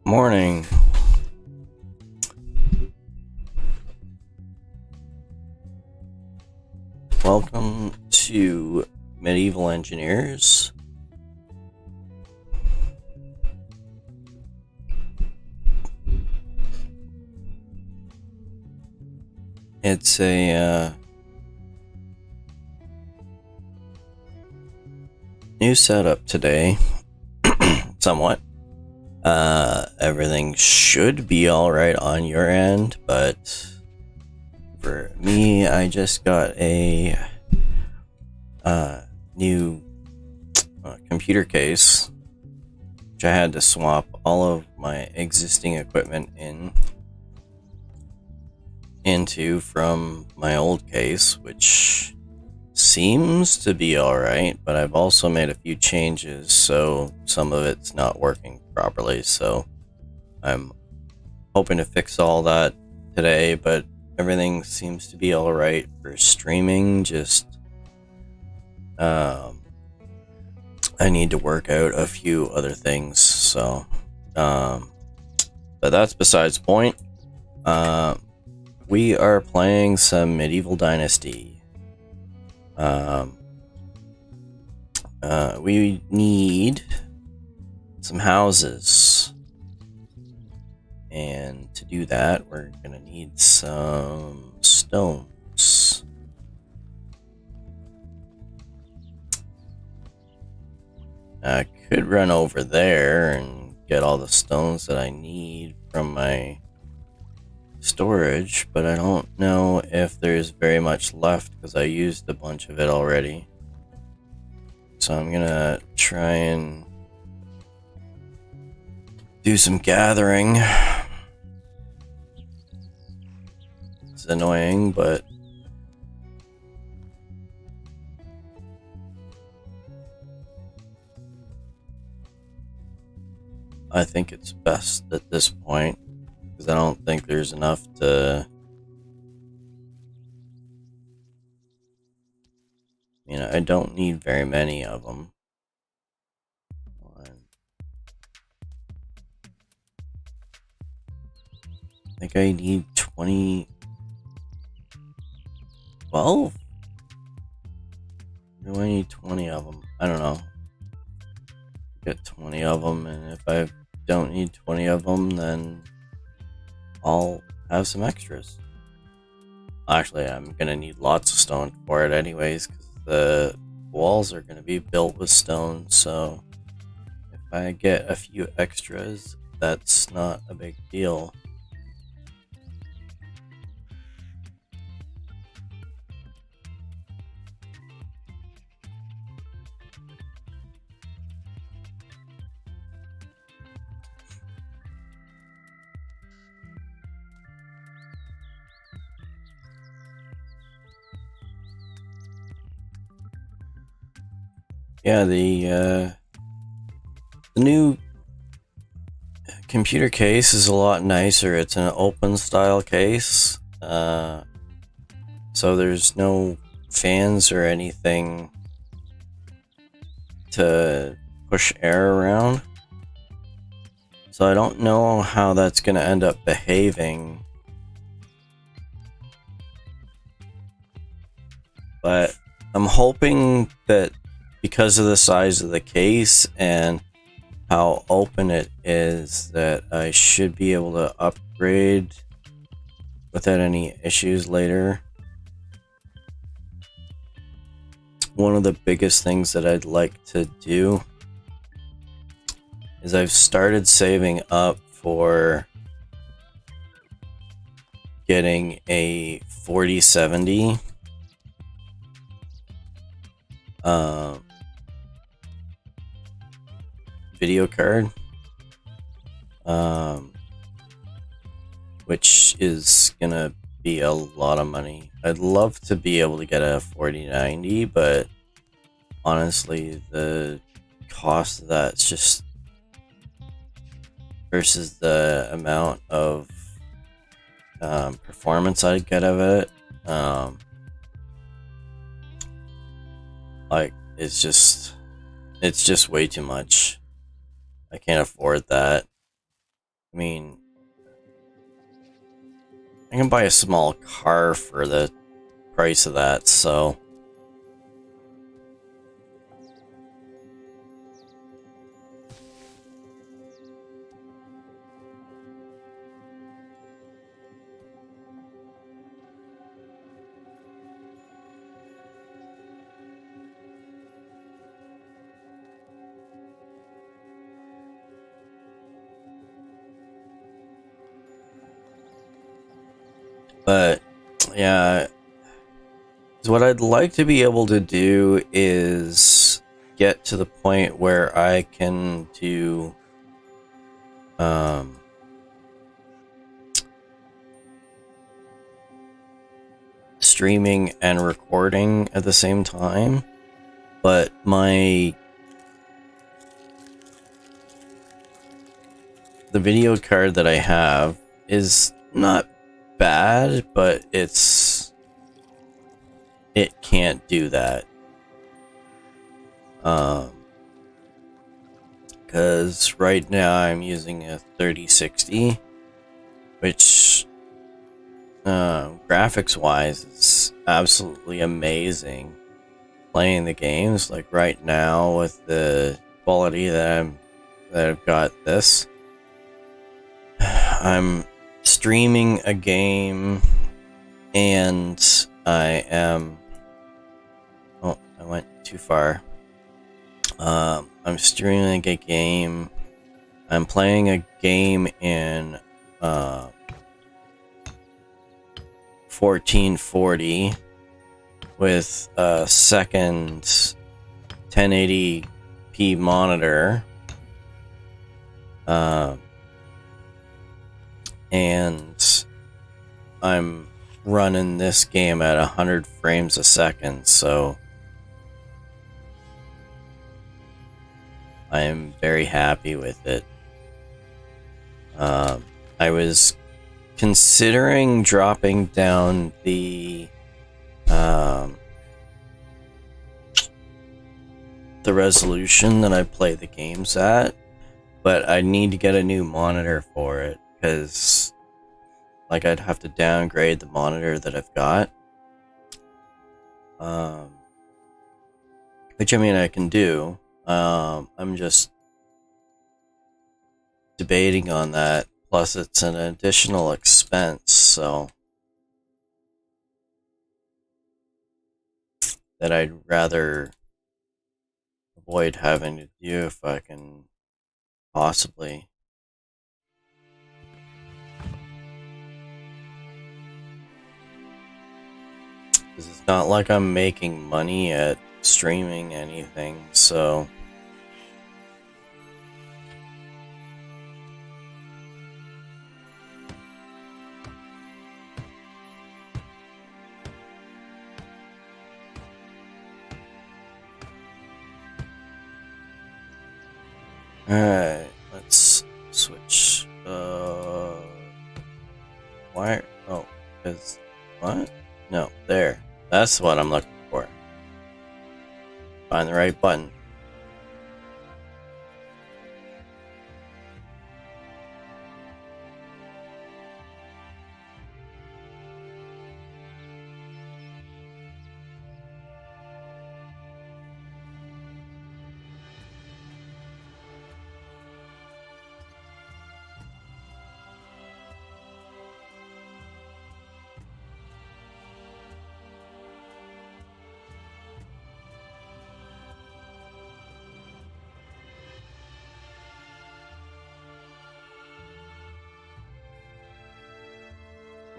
Morning. Welcome to Medieval Engineers. It's a new setup today, somewhat. Everything should be alright on your end, but for me, I just got a new computer case, which I had to swap all of my existing equipment into from my old case, which seems to be alright, but I've also made a few changes, so some of it's not working properly, so I'm hoping to fix all that today, but everything seems to be alright for streaming. Just I need to work out a few other things, so but that's besides the point. We are playing some Medieval Dynasty. We need some houses, and to do that we're gonna need some stones. I could run over there and get all the stones that I need from my storage, but I don't know if there's very much left because I used a bunch of it already. So I'm gonna try and do some gathering. It's annoying, but I think it's best at this point, because I don't think there's enough to, I don't need very many of them. I think I need 12? Do I need 20 of them? I don't know. Get 20 of them, and if I don't need 20 of them, then I'll have some extras. Actually, I'm gonna need lots of stone for it anyways, because the walls are gonna be built with stone, so if I get a few extras, that's not a big deal. Yeah, the new computer case is a lot nicer. It's an open style case, so there's no fans or anything to push air around. So I don't know how that's going to end up behaving, but I'm hoping that because of the size of the case and how open it is, that I should be able to upgrade without any issues later. One of the biggest things that I'd like to do is I've started saving up for getting a 4070 video card, which is gonna be a lot of money. I'd love to be able to get a 4090, but honestly, the cost of that's just, versus the amount of performance I'd get of it, like it's just way too much. I can't afford that. mean, I can buy a small car for the price of that, so... But, yeah, what I'd like to be able to do is get to the point where I can do streaming and recording at the same time, but the video card that I have is not bad, but it can't do that. Because right now I'm using a 3060, which graphics wise is absolutely amazing. Playing the games like right now with the quality that I've got this, I'm streaming a game and I am... Oh, I went too far. I'm streaming a game. I'm playing a game in 1440 with a second 1080p monitor. And I'm running this game at 100 frames a second, so I am very happy with it. I was considering dropping down the resolution that I play the games at, but I need to get a new monitor for it, because like I'd have to downgrade the monitor that I've got, which I mean I can do. I'm just debating on that, plus it's an additional expense, so that I'd rather avoid having to do if I can possibly. Because it's not like I'm making money at streaming anything, so... Alright, let's switch, why, oh, because, what? No, there, that's what I'm looking for. Find the right button.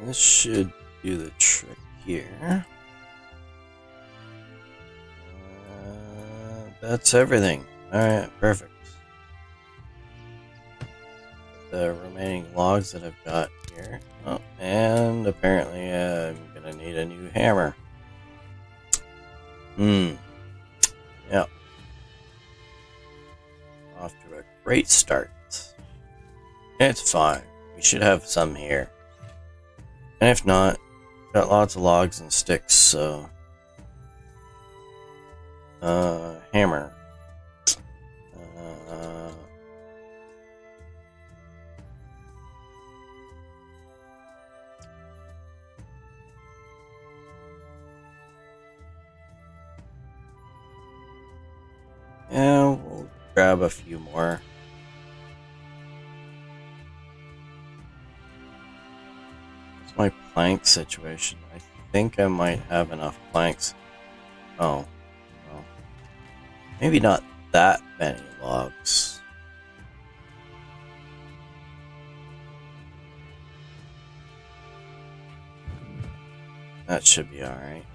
This should do the trick here. That's everything. Alright, perfect. The remaining logs that I've got here. Oh, and apparently I'm gonna need a new hammer. Yep. Off to a great start. It's fine. We should have some here. And if not, got lots of logs and sticks, so... hammer. grab a few more. What's my plank situation? I think I might have enough planks. Oh, well, maybe not that many logs. That should be alright.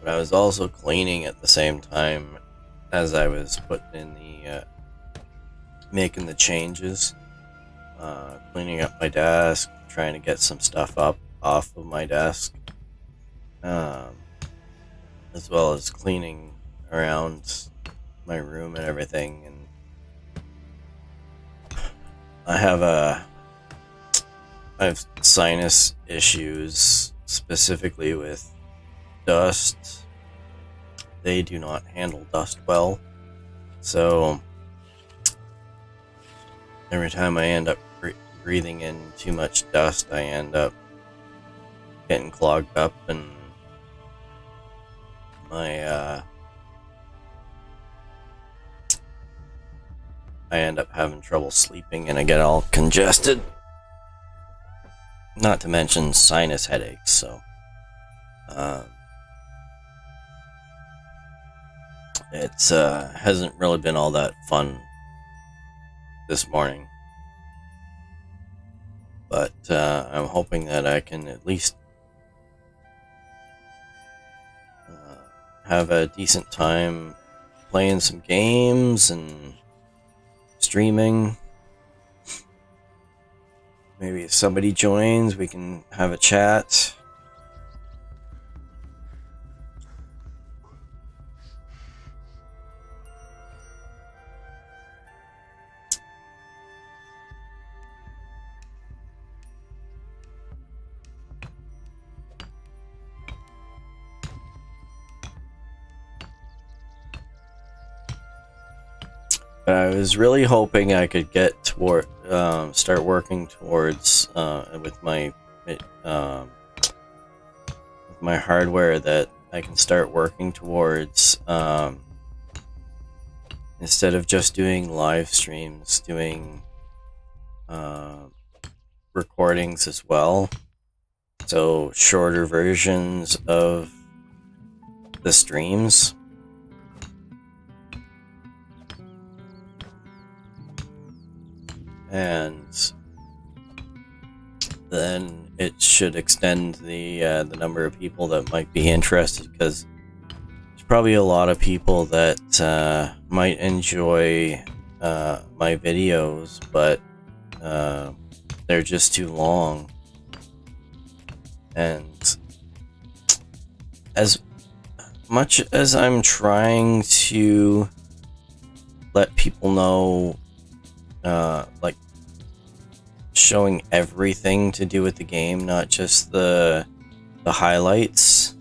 But I was also cleaning at the same time as I was putting in the making the changes, cleaning up my desk, trying to get some stuff up off of my desk, as well as cleaning around my room and everything. And I have sinus issues, specifically with dust. They do not handle dust well, so every time I end up breathing in too much dust, I end up getting clogged up, and I end up having trouble sleeping, and I get all congested. Not to mention sinus headaches, so it's hasn't really been all that fun this morning. But I'm hoping that I can at least have a decent time playing some games and streaming. Maybe if somebody joins, we can have a chat. But I was really hoping I could get toward, start working towards with my hardware, that I can start working towards, instead of just doing live streams, doing recordings as well. So shorter versions of the streams. And then it should extend the number of people that might be interested, because there's probably a lot of people that might enjoy my videos, but they're just too long. And as much as I'm trying to let people know, like, showing everything to do with the game, not just the highlights,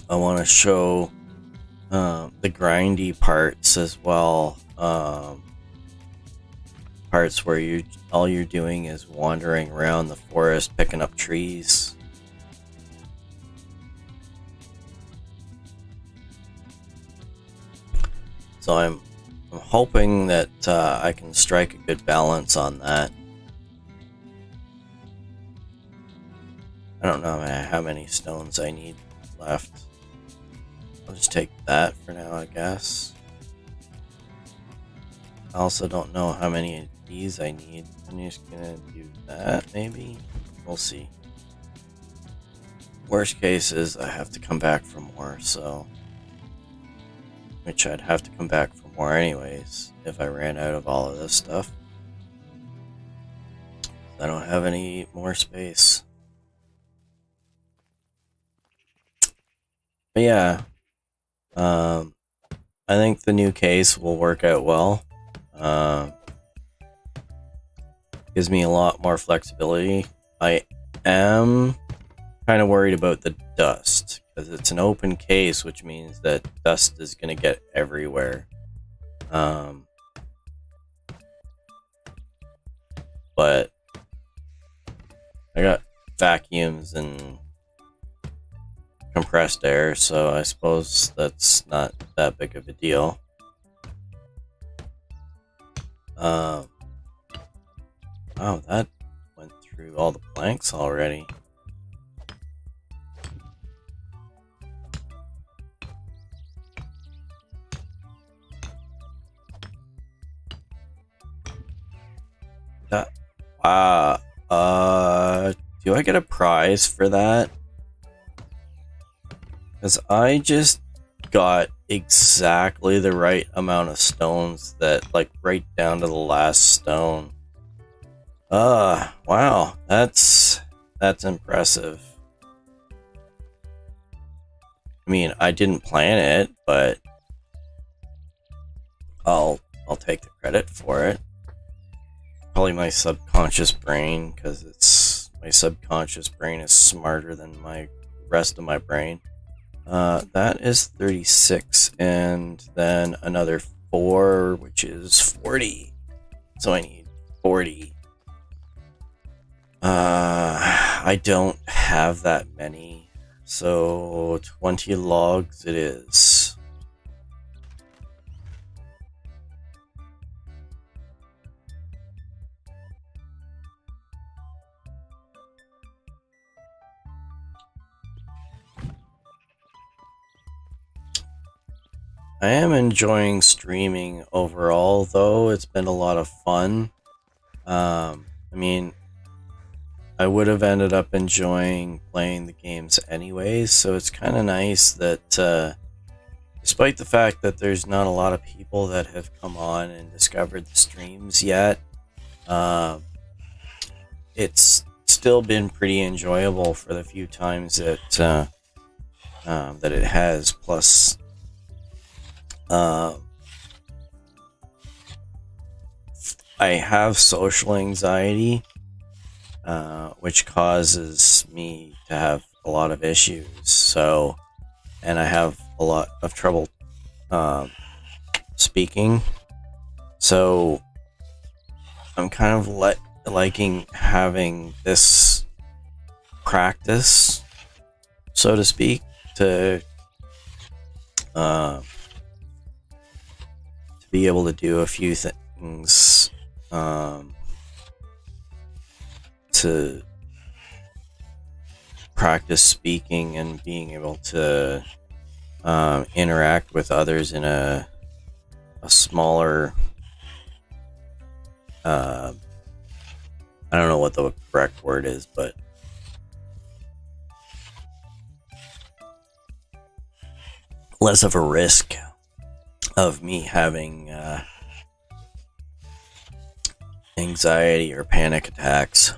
I want to show the grindy parts as well. Parts where all you're doing is wandering around the forest picking up trees. So I'm hoping that I can strike a good balance on that. I don't know how many stones I need left. I'll just take that for now, I guess. I also don't know how many of these I need. I'm just gonna do that, maybe? We'll see. Worst case is I have to come back for more, so... which I'd have to come back for more anyways, if I ran out of all of this stuff. I don't have any more space. But yeah, I think the new case will work out well. Gives me a lot more flexibility. I am kind of worried about the dust because it's an open case, which means that dust is going to get everywhere. But I got vacuums and compressed air, so I suppose that's not that big of a deal. Wow, that went through all the planks already. That, do I get a prize for that? Because I just got exactly the right amount of stones, that like right down to the last stone. Wow, that's impressive. I mean, I didn't plan it, but I'll take the credit for it. Probably my subconscious brain, because it's my subconscious brain is smarter than my rest of my brain. That is 36, and then another 4, which is 40. So I need 40. I don't have that many, so 20 logs it is. I am enjoying streaming overall, though. It's been a lot of fun. I mean, I would have ended up enjoying playing the games anyways, so it's kind of nice that, despite the fact that there's not a lot of people that have come on and discovered the streams yet, it's still been pretty enjoyable for the few times that it has. Plus, I have social anxiety, which causes me to have a lot of issues. So, and I have a lot of trouble speaking. So, I'm kind of liking having this practice, so to speak, to be able to do a few things to practice speaking and being able to interact with others in a smaller, I don't know what the correct word is, but less of a risk of me having anxiety or panic attacks,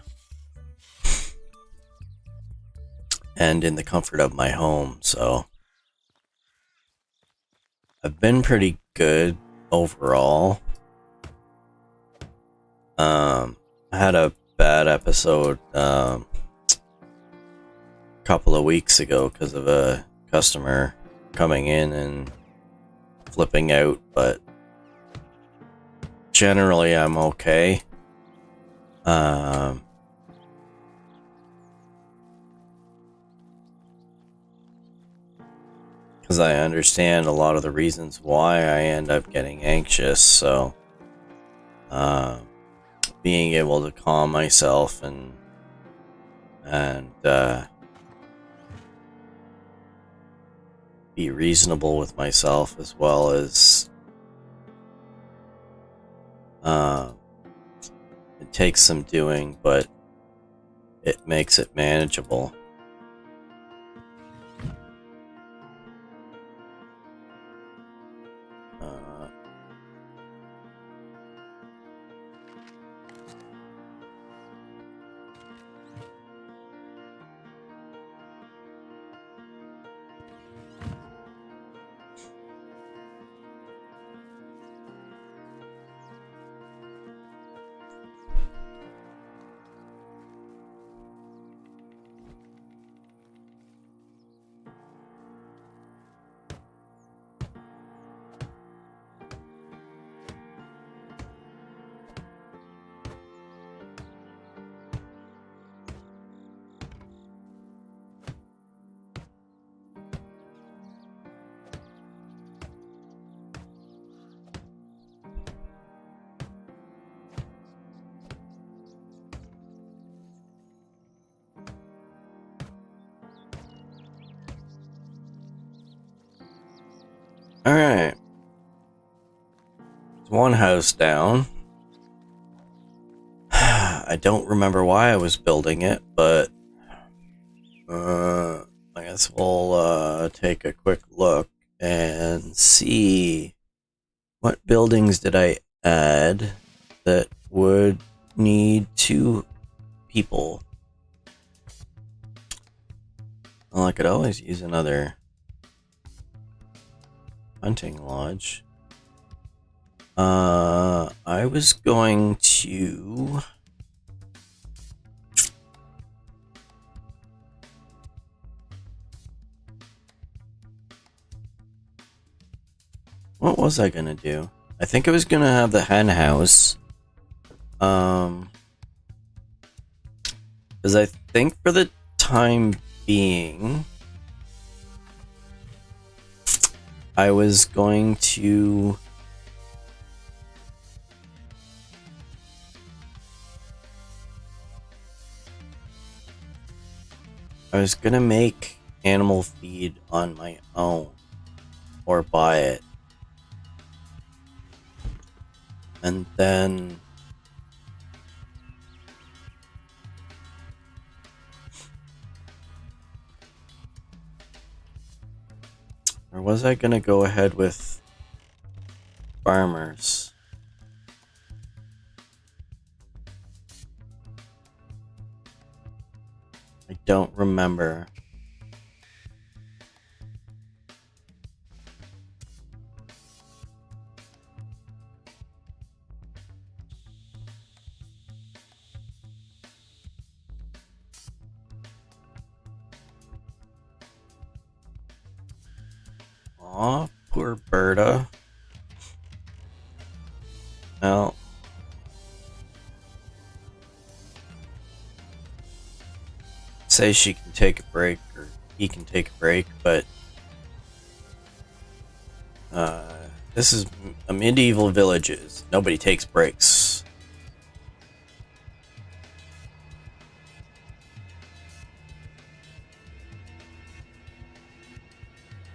and in the comfort of my home. So I've been pretty good overall. I had a bad episode a couple of weeks ago because of a customer coming in and flipping out, but generally I'm okay. Because I understand a lot of the reasons why I end up getting anxious, so being able to calm myself and be reasonable with myself, as well as it takes some doing, but it makes it manageable. Alright. There's one house down. I don't remember why I was building it, but I guess we'll take a quick look and see what buildings did I add that would need 2 people. Well, I could always use another hunting lodge. I was going to... What was I gonna do? I think I was gonna have the hen house. Because I think for the time being, I was going to... make animal feed on my own. Or buy it. And then... Or was I gonna go ahead with farmers? I don't remember. Aw, poor Berta. Well, say she can take a break, or he can take a break, but this is a medieval villages. Nobody takes breaks.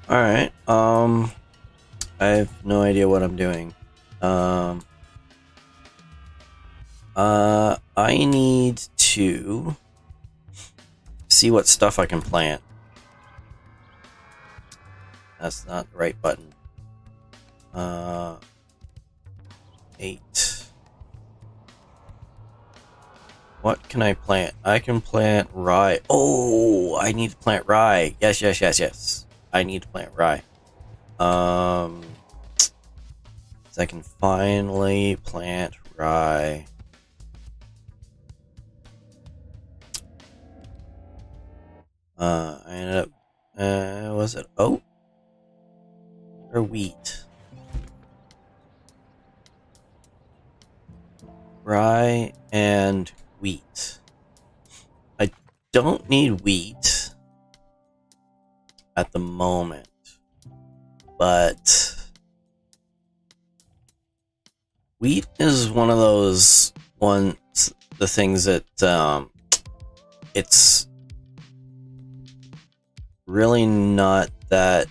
Alright, I have no idea what I'm doing. I need to see what stuff I can plant. That's not the right button. 8. What can I plant? I can plant rye. Oh, I need to plant rye. Yes. I need to plant rye. So I can finally plant rye. I ended up, was it oat or wheat? Rye and wheat. I don't need wheat at the moment, but wheat is one of those the things that it's really not that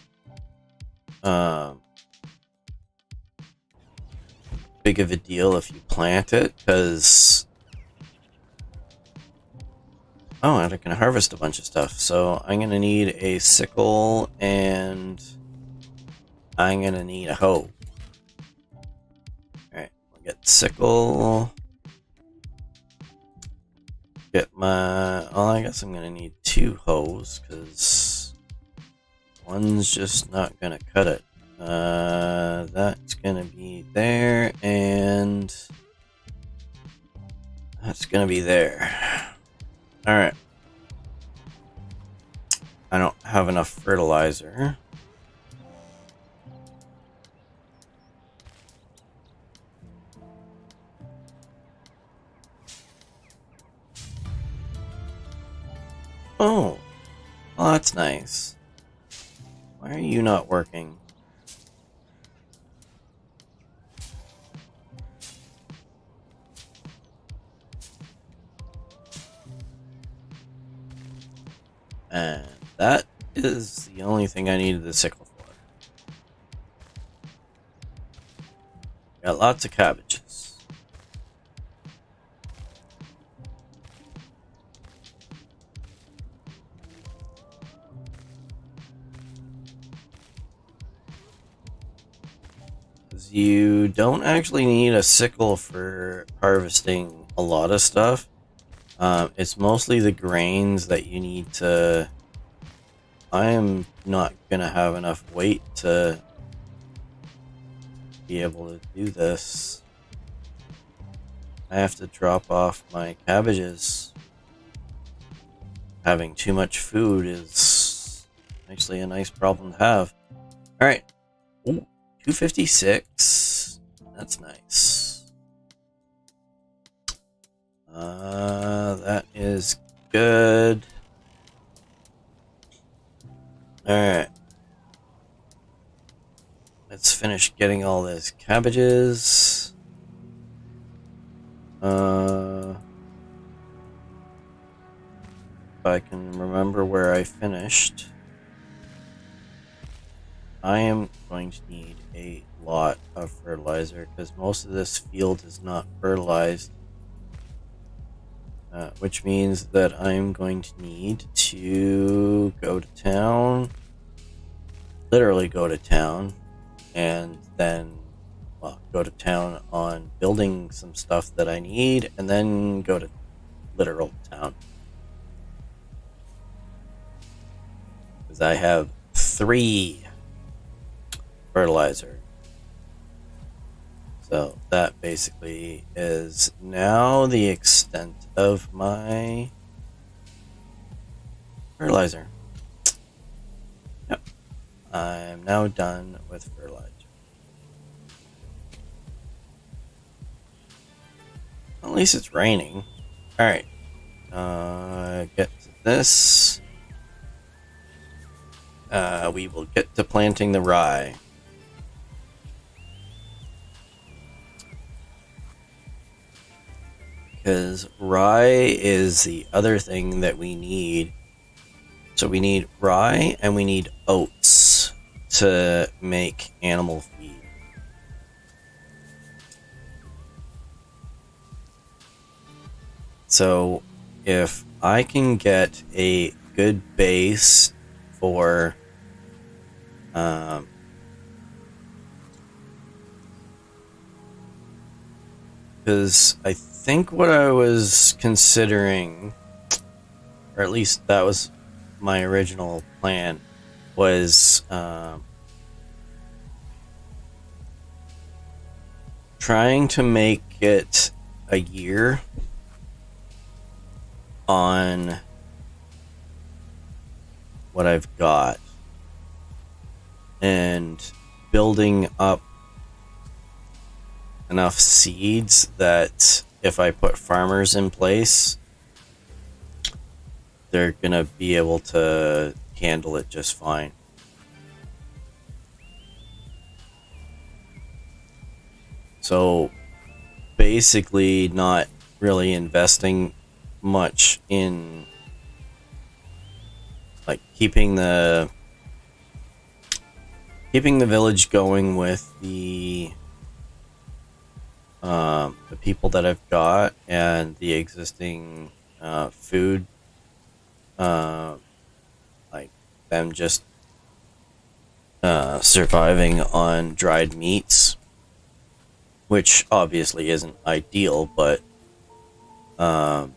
big of a deal if you plant it, because and I can harvest a bunch of stuff. So I'm gonna need a sickle and I'm gonna need a hoe. Alright, we'll get sickle. Get my... Well, I guess I'm gonna need 2 hoes, because one's just not gonna cut it. That's gonna be there, and that's gonna be there. Alright. I don't have enough fertilizer. Oh, well, that's nice. Why are you not working? And that is the only thing I needed the sickle for. lots of cabbages. You don't actually need a sickle for harvesting a lot of stuff. It's mostly the grains that you need to... I am not gonna have enough weight to be able to do this. I have to drop off my cabbages. Having too much food is actually a nice problem to have. Alright. 256. That's nice. That is good. Alright. Let's finish getting all these cabbages. If I can remember where I finished. I am going to need a lot of fertilizer because most of this field is not fertilized. Which means that I'm going to need to go to town. Literally go to town. And then, well, go to town on building some stuff that I need. And then go to literal town. Because I have 3 fertilizer. So that basically is now the extent of my fertilizer. Yep. I'm now done with fertilizer. At least it's raining. Alright. Get to this. We will get to planting the rye. Because rye is the other thing that we need. So we need rye and we need oats to make animal feed. So if I can get a good base for because I think what I was considering, or at least that was my original plan, was trying to make it a year on what I've got and building up enough seeds that if I put farmers in place, they're gonna be able to handle it just fine. So basically not really investing much in like keeping the village going with the people that I've got and the existing food, like them just surviving on dried meats, which obviously isn't ideal, but oh,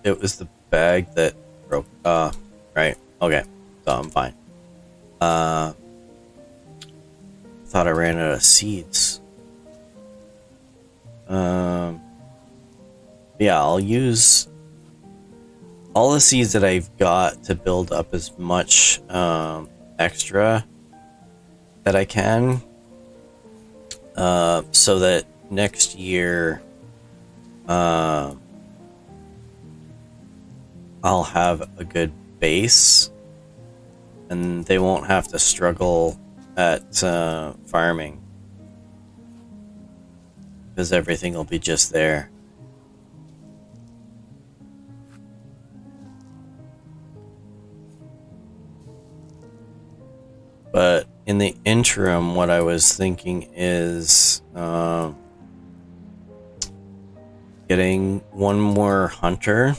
it was the bag that broke. Right. Okay. So I'm fine. Thought I ran out of seeds. Yeah, I'll use all the seeds that I've got to build up as much extra that I can, so that next year I'll have a good base and they won't have to struggle at farming because everything will be just there. But in the interim, what I was thinking is getting one more hunter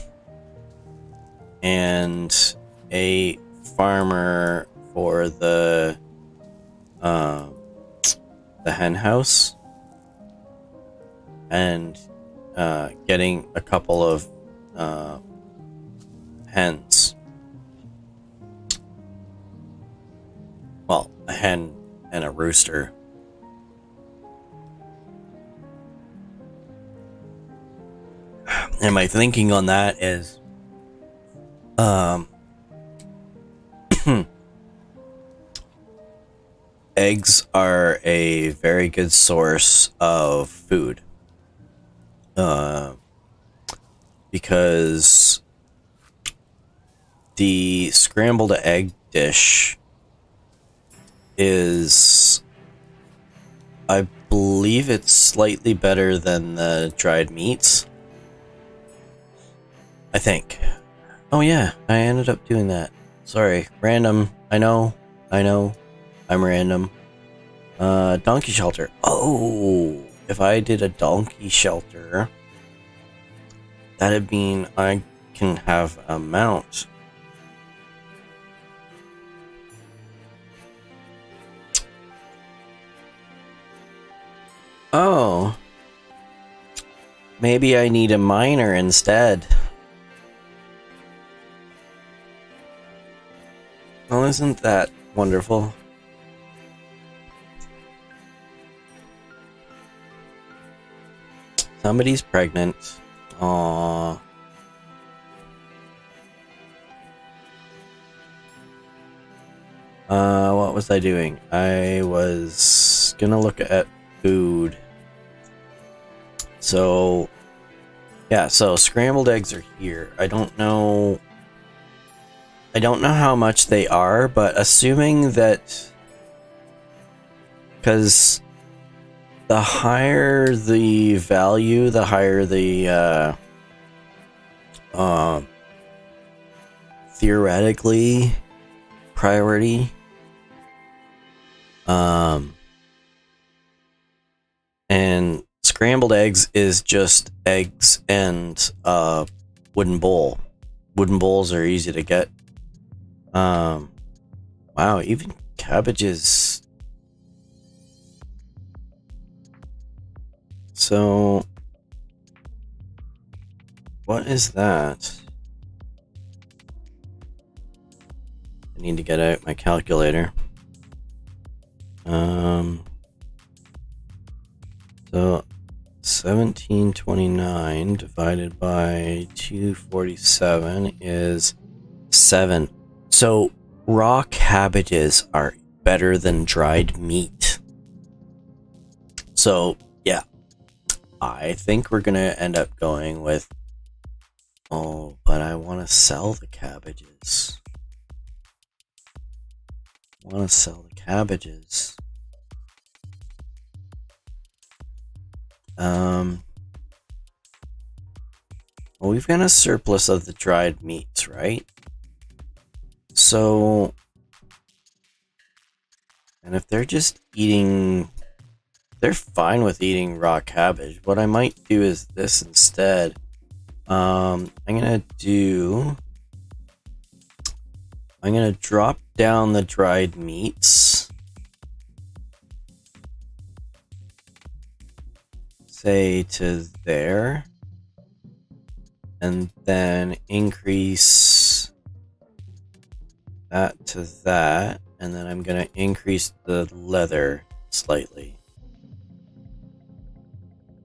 and a farmer for the hen house, and getting a couple of hens. Well, a hen and a rooster. And my thinking on that is eggs are a very good source of food. Because the scrambled egg dish is, I believe it's slightly better than the dried meats. I think. Oh yeah, I ended up doing that. Sorry, random. I know. I'm random. Donkey shelter. Oh, if I did a donkey shelter, that'd mean I can have a mount. Oh. Maybe I need a miner instead. Well, isn't that wonderful? Somebody's pregnant. Aww. What was I doing? I was gonna look at food. So, yeah, so scrambled eggs are here. I don't know how much they are, but assuming that, because the higher the value, the higher the theoretically priority. And scrambled eggs is just eggs and wooden bowl. Wooden bowls are easy to get. Wow, even cabbages. So, what is that? I need to get out my calculator. So 1729 divided by 247 is 7. So raw cabbages are better than dried meat. So yeah, I think we're gonna end up going with, oh, but I want to sell the cabbages. Well, we've got a surplus of the dried meats, right? So, and if they're just eating, they're fine with eating raw cabbage. What I might do is this instead. I'm gonna drop down the dried meats, say to there, and then increase that to that, and then I'm gonna increase the leather slightly.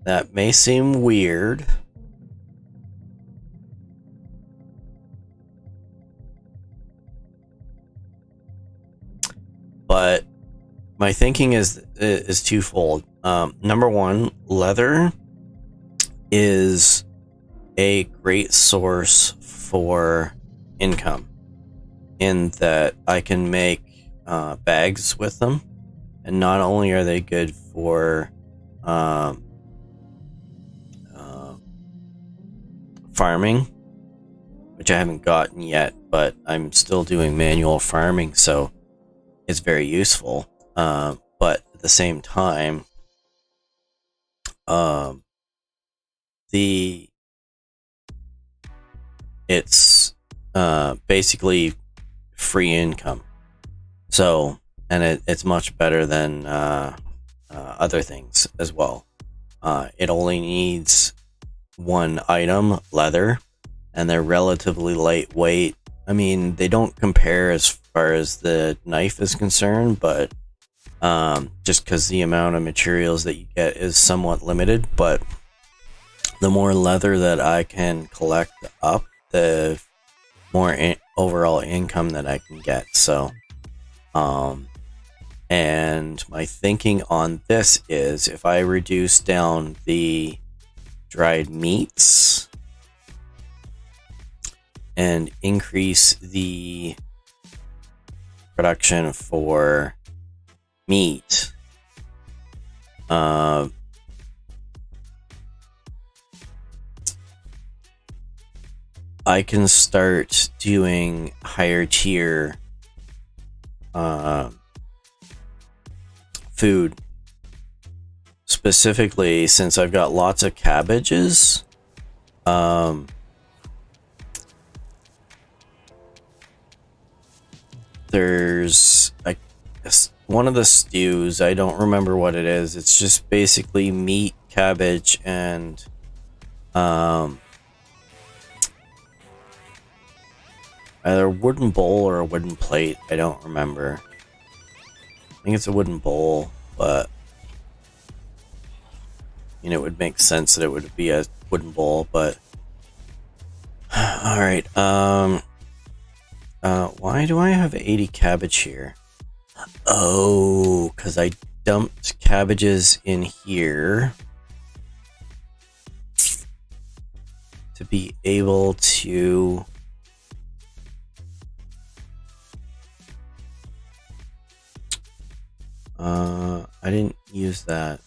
That may seem weird, but my thinking is twofold. Number one, leather is a great source for income, in that I can make bags with them, and not only are they good for farming, which I haven't gotten yet, but I'm still doing manual farming, so it's very useful. But at the same time, it's basically free income. So, and it's much better than other things as well. It only needs one item, leather, and they're relatively lightweight. I mean, they don't compare as far as the knife is concerned, but just because the amount of materials that you get is somewhat limited. But the more leather that I can collect up, the more overall income that I can get. So, and my thinking on this is if I reduce down the dried meats and increase the production for meat, I can start doing higher tier food. Specifically, since I've got lots of cabbages, there's one of the stews, I don't remember what it is. It's just basically meat, cabbage, and either a wooden bowl or a wooden plate. I don't remember. I think it's a wooden bowl, but you know, it would make sense that it would be a wooden bowl, but all right. Why do I have 80 cabbage here? Oh, because I dumped cabbages in here to be able to I didn't use that.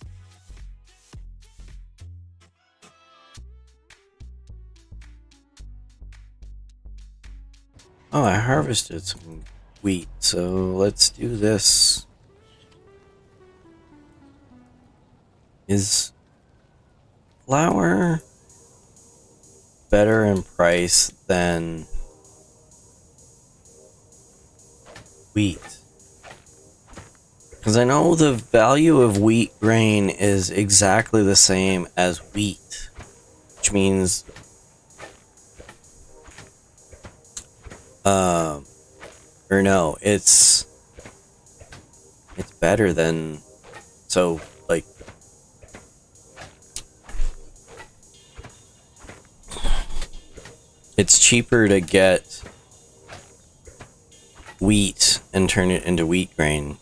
Oh, I harvested some wheat, so let's do this. Is flour better in price than wheat? Because I know the value of wheat grain is exactly the same as wheat, which means or no, it's better than, so like it's cheaper to get wheat and turn it into wheat grain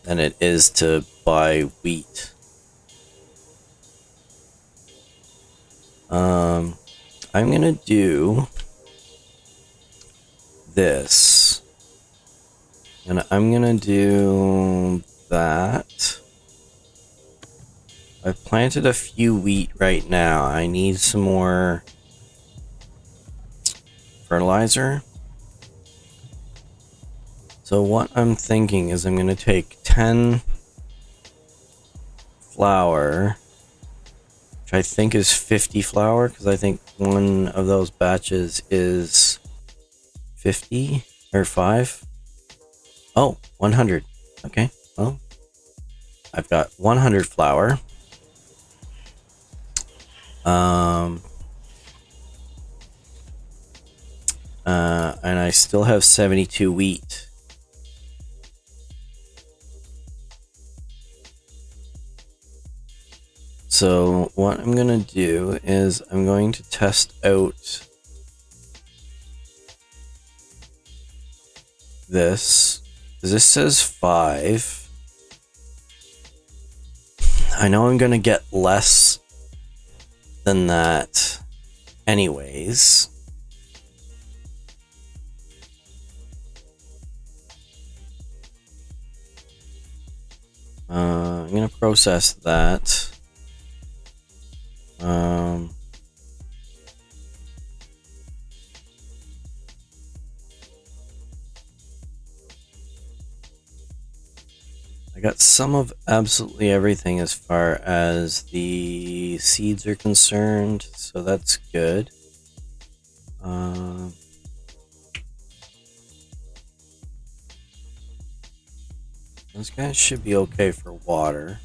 than it is to buy wheat. I'm gonna do this, and I'm gonna do that. I've planted a few wheat right now. I need some more fertilizer. So what I'm thinking is I'm gonna take 10 flour, which I think is 50 flour, because I think one of those batches is 50 or 5. Oh, 100. Okay, well, I've got 100 flour. And I still have 72 wheat. So what I'm gonna do is I'm going to test out this. This says 5. I know I'm gonna get less than that anyways. I'm gonna process that. I got some of absolutely everything as far as the seeds are concerned, so that's good. Those guys should be okay for water.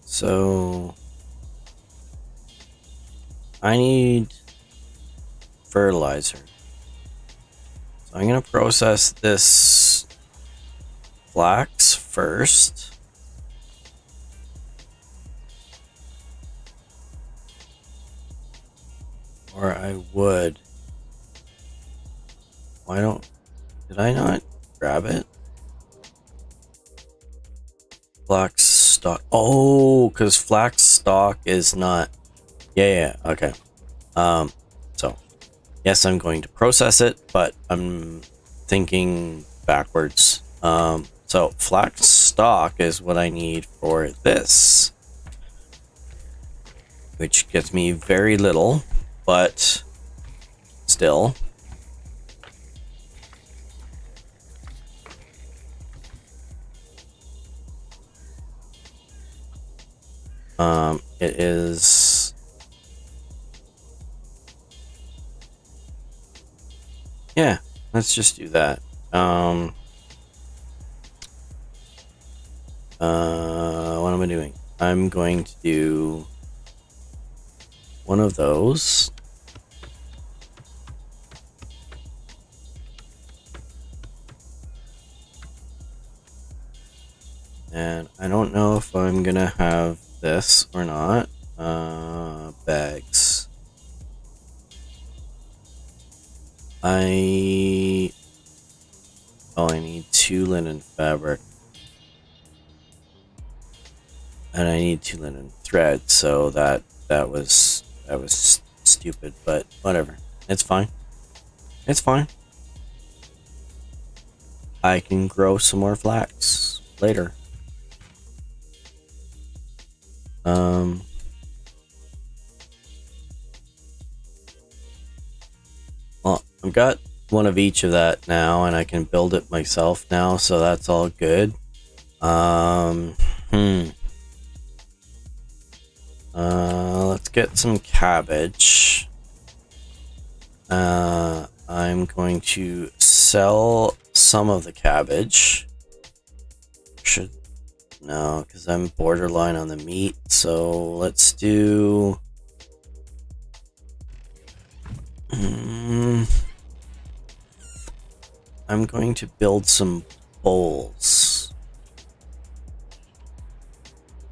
So I need fertilizer. So I'm going to process this flax first. Or I would. Did I not grab it? Flax stock. Oh, because flax stock is not. Yeah, okay. So, yes, I'm going to process it, but I'm thinking backwards. So flax stock is what I need for this, which gets me very little, but still. It is. Yeah, let's just do that. What am I doing? I'm going to do one of those. And I don't know if I'm gonna have this or not. Bags. I need 2 linen fabric. And I need 2 linen thread, so that was stupid, but whatever. It's fine. It's fine. I can grow some more flax later. Well, I've got one of each of that now, and I can build it myself now, so that's all good. Let's get some cabbage. I'm going to sell some of the cabbage. No, because I'm borderline on the meat, so let's do... I'm going to build some bowls.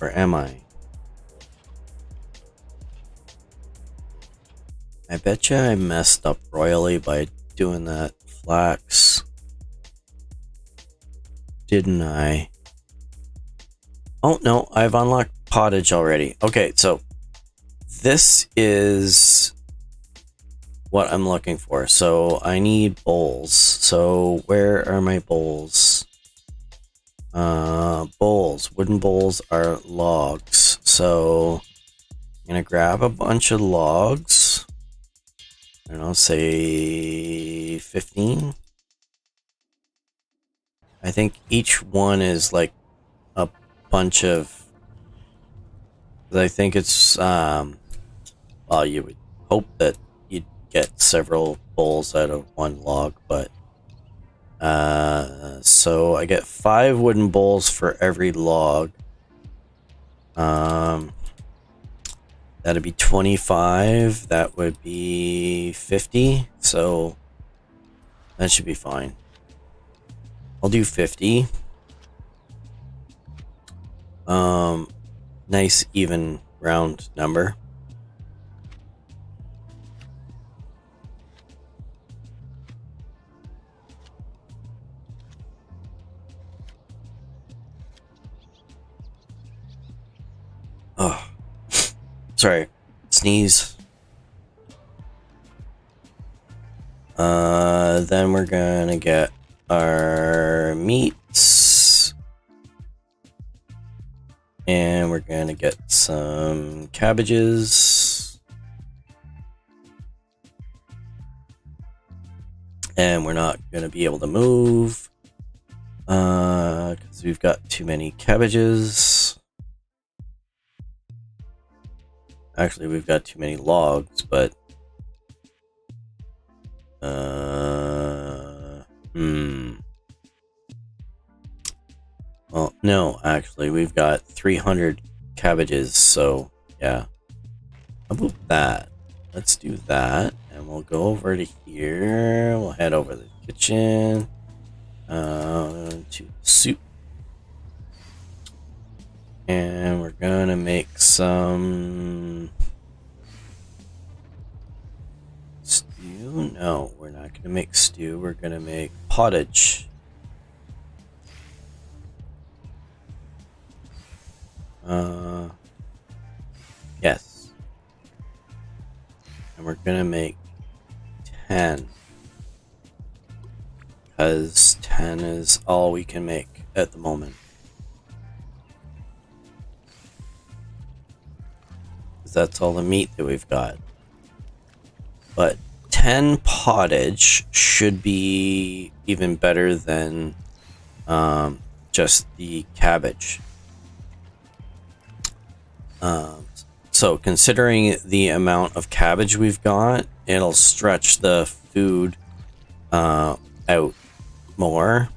Or am I? I bet you I messed up royally by doing that flax. Didn't I? Oh, no, I've unlocked pottage already. Okay, so this is what I'm looking for. So I need bowls. So where are my bowls? Bowls. Wooden bowls are logs. So I'm gonna grab a bunch of logs. I don't know, say 15. I think each one is like a bunch of... I think it's well, you would hope that you'd get several bowls out of one log, but so I get 5 wooden bowls for every log. That'd be 25. That would be 50. So that should be fine. I'll do 50. Nice even round number. Oh, sorry. Sneeze. Then we're gonna get our meats. And we're gonna get some cabbages. And we're not going to be able to move because we've got too many cabbages. Actually, we've got too many logs, but well, no, actually, we've got 300 cabbages, so yeah. How about that? Let's do that, and we'll go over to here. We'll head over to the kitchen, to the soup, and we're gonna make some stew. No, we're not gonna make stew. We're gonna make pottage. Yes. And we're gonna make 10. Because 10 is all we can make at the moment. Because that's all the meat that we've got. But 10 pottage should be even better than just the cabbage. So considering the amount of cabbage we've got, it'll stretch the food out more,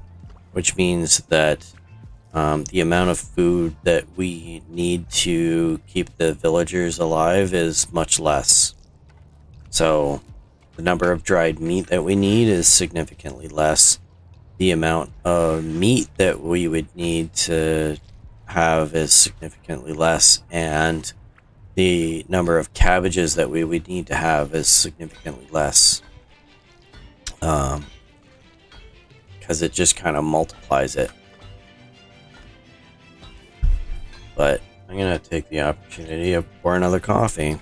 which means that the amount of food that we need to keep the villagers alive is much less. So the number of dried meat that we need is significantly less. The amount of meat that we would need to have is significantly less, and the number of cabbages that we would need to have is significantly less, because it just kind of multiplies it. But I'm gonna take the opportunity to pour another coffee.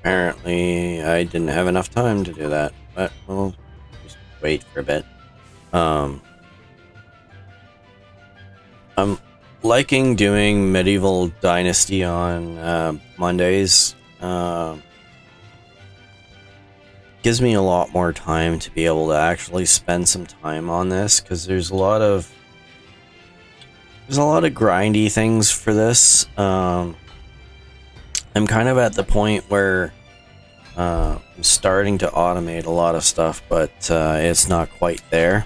Apparently, I didn't have enough time to do that, but we'll just wait for a bit. I'm liking doing Medieval Dynasty on Mondays. Gives me a lot more time to be able to actually spend some time on this, because there's a lot of grindy things for this. I'm kind of at the point where I'm starting to automate a lot of stuff, but it's not quite there.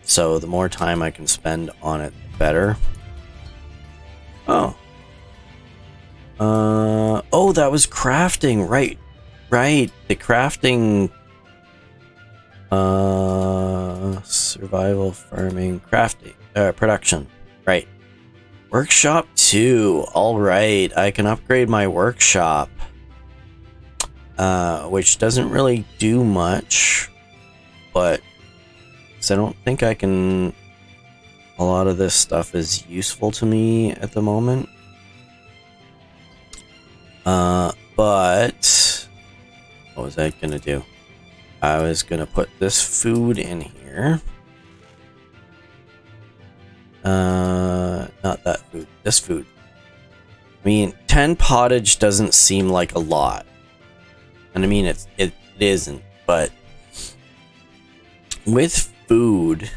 So the more time I can spend on it, the better. Oh, that was crafting, right? The crafting, survival, farming, crafting, production, right? Workshop 2. Alright, I can upgrade my workshop. Which doesn't really do much. But I don't think I can... A lot of this stuff is useful to me at the moment. But... What was I gonna do? I was gonna put this food in here. Not that food. This food. I mean, 10 pottage doesn't seem like a lot, and I mean it isn't. But with food,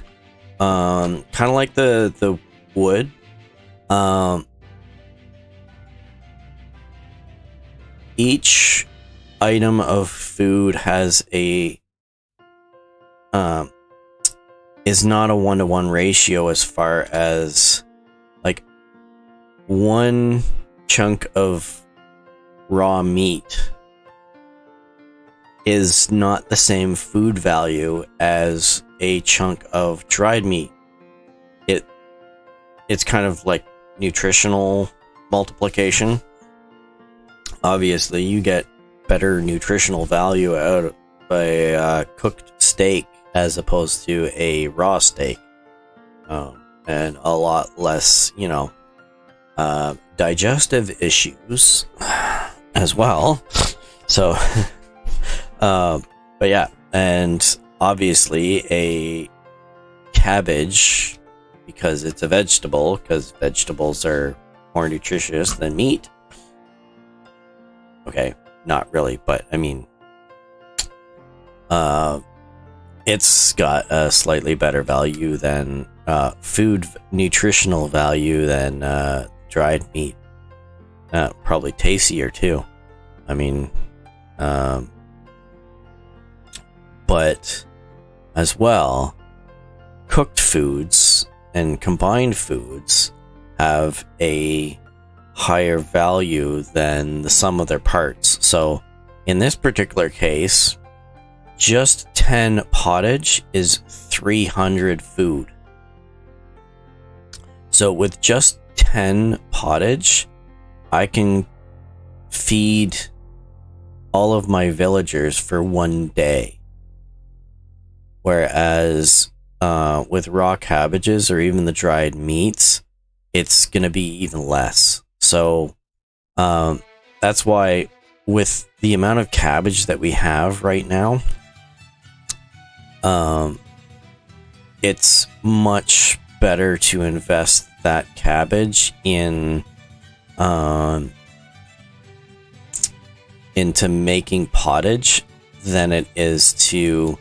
kind of like the wood, each item of food has a is not a 1-to-1 ratio as far as like one chunk of raw meat is not the same food value as a chunk of dried meat. It's kind of like nutritional multiplication. Obviously, you get better nutritional value out of a cooked steak as opposed to a raw steak, and a lot less, digestive issues as well. So, but yeah, and obviously a cabbage, because it's a vegetable, because vegetables are more nutritious than meat. Okay, not really, but I mean, it's got a slightly better value than food nutritional value than dried meat. Probably tastier too. I mean, but as well, cooked foods and combined foods have a higher value than the sum of their parts. So in this particular case, just 10 pottage is 300 food. So with just 10 pottage, I can feed all of my villagers for one day. Whereas with raw cabbages or even the dried meats, it's going to be even less. So that's why with the amount of cabbage that we have right now, it's much better to invest that cabbage into making pottage than it is to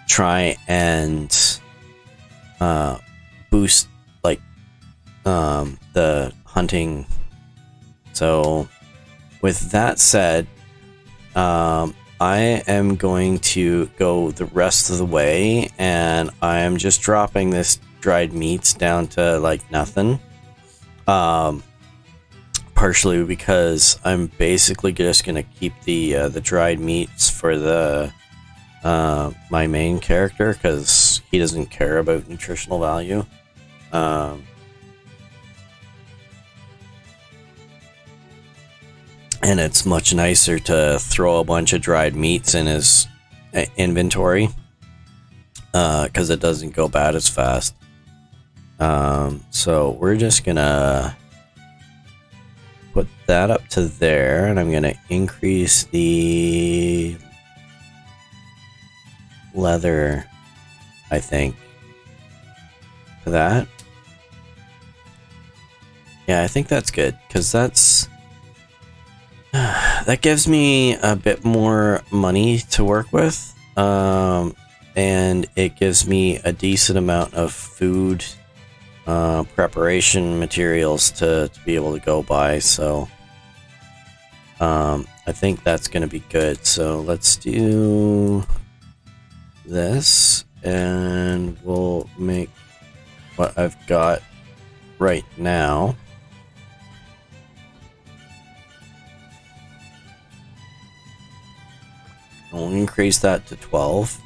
try and boost like the hunting. So with that said, I am going to go the rest of the way, and I am just dropping this dried meats down to like nothing. Partially because I'm basically just gonna keep the dried meats for the my main character, because he doesn't care about nutritional value. And it's much nicer to throw a bunch of dried meats in his inventory, because it doesn't go bad as fast. So we're just gonna put that up to there, and I'm gonna increase the leather, I think, to that. Yeah, I think that's good, because that gives me a bit more money to work with, and it gives me a decent amount of food preparation materials to be able to go by. So I think that's going to be good. So let's do this, and we'll make what I've got right now. We'll increase that to 12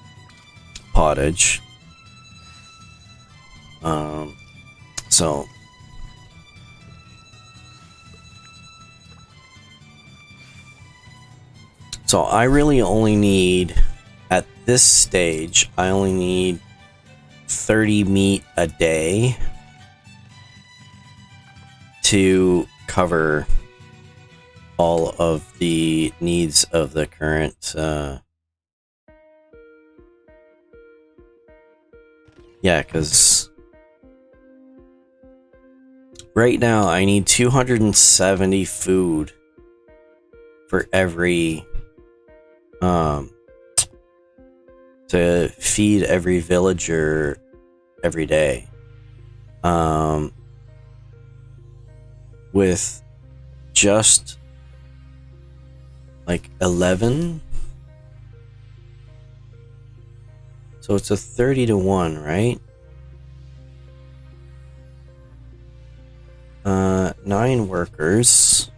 pottage. So I really only need, at this stage, I only need 30 meat a day to cover all of the needs of the current because right now I need 270 food for every to feed every villager every day, with just like 11. So it's a 30-to-1, right? 9 workers.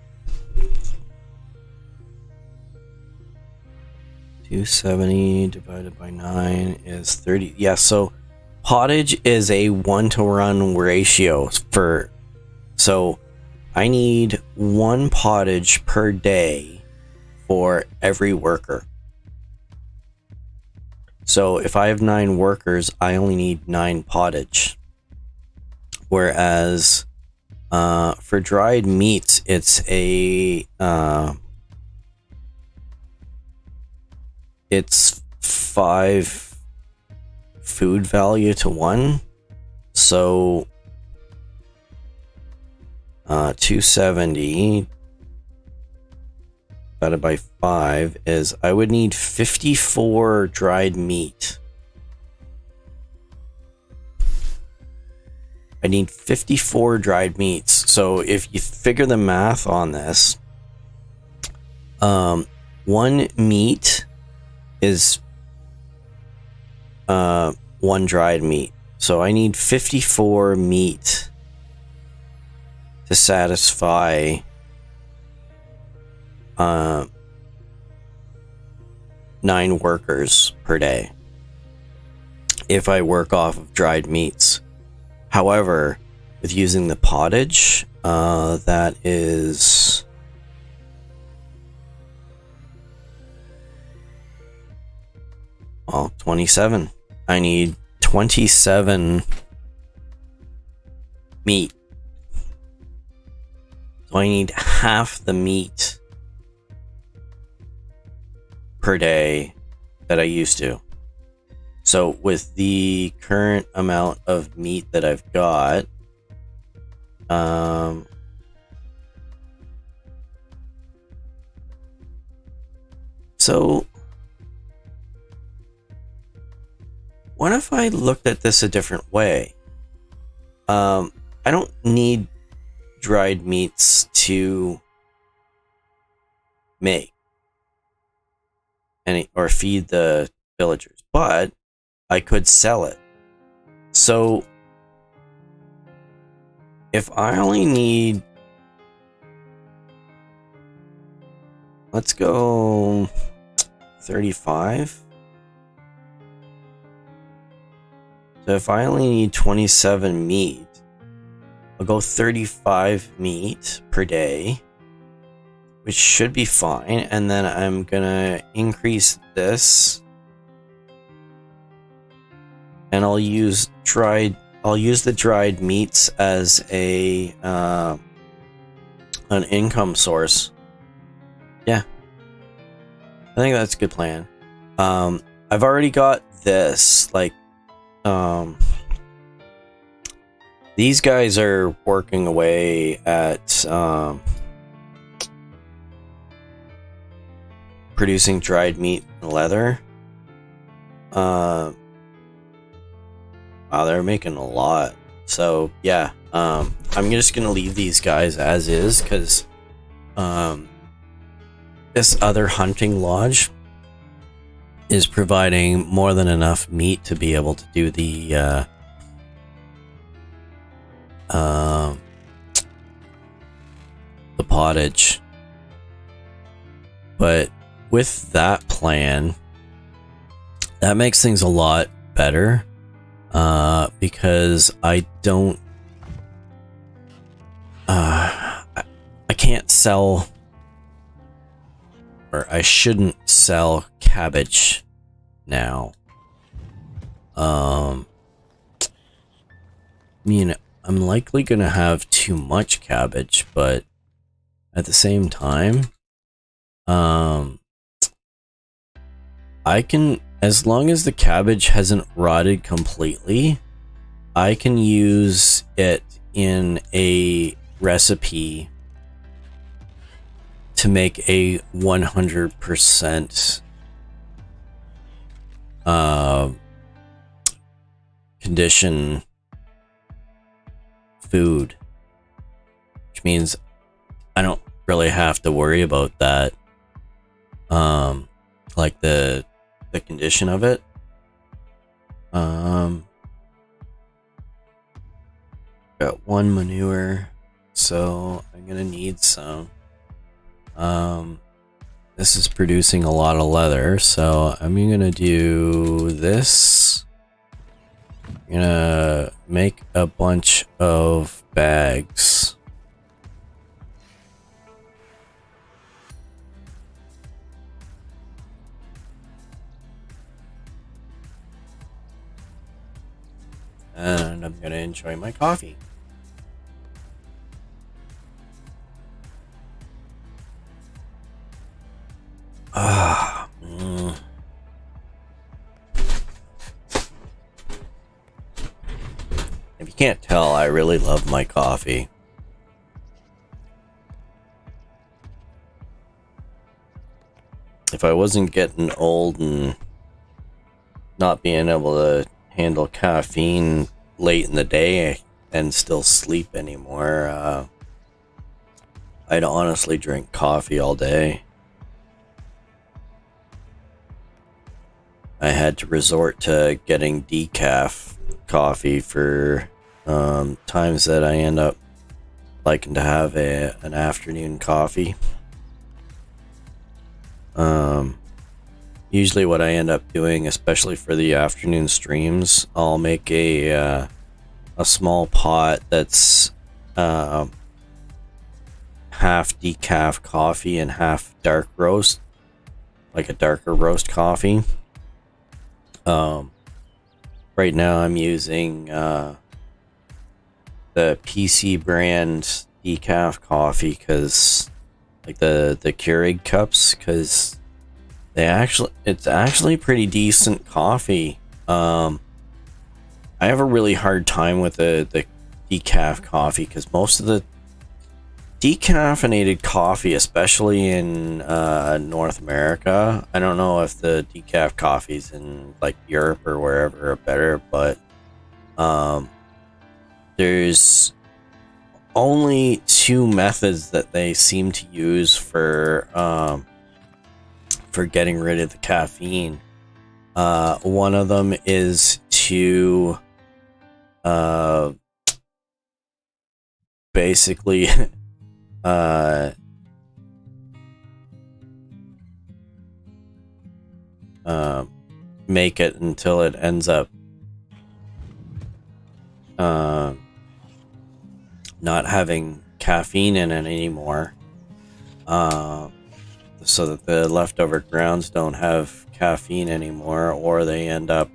270 divided by 9 is 30. Yeah, so pottage is a 1-to-1 ratio for, so I need 1 pottage per day for every worker. So if I have 9 workers, I only need 9 pottage. Whereas for dried meats, it's a it's 5 food value to 1. So 270 divided by 5 is, I would need 54 dried meat. I need 54 dried meats. So if you figure the math on this, 1 meat is 1 dried meat. So I need 54 meat to satisfy 9 workers per day if I work off of dried meats. However, with using the pottage, that is 27. I need 27 meat. So I need half the meat per day that I used to. So with the current amount of meat that I've got, so what if I looked at this a different way? I don't need dried meats to make any or feed the villagers, but I could sell it. So if I only need, let's go 35. So if I only need 27 meat, I'll go 35 meat per day, which should be fine. And then I'm gonna increase this, and I'll use the dried meats as a an income source. Yeah, I think that's a good plan. I've already got this, like, these guys are working away at producing dried meat and leather. Wow, they're making a lot. So yeah, I'm just gonna leave these guys as is, because this other hunting lodge is providing more than enough meat to be able to do the pottage. But with that plan, that makes things a lot better, because I don't I can't sell, or I shouldn't sell cabbage now. I mean, I'm likely gonna have too much cabbage, but at the same time, I can, as long as the cabbage hasn't rotted completely, I can use it in a recipe to make a 100% condition food, which means I don't really have to worry about that, like the condition of it. Got 1 manure, so I'm gonna need some. This is producing a lot of leather, so I'm gonna do this. I'm gonna make a bunch of bags. And I'm gonna enjoy my coffee. Can't tell, I really love my coffee. If I wasn't getting old and not being able to handle caffeine late in the day and still sleep anymore, I'd honestly drink coffee all day. I had to resort to getting decaf coffee for times that I end up liking to have an afternoon coffee. Usually what I end up doing, especially for the afternoon streams, I'll make a small pot that's half decaf coffee and half dark roast, like a darker roast coffee. Right now I'm using the PC brand decaf coffee, because like the Keurig cups, because it's actually pretty decent coffee. I have a really hard time with the decaf coffee, because most of the decaffeinated coffee, especially in North America, I don't know if the decaf coffees in like Europe or wherever are better, but there's only two methods that they seem to use for getting rid of the caffeine. One of them is to basically make it until it ends up not having caffeine in it anymore, so that the leftover grounds don't have caffeine anymore, or they end up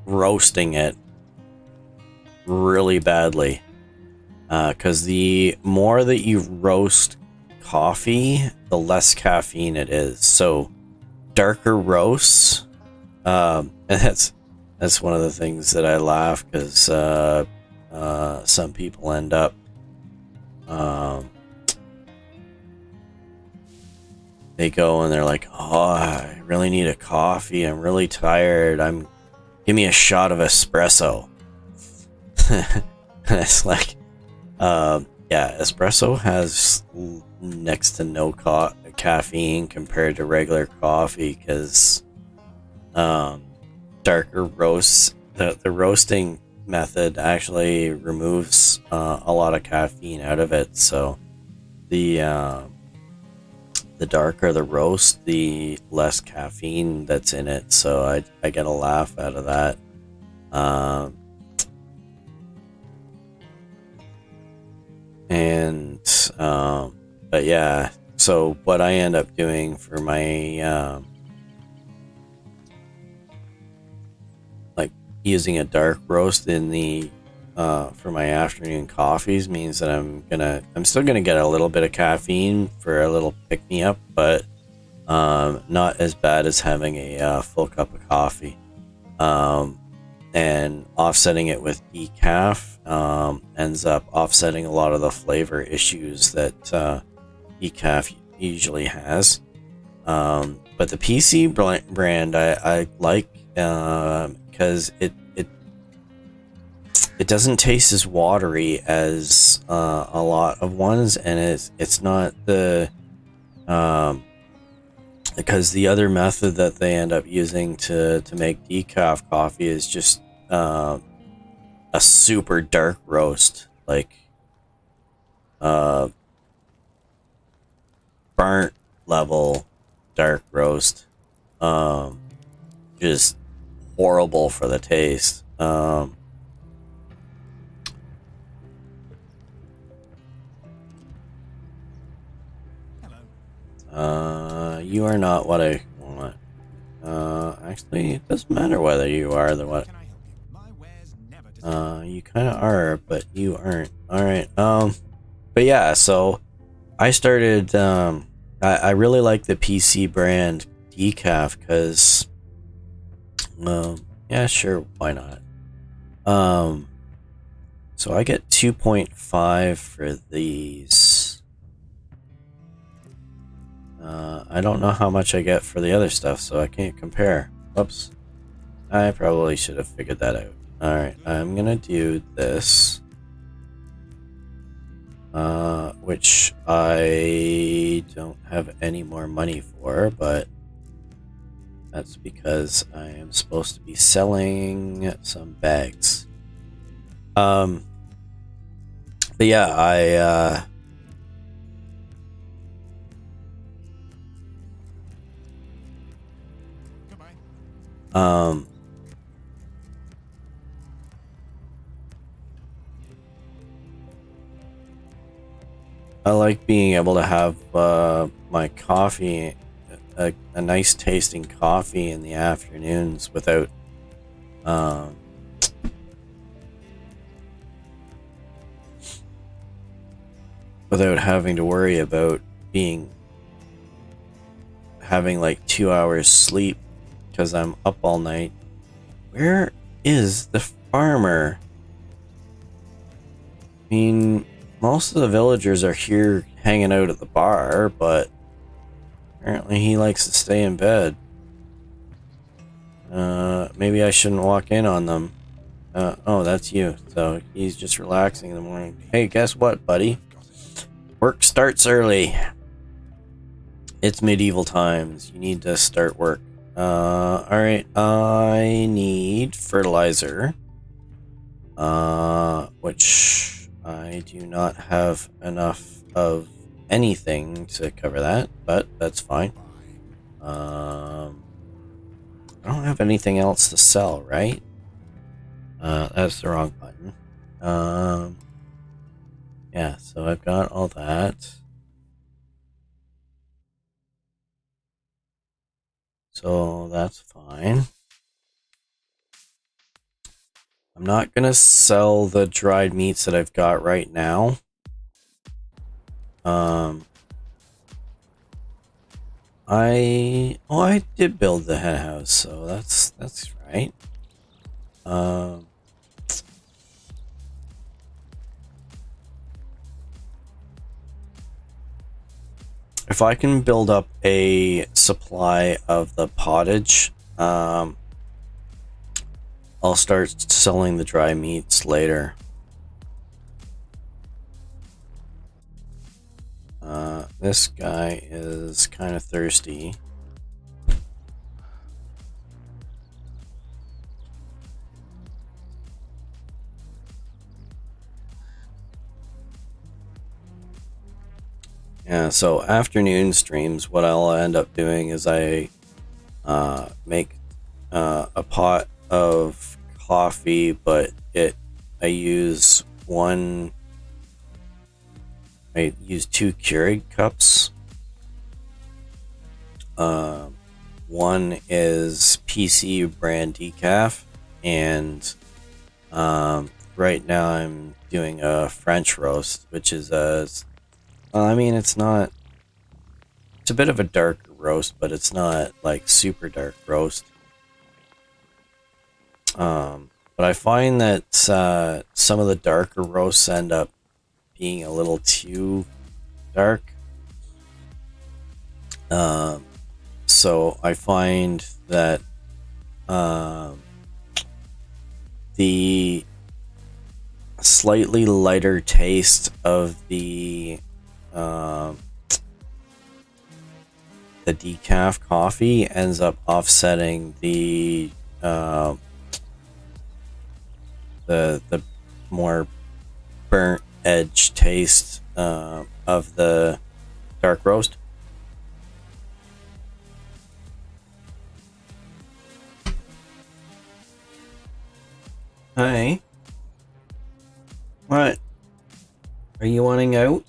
roasting it really badly, because the more that you roast coffee, the less caffeine it is. So darker roasts, and that's one of the things that I laugh, because some people end up they go and they're like, oh, I really need a coffee, I'm really tired, give me a shot of espresso. And it's like, yeah, espresso has next to no caffeine compared to regular coffee, because darker roasts, the roasting method actually removes a lot of caffeine out of it. So the darker the roast, the less caffeine that's in it. So I get a laugh out of that. But yeah, so what I end up doing for my like using a dark roast in the for my afternoon coffees means that I'm still gonna get a little bit of caffeine for a little pick me up, but not as bad as having a full cup of coffee. And offsetting it with decaf ends up offsetting a lot of the flavor issues that decaf usually has. But the PC brand I like, because it doesn't taste as watery as a lot of ones, and it's not the because the other method that they end up using to make decaf coffee is just a super dark roast, like burnt level dark roast, just horrible for the taste. You are not what I want. Actually, it doesn't matter whether you are the what. You kind of are, but you aren't. All right. But yeah, so I started. I really like the PC brand decaf, because Yeah, sure, why not? So I get 2.5 for these. I don't know how much I get for the other stuff, so I can't compare. Whoops. I probably should have figured that out. Alright, I'm gonna do this. Which I don't have any more money for, but that's because I am supposed to be selling some bags. But yeah, I like being able to have my coffee, a nice tasting coffee in the afternoons without without having to worry about having like 2 hours sleep because I'm up all night. Where is the farmer? I mean, most of the villagers are here hanging out at the bar, but apparently he likes to stay in bed. Maybe I shouldn't walk in on them. Oh, that's you. So he's just relaxing in the morning. Hey, guess what, buddy? Work starts early. It's medieval times. You need to start work. Alright. I need fertilizer. Which I do not have enough of anything to cover that, but that's fine. I don't have anything else to sell, right? That's the wrong button. Yeah, so I've got all that. So that's fine. I'm not gonna sell the dried meats that I've got right now. I did build the hen house, so that's right. If I can build up a supply of the pottage, I'll start selling the dry meats later. This guy is kind of thirsty. Yeah, so afternoon streams, what I'll end up doing is I make a pot of coffee, but I use two Keurig cups. One is PC brand decaf, and right now I'm doing a French roast, which is I mean, it's a bit of a dark roast, but it's not like super dark roast. But I find that some of the darker roasts end up being a little too dark. So I find that the slightly lighter taste of the decaf coffee ends up offsetting the more burnt edge taste of the dark roast. Hi. What? Are you wanting out?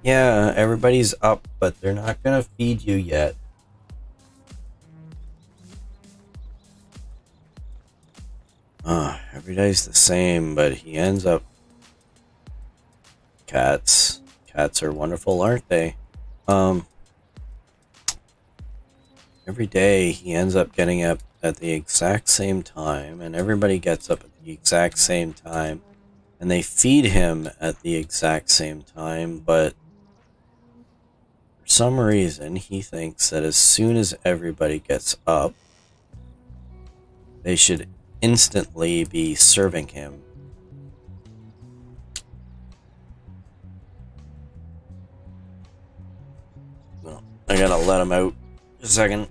Yeah, everybody's up, but they're not gonna feed you yet. Every day's the same, but he ends up... Cats. Cats are wonderful, aren't they? every day he ends up getting up at the exact same time, and everybody gets up at the exact same time, and they feed him at the exact same time, but for some reason he thinks that as soon as everybody gets up, they should instantly be serving him. Well, I gotta let him out a second.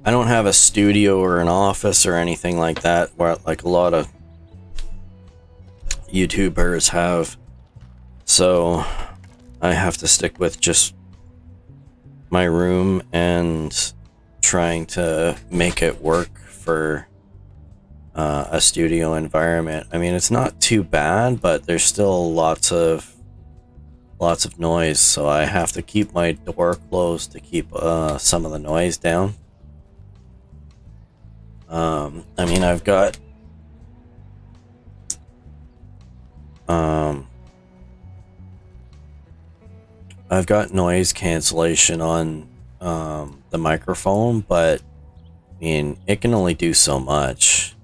I don't have a studio or an office or anything like that, where like a lot of YouTubers have. So I have to stick with just my room and trying to make it work for a studio environment. I mean, it's not too bad, but there's still lots of noise, so I have to keep my door closed to keep some of the noise down. I mean, I've got noise cancellation on the microphone, but I mean, it can only do so much.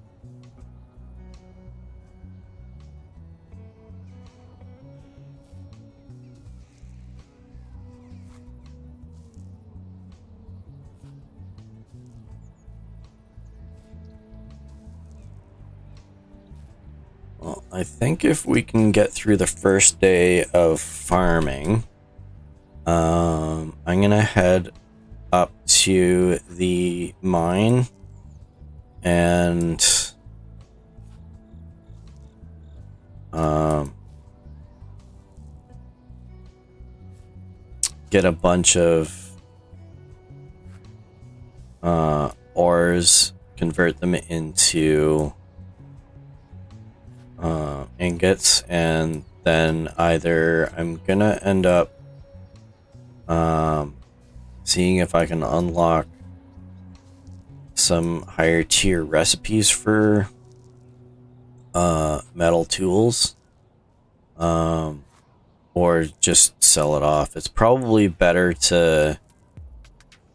Well, I think if we can get through the first day of farming, I'm gonna head up to the mine and get a bunch of ores, convert them into ingots, and then either I'm gonna end up seeing if I can unlock some higher tier recipes for metal tools, or just sell it off. It's probably better to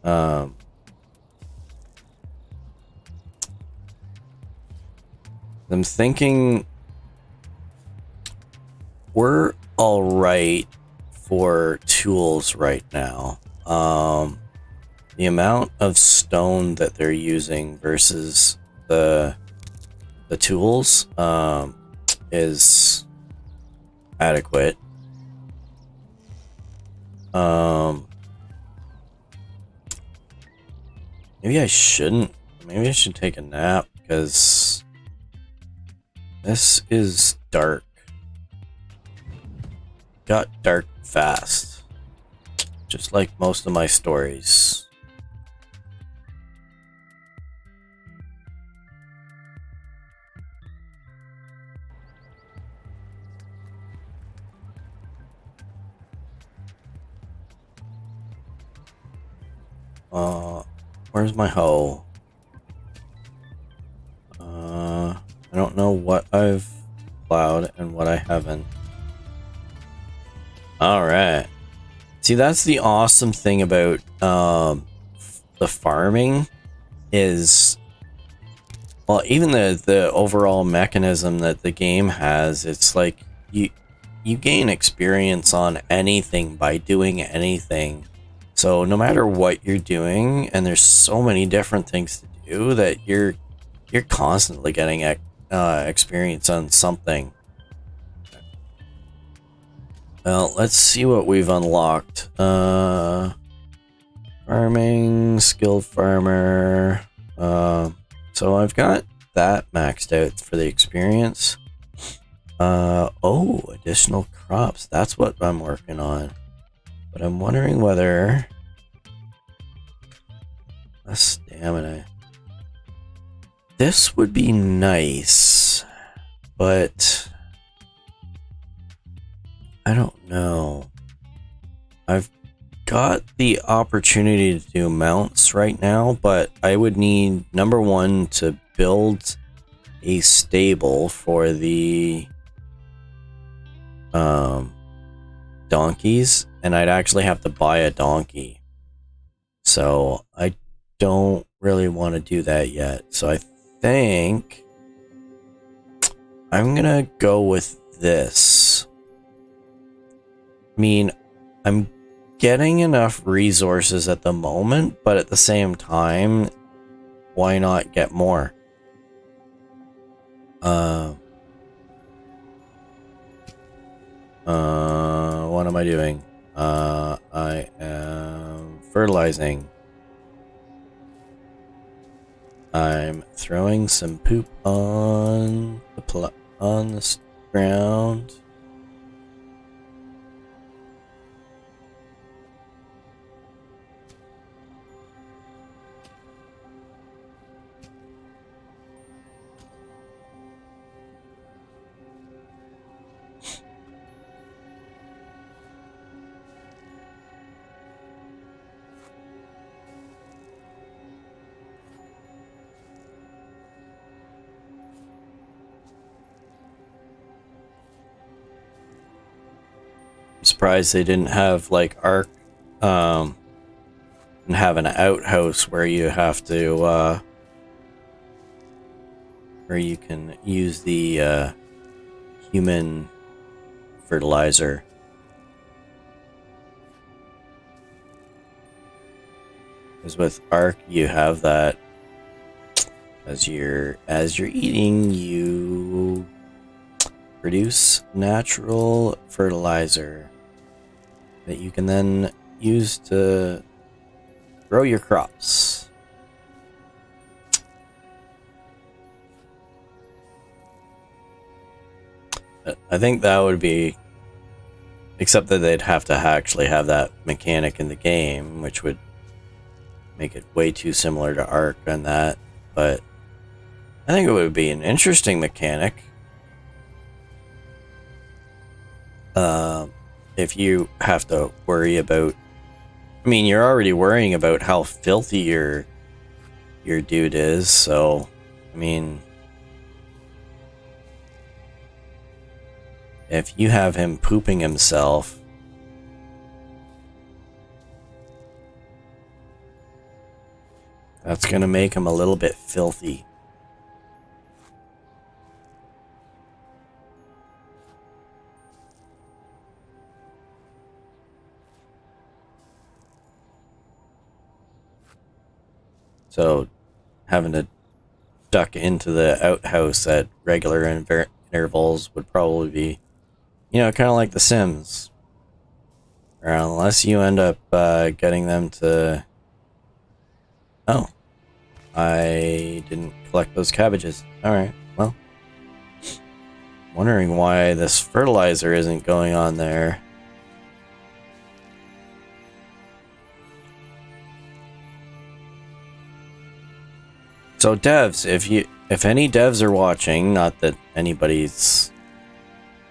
I'm thinking we're all right for tools right now. The amount of stone that they're using versus the tools is adequate. Maybe I shouldn't. Maybe I should take a nap because this is dark. Got dark fast, just like most of my stories. Where's my hoe? I don't know what I've plowed and what I haven't. Alright. See, that's the awesome thing about the farming is, well, even the overall mechanism that the game has, it's like you gain experience on anything by doing anything. So no matter what you're doing, and there's so many different things to do that you're constantly getting experience on something. Well, let's see what we've unlocked. Farming, skilled farmer. So I've got that maxed out for the experience. Oh, additional crops. That's what I'm working on. But I'm wondering whether a stamina. This would be nice, but I don't know. got the opportunity to do mounts right now, but I would need, number one, to build a stable for the donkeys, and I'd actually have to buy a donkey. So I don't really want to do that yet. So I think I'm gonna go with this. I mean, I'm getting enough resources at the moment, but at the same time, why not get more? What am I doing? I am fertilizing. I'm throwing some poop on the ground. Surprised they didn't have like Ark and have an outhouse where you have to where you can use the human fertilizer. Because with Ark you have that as you're eating, you produce natural fertilizer that you can then use to grow your crops. I think that would be, except that they'd have to actually have that mechanic in the game, which would make it way too similar to Ark and that, but I think it would be an interesting mechanic. If you have to worry about, I mean, you're already worrying about how filthy your dude is, so, I mean, if you have him pooping himself, that's gonna make him a little bit filthy. So, having to duck into the outhouse at regular intervals would probably be, you know, kind of like The Sims. Or unless you end up getting them to... Oh. I didn't collect those cabbages. Alright, well. Wondering why this fertilizer isn't going on there. So devs, if any devs are watching, not that anybody's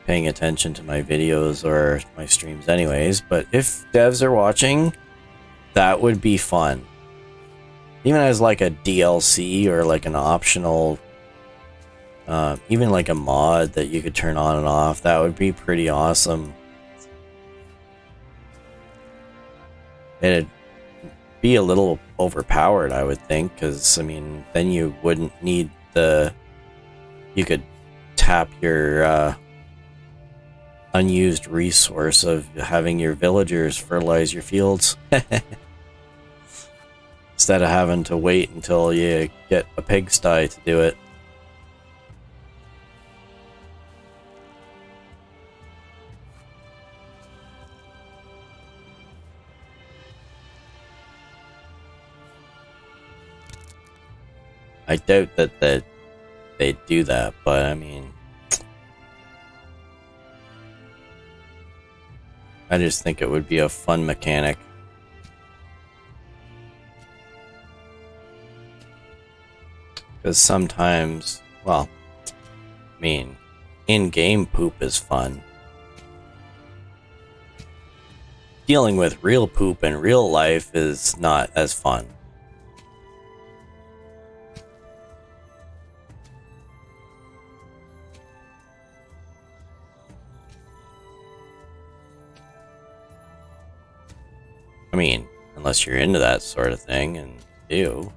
paying attention to my videos or my streams anyways, but if devs are watching, that would be fun. Even as like a DLC or like an optional, even like a mod that you could turn on and off, that would be pretty awesome. It'd be a little overpowered, I would think, because I mean, then you wouldn't need you could tap your unused resource of having your villagers fertilize your fields instead of having to wait until you get a pigsty to do it. I doubt that they'd do that, but I mean, I just think it would be a fun mechanic. Because sometimes, well, I mean, in-game poop is fun. dealing with real poop in real life is not as fun. I mean, unless you're into that sort of thing, and do.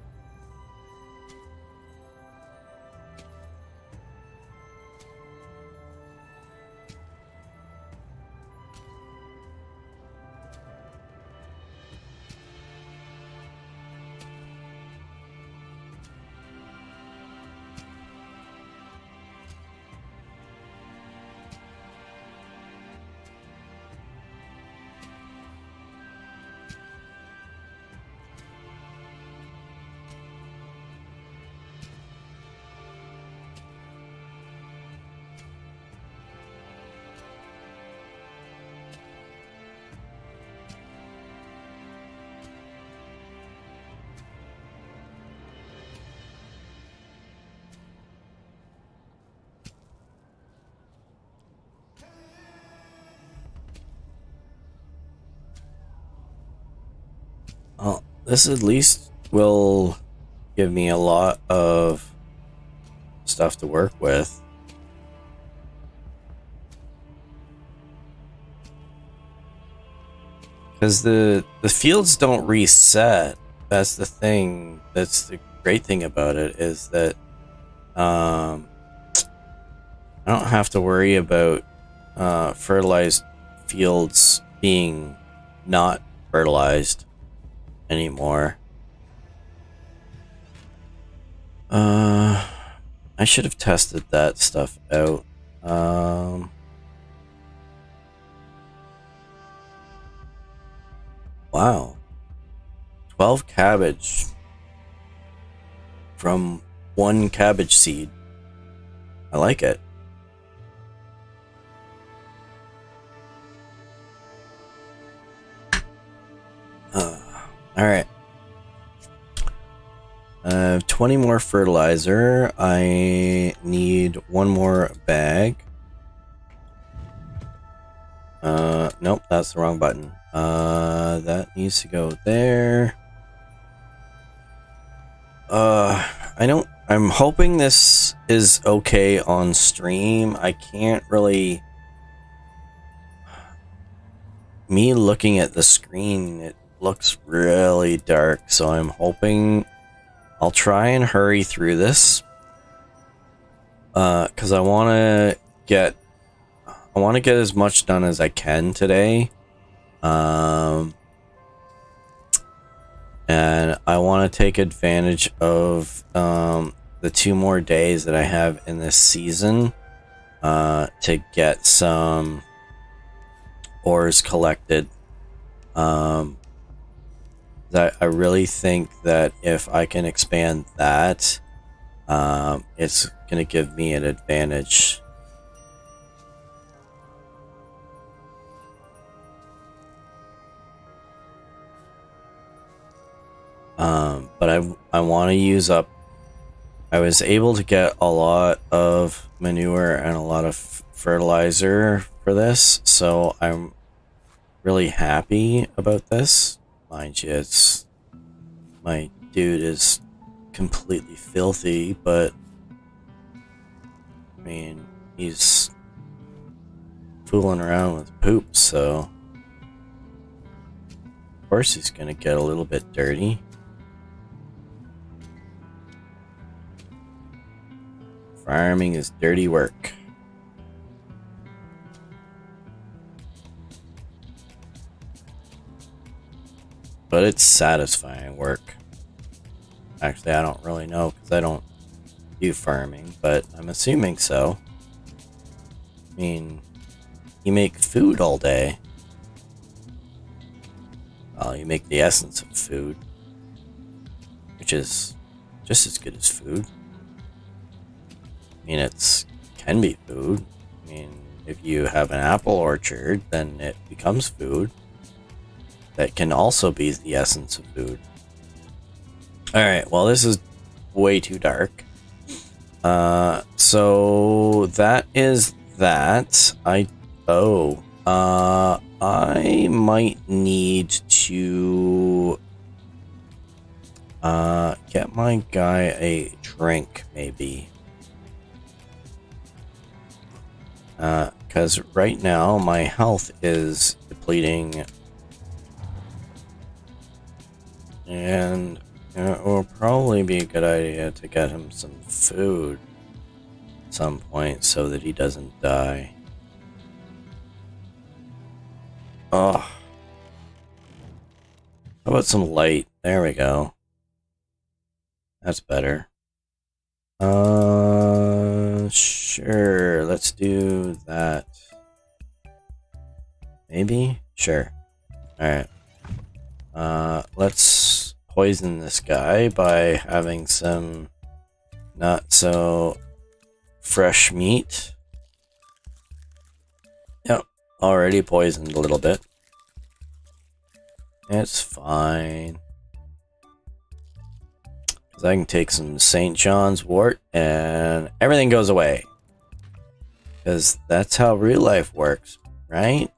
Well, this at least will give me a lot of stuff to work with. Because the fields don't reset. That's the thing. That's the great thing about it, is that I don't have to worry about fertilized fields being not fertilized anymore. I should have tested that stuff out. Wow. 12 cabbage from one cabbage seed. I like it. Alright. 20 more fertilizer. I need one more bag. Nope, that's the wrong button. That needs to go there. I'm hoping this is okay on stream. I can't really... Me looking at the screen, it looks really dark, so I'm hoping I'll try and hurry through this. Because I want to get as much done as I can today. And I want to take advantage of the 2 more days that I have in this season to get some ores collected. That I really think that if I can expand that, it's going to give me an advantage. But I want to use up... I was able to get a lot of manure and a lot of fertilizer for this, so I'm really happy about this. Mind you, my dude is completely filthy, but I mean, he's fooling around with poop, so of course he's gonna get a little bit dirty. Farming is dirty work. But it's satisfying work. Actually, I don't really know because I don't do farming, but I'm assuming so. I mean, you make food all day. Well, you make the essence of food, which is just as good as food. I mean, it can be food. I mean, if you have an apple orchard, then it becomes food. That can also be the essence of food. Alright, well, this is way too dark. So that is that. I might need to get my guy a drink, maybe. Because right now my health is depleting, and it will probably be a good idea to get him some food at some point so that he doesn't die. Oh, how about some light? There we go. That's better. Sure, let's do that. Maybe? Sure. Alright. Let's poison this guy by having some not so fresh meat. Yep, already poisoned a little bit. It's fine. I can take some St. John's wort and everything goes away. Because that's how real life works, right?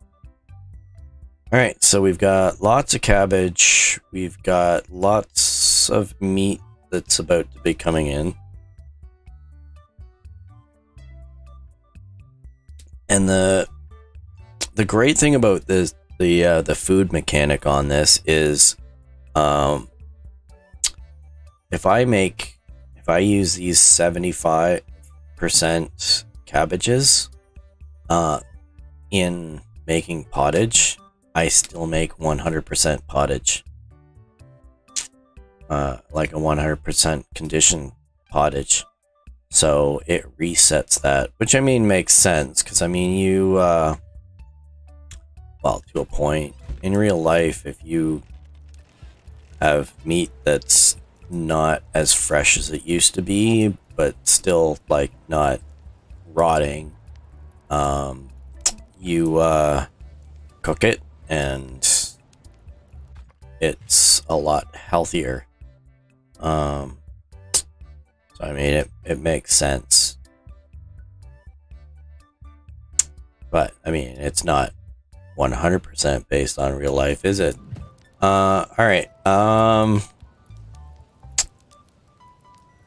Alright, so we've got lots of cabbage. We've got lots of meat that's about to be coming in. And the great thing about this, the food mechanic on this is, if I use these 75% cabbages in making pottage, I still make 100% pottage. Like a 100% conditioned pottage. So it resets that, which I mean makes sense, because I mean you, well, to a point. In real life, if you have meat that's not as fresh as it used to be, but still like not rotting, you cook it and it's a lot healthier. So I mean it makes sense, but I mean it's not 100% based on real life, is it? All right.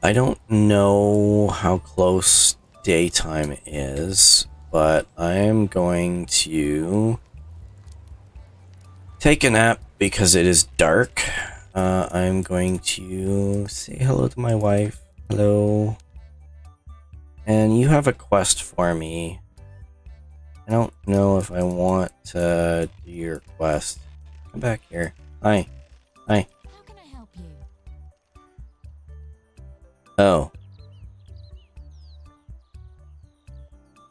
I don't know how close daytime is, but I am going to take a nap because it is dark. I'm going to say hello to my wife. Hello. And you have a quest for me. I don't know if I want to do your quest. Come back here. Hi. Hi. How can I help you? Oh.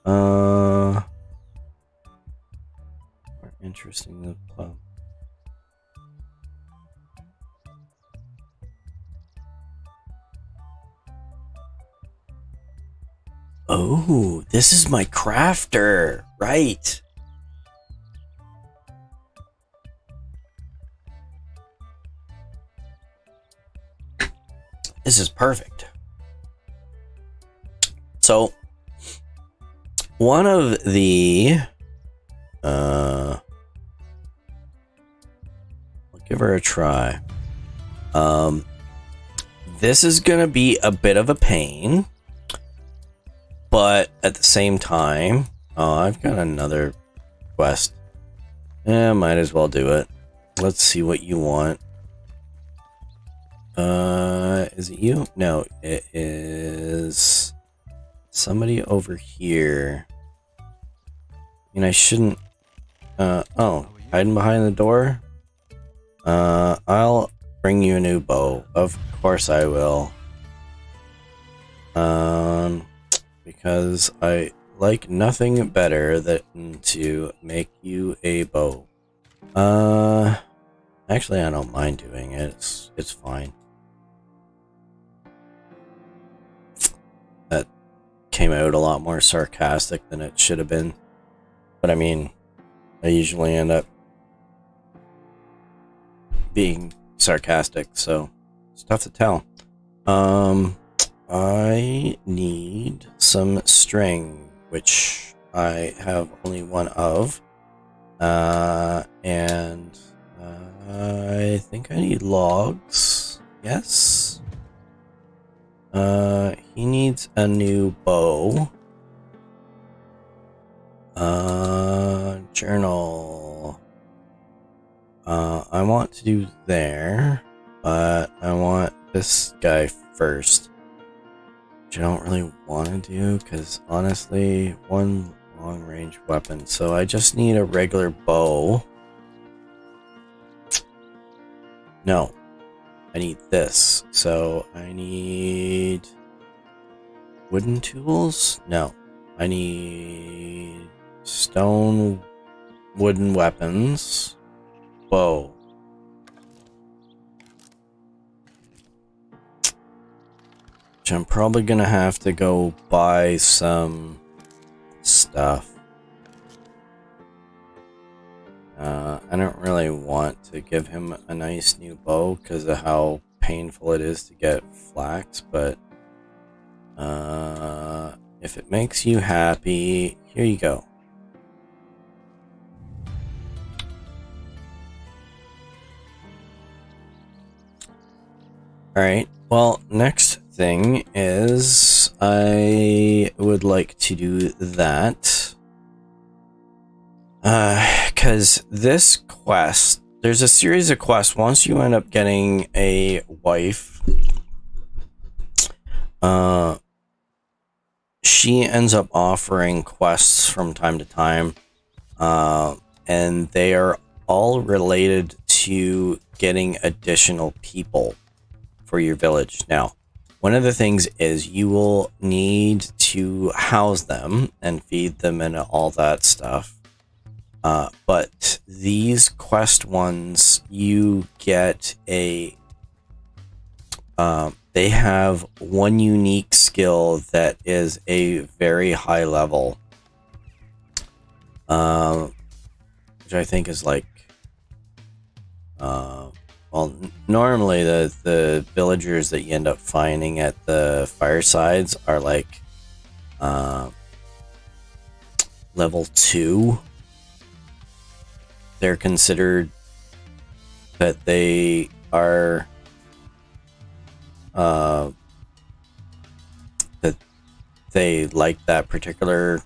More interesting than plum. Oh, this is my crafter, right? This is perfect. So, one of the, I'll give her a try. This is gonna be a bit of a pain, but at the same time, oh, I've got another quest. Yeah, might as well do it. Let's see what you want. Is it you? No, it is somebody over here. And I shouldn't, oh, hiding behind the door? I'll bring you a new bow. Of course I will. Because I like nothing better than to make you a bow. Actually, I don't mind doing it. It's fine. That came out a lot more sarcastic than it should have been. But I mean, I usually end up being sarcastic, so it's tough to tell. I need some string, which I have only one of. And I think I need logs. Yes. He needs a new bow. Journal. I want to do there, but I want this guy first. Which I don't really want to do, because honestly, one long-range weapon. So I just need a regular bow. No. I need this. So I need wooden tools? No. I need stone wooden weapons. Bow. Which I'm probably gonna have to go buy some stuff. I don't really want to give him a nice new bow because of how painful it is to get flax, but if it makes you happy, here you go. Alright, well, next thing is I would like to do that. Because this quest, there's a series of quests. Once you end up getting a wife, she ends up offering quests from time to time, and they are all related to getting additional people for your village. Now, one of the things is you will need to house them and feed them and all that stuff. But these quest ones, you get a... they have one unique skill that is a very high level. Which I think is like... well, normally the villagers that you end up finding at the firesides are like... level 2. They're considered that they are that they like that particular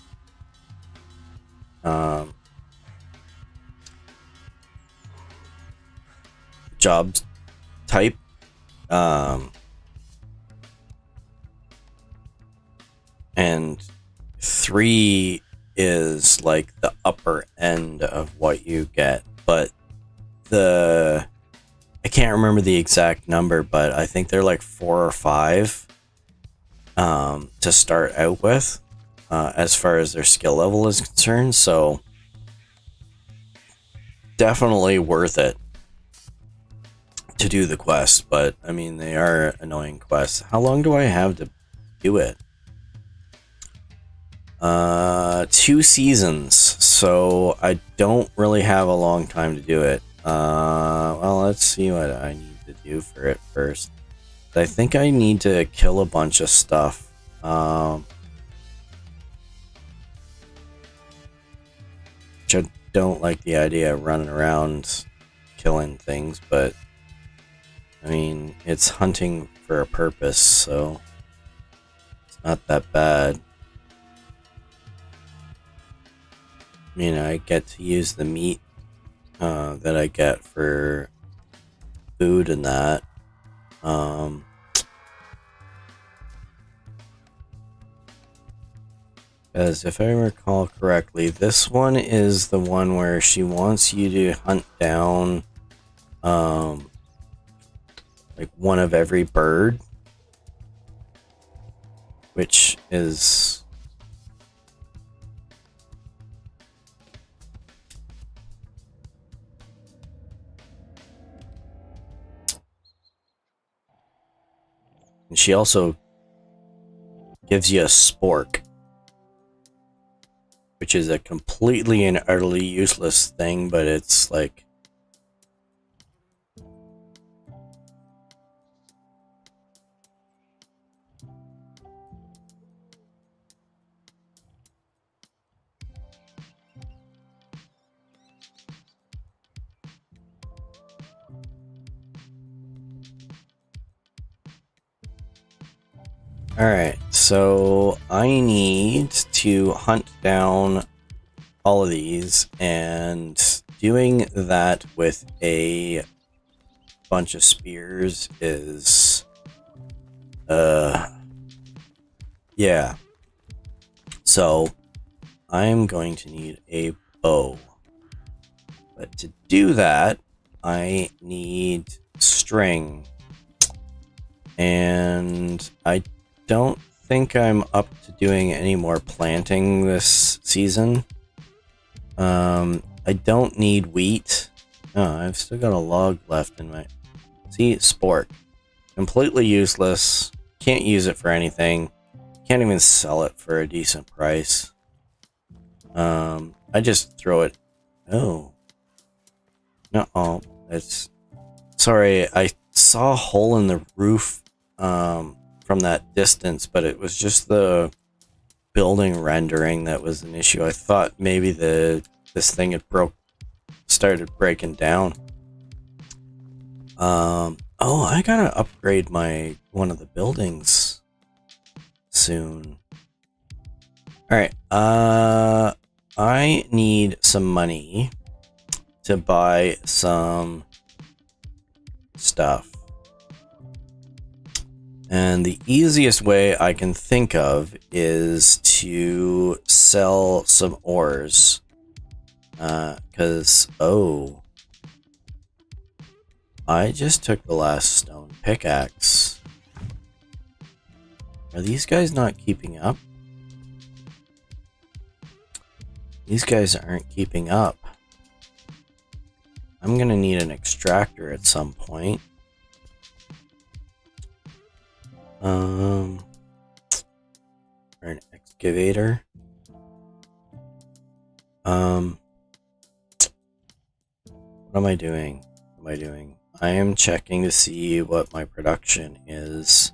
job type. And 3 is like the upper end of what you get, but I can't remember the exact number, but I think they're like 4 or 5 to start out with, as far as their skill level is concerned. So definitely worth it to do the quest, but I mean, they are annoying quests. How long do I have to do it? 2 seasons, so I don't really have a long time to do it. Well, let's see what I need to do for it first. I think I need to kill a bunch of stuff. Which I don't like the idea of running around killing things, but I mean, it's hunting for a purpose, so it's not that bad. I mean, I get to use the meat that I get for food and that. Because if I recall correctly, this one is the one where she wants you to hunt down like one of every bird, which is... And she also gives you a spork, which is a completely and utterly useless thing, but it's like... Alright, so I need to hunt down all of these, and doing that with a bunch of spears is yeah. So I'm going to need a bow. But to do that, I need string. And I don't think I'm up to doing any more planting this season. I don't need wheat. Oh, I've still got a log left in my... See, sport. Completely useless. Can't use it for anything. Can't even sell it for a decent price. I just throw it... Oh. No, it's... Sorry, I saw a hole in the roof from that distance, but it was just the building rendering that was an issue. I thought maybe this thing had started breaking down. Oh, I gotta upgrade one of the buildings soon. Alright, I need some money to buy some stuff. And the easiest way I can think of is to sell some ores. Because, I just took the last stone pickaxe. Are these guys not keeping up? These guys aren't keeping up. I'm gonna need an extractor at some point. Or an excavator. What am I doing? What am I doing? I am checking to see what my production is.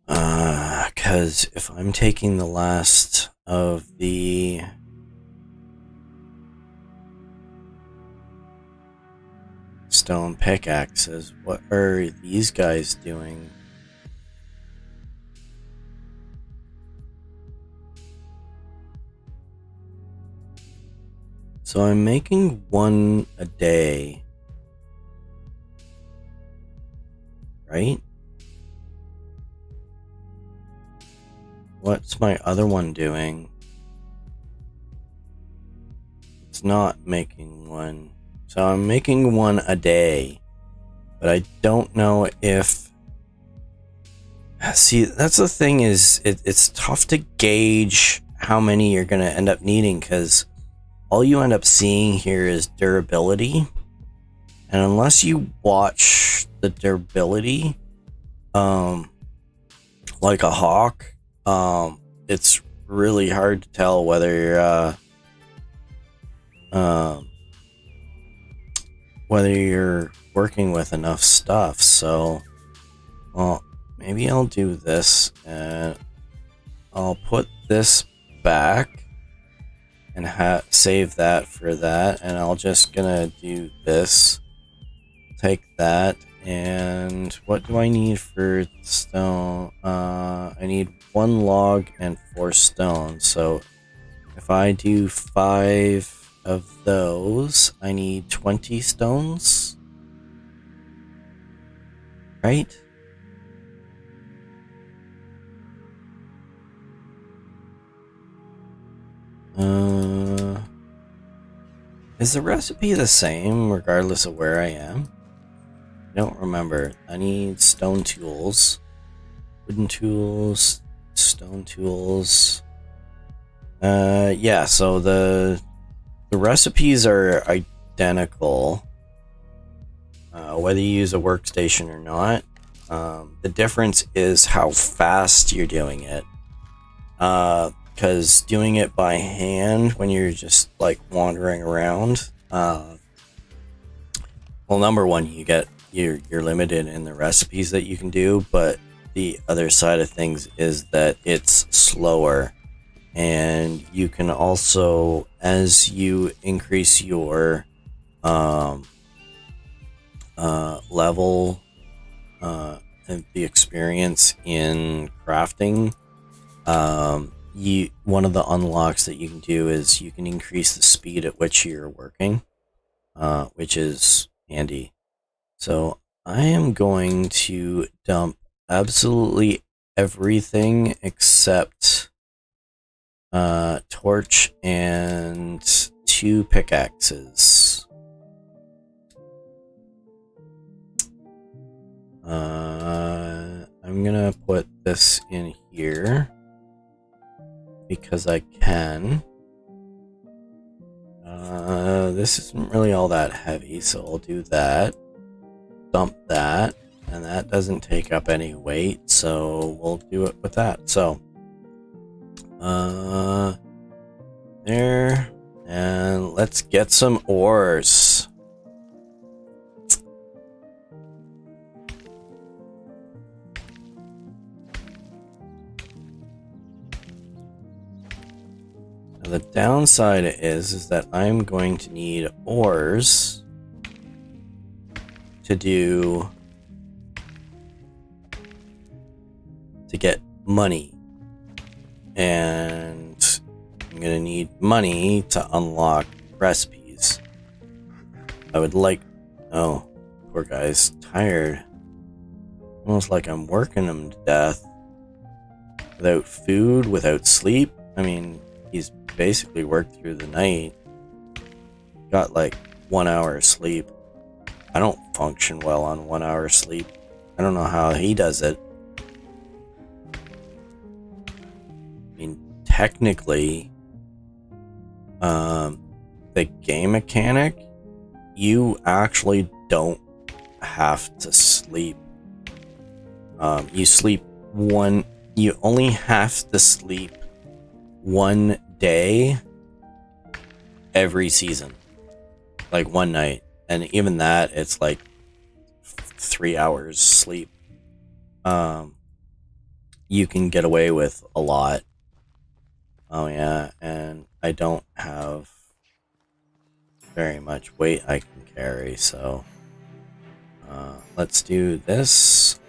Because if I'm taking the last of the... stone pickaxes, what are these guys doing? So I'm making one a day, right? What's my other one doing? It's not making one. So I'm making one a day, but I don't know if... See, that's the thing, is it's tough to gauge how many you're going to end up needing, because all you end up seeing here is durability. And unless you watch the durability, like a hawk, it's really hard to tell whether you're working with enough stuff. So, well, maybe I'll do this, and I'll put this back and save that for that, and I'll just gonna do this. Take that, and what do I need for stone? I need 1 log and 4 stone. So if I do 5 of those, I need 20 stones, right? Is the recipe the same regardless of where I am? I don't remember. I need stone tools, wooden tools, stone tools. Yeah, so the recipes are identical, whether you use a workstation or not. The difference is how fast you're doing it. Because doing it by hand when you're just like wandering around, well, number one, you're limited in the recipes that you can do, but the other side of things is that it's slower. And you can also, as you increase your level the experience in crafting, one of the unlocks that you can do is you can increase the speed at which you're working, which is handy. So I am going to dump absolutely everything except torch and 2 pickaxes. I'm gonna put this in here because I can. This isn't really all that heavy, so I'll do that. Dump that, and that doesn't take up any weight, so we'll do it with that. So, there, and let's get some ores. Now, the downside is that I'm going to need ores to get money, and I'm gonna need money to unlock recipes. I would like, oh, poor guy's tired, almost like I'm working him to death, without food, without sleep. I mean, he's basically worked through the night, got like 1 hour of sleep. I don't function well on 1 hour sleep. I don't know how he does it. I mean, technically, the game mechanic, you actually don't have to sleep. You only have to sleep 1 day every season. Like 1 night. And even that, it's like 3 hours sleep. You can get away with a lot. Oh yeah, and I don't have very much weight I can carry, so let's do this.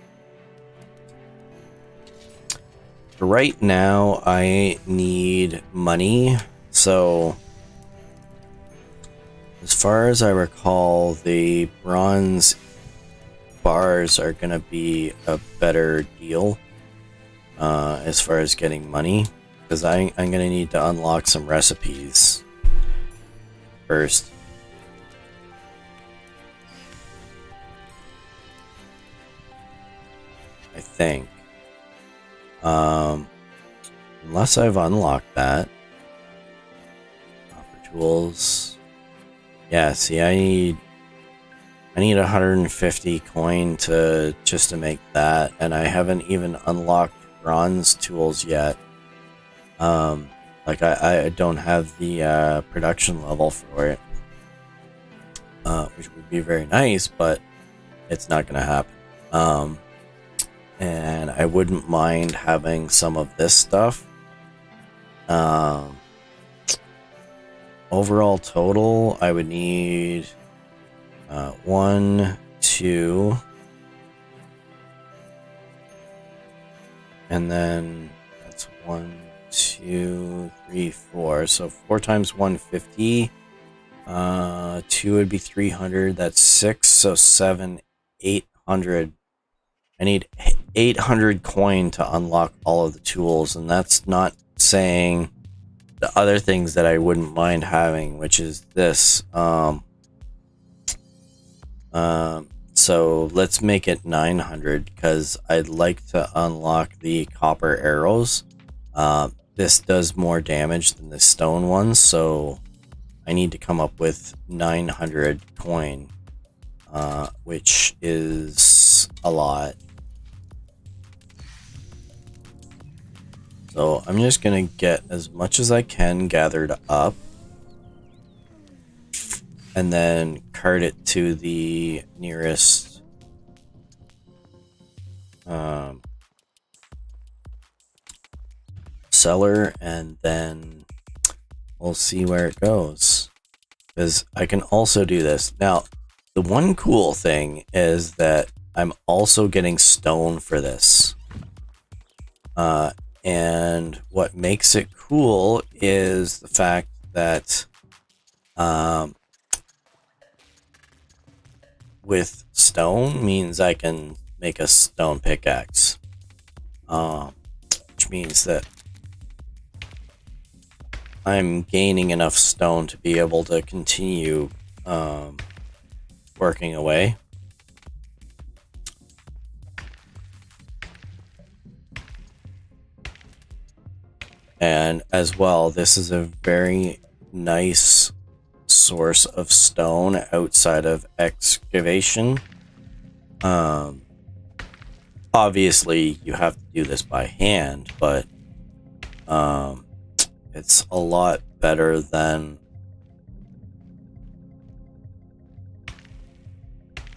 For right now, I need money, so as far as I recall, the bronze bars are going to be a better deal as far as getting money, because I'm going to need to unlock some recipes first. I think. Unless I've unlocked that. Copper tools. Yeah, see, I need 150 coin to make that, and I haven't even unlocked bronze tools yet. Like I don't have the production level for it, which would be very nice, but it's not gonna happen. And I wouldn't mind having some of this stuff. Overall total, I would need 1, 2, and then that's 1, 2, 3, 4. So 4 times 150. 2 would be 300. That's 6. So 7, 800. I need 800 coin to unlock all of the tools, and that's not saying the other things that I wouldn't mind having, which is this. So let's make it 900, because I'd like to unlock the copper arrows. This does more damage than the stone ones, so I need to come up with 900 coin, which is a lot. So I'm just gonna get as much as I can gathered up, and then cart it to the nearest seller, and then we'll see where it goes. Because I can also do this. Now, the one cool thing is that I'm also getting stone for this. And what makes it cool is the fact that with stone means I can make a stone pickaxe, which means that I'm gaining enough stone to be able to continue working away. And as well, this is a very nice source of stone outside of excavation. Obviously, you have to do this by hand, but it's a lot better than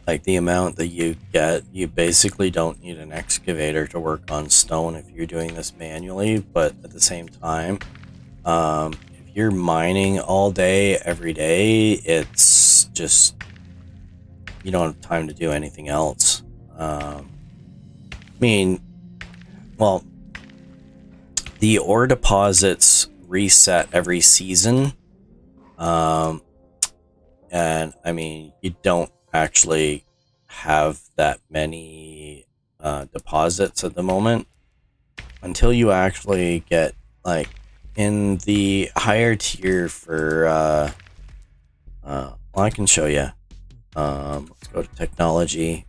like the amount that you get. You basically don't need an excavator to work on stone if you're doing this manually, but at the same time, if you're mining all day, every day, it's just, you don't have time to do anything else. Well, the ore deposits reset every season. And I mean, you don't actually have that many deposits at the moment until you actually get like in the higher tier for well, I can show you. Let's go to technology.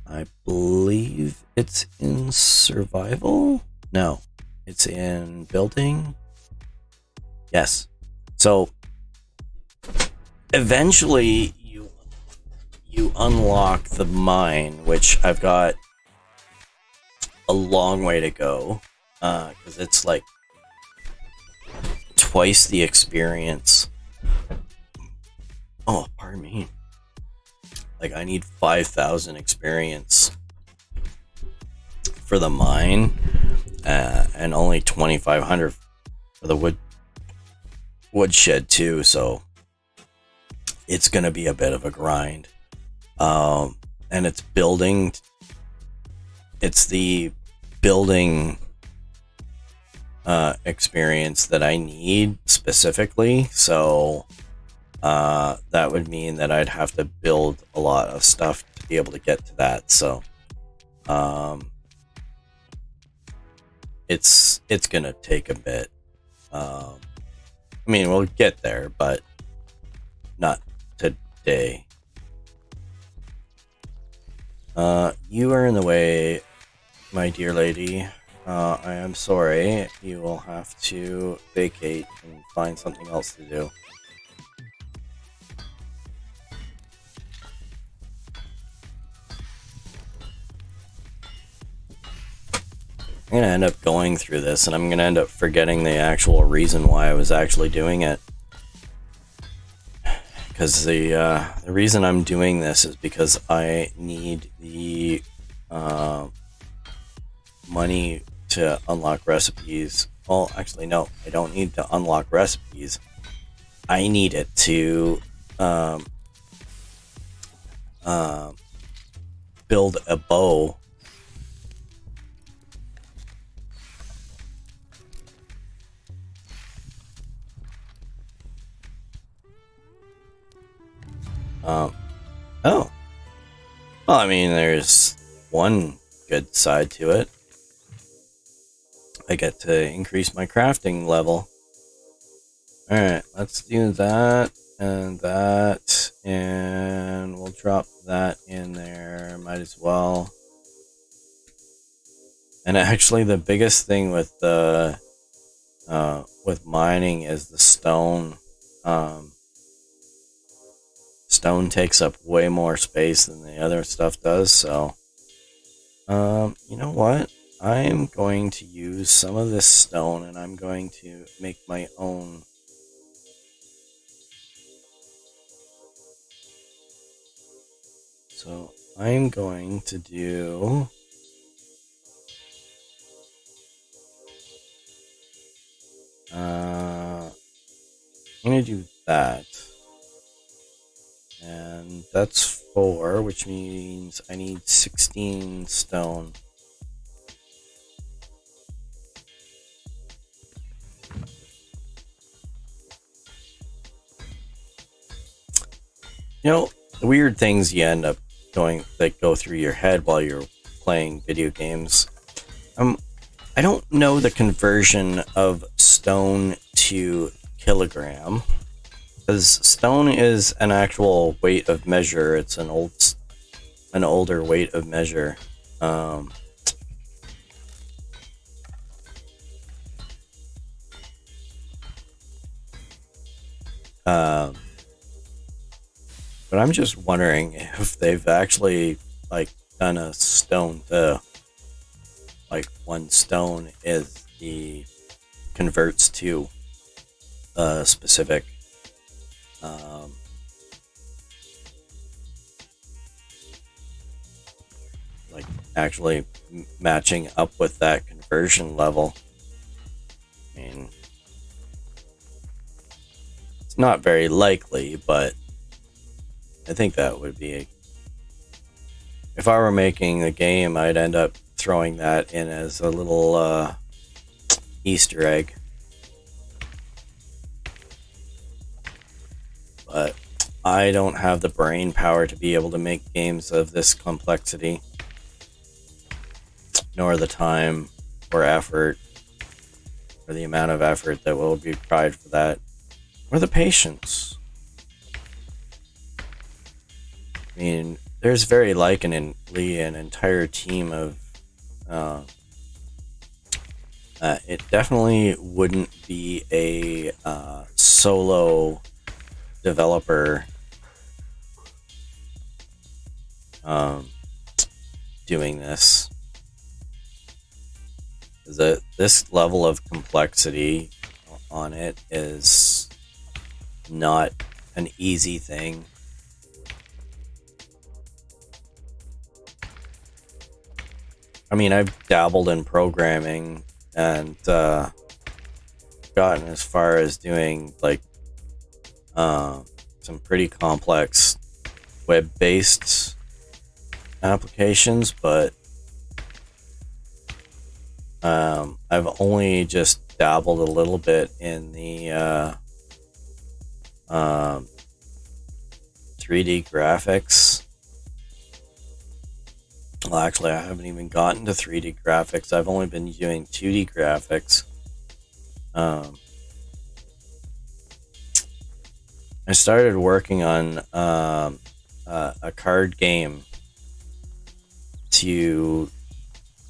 I believe it's in survival. No, it's in building. Yes. So eventually you unlock the mine, which I've got a long way to go, because it's like twice the experience. Oh, pardon me. Like, I need 5,000 experience for the mine, and only 2,500 for the woodshed too, so it's gonna be a bit of a grind. And it's building. It's the building experience that I need specifically, so that would mean that I'd have to build a lot of stuff to be able to get to that. So it's gonna take a bit. I mean, we'll get there, but not today. You are in the way, my dear lady. I am sorry. You will have to vacate and find something else to do. I'm gonna end up going through this, and I'm gonna end up forgetting the actual reason why I was actually doing it. Because the reason I'm doing this is because I need the money to unlock recipes. Well, actually, no, I don't need to unlock recipes. I need it to build a bow. Oh. Well, I mean, there's one good side to it. I get to increase my crafting level. Alright, let's do that and that, and we'll drop that in there. Might as well. And actually, the biggest thing with the with mining is the stone. Stone takes up way more space than the other stuff does, so you know what? I'm going to use some of this stone, and I'm going to make my own. So I'm going to do I'm going to do that. And that's 4, which means I need 16 stone. You know, the weird things you end up going that go through your head while you're playing video games. I don't know the conversion of stone to kilogram, because stone is an actual weight of measure. It's an older weight of measure. But I'm just wondering if they've actually like done a stone to like 1 stone is the converts to a specific like actually matching up with that conversion level. I mean, it's not very likely, but I think that would be, if I were making a game, I'd end up throwing that in as a little Easter egg. But I don't have the brain power to be able to make games of this complexity, nor the time or effort, or the amount of effort that will be required for that, or the patience. I mean, there's very likely an entire team of it definitely wouldn't be a solo developer doing this. This level of complexity on it is not an easy thing. I mean, I've dabbled in programming and gotten as far as doing like some pretty complex web-based applications, but I've only just dabbled a little bit in the 3D graphics. Well, actually, I haven't even gotten to 3D graphics. I've only been doing 2D graphics. I started working on a card game to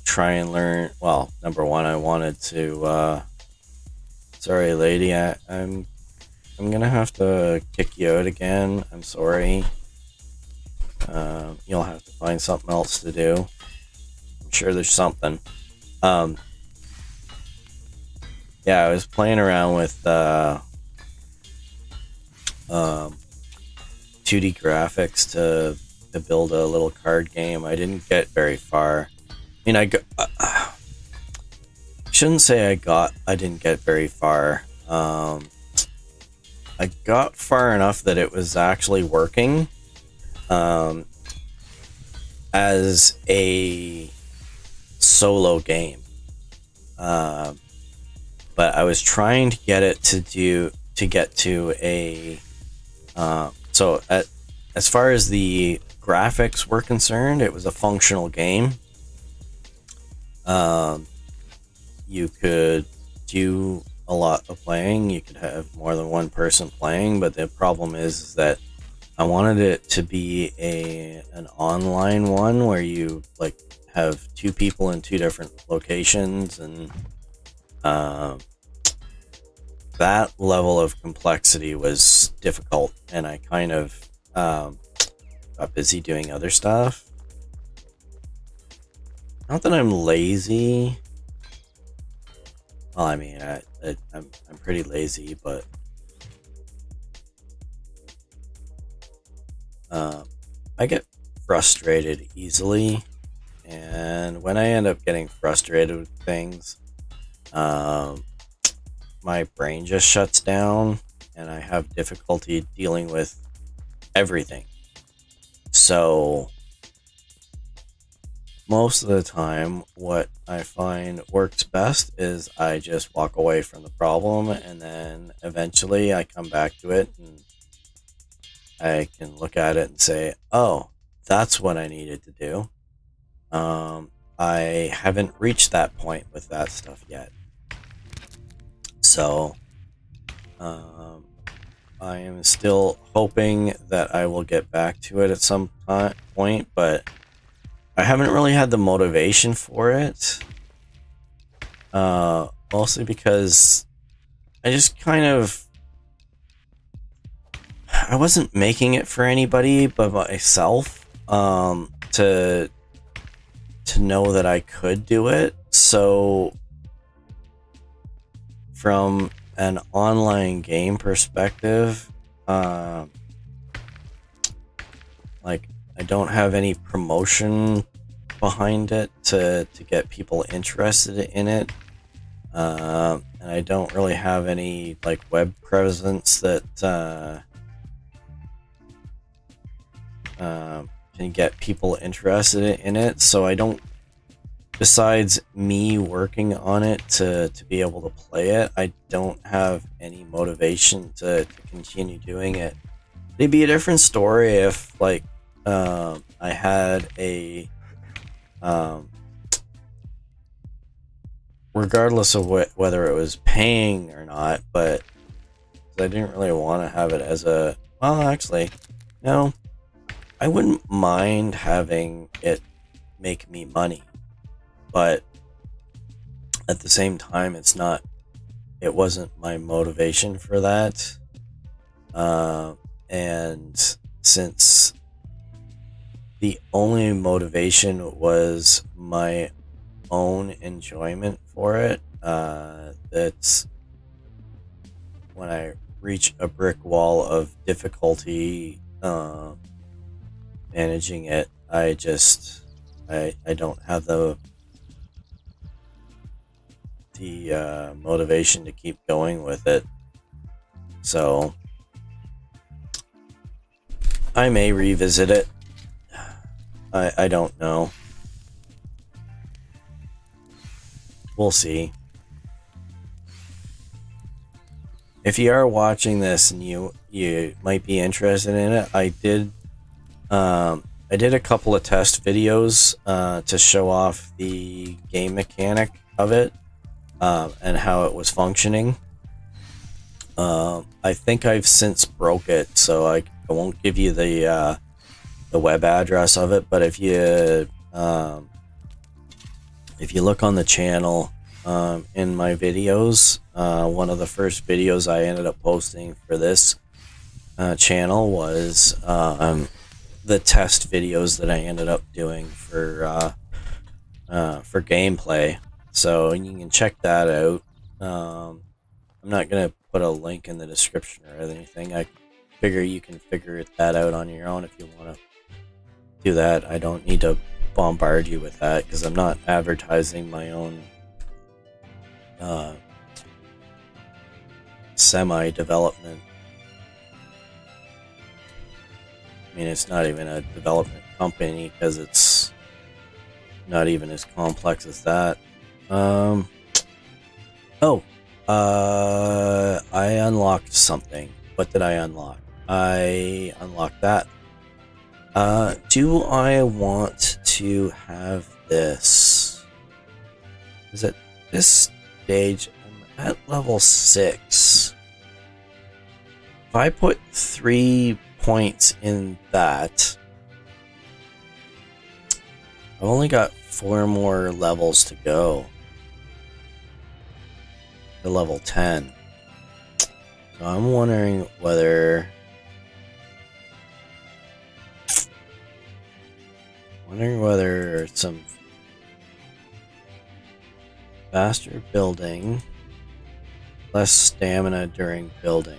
try and learn. Well, number one, I wanted to. Sorry, lady, I'm gonna have to kick you out again. I'm sorry. You'll have to find something else to do. I'm sure there's something. Yeah, I was playing around with 2D graphics to build a little card game. I didn't get very far. I mean, shouldn't say I didn't get very far. I got far enough that it was actually working as a solo game. But I was trying to get it to get to a as far as the graphics were concerned, it was a functional game. You could do a lot of playing. You could have more than one person playing, but the problem is that I wanted it to be an online one where you like have 2 people in 2 different locations, and that level of complexity was difficult, and I kind of got busy doing other stuff. Not that I'm lazy. Well, I mean, I'm pretty lazy, but I get frustrated easily, and when I end up getting frustrated with things, my brain just shuts down, and I have difficulty dealing with everything. So most of the time, what I find works best is I just walk away from the problem, and then eventually I come back to it and I can look at it and say, oh, that's what I needed to do. I haven't reached that point with that stuff yet. So I am still hoping that I will get back to it at some point, but I haven't really had the motivation for it. Mostly because I just I wasn't making it for anybody but myself, to know that I could do it. So from an online game perspective, like, I don't have any promotion behind it to get people interested in it, and I don't really have any like web presence that can get people interested in it. So I don't, besides me working on it to be able to play it, I don't have any motivation to continue doing it. It'd be a different story if, like, I had a, regardless of whether it was paying or not, but I didn't really want to have it as a, well, actually, no, I wouldn't mind having it make me money, but at the same time, it wasn't my motivation for that. And since the only motivation was my own enjoyment for it, that's when I reach a brick wall of difficulty managing it, I don't have the motivation to keep going with it. So I may revisit it. I don't know. We'll see. If you are watching this and you might be interested in it, I did a couple of test videos to show off the game mechanic of it, and how it was functioning. I think I've since broke it, so I won't give you the web address of it, but if you look on the channel, in my videos, one of the first videos I ended up posting for this channel was the test videos that I ended up doing for gameplay. So you can check that out. I'm not gonna put a link in the description or anything. I figure you can figure that out on your own if you want to do that. I don't need to bombard you with that because I'm not advertising my own semi-development. I mean, it's not even a development company because it's not even as complex as that. I unlocked something. What did I unlock? I unlocked that. Do I want to have this? Is it this stage? I'm at level 6. If I put 3 points in that, I've only got 4 more levels to go to level 10. So I'm wondering whether some faster building, less stamina during building.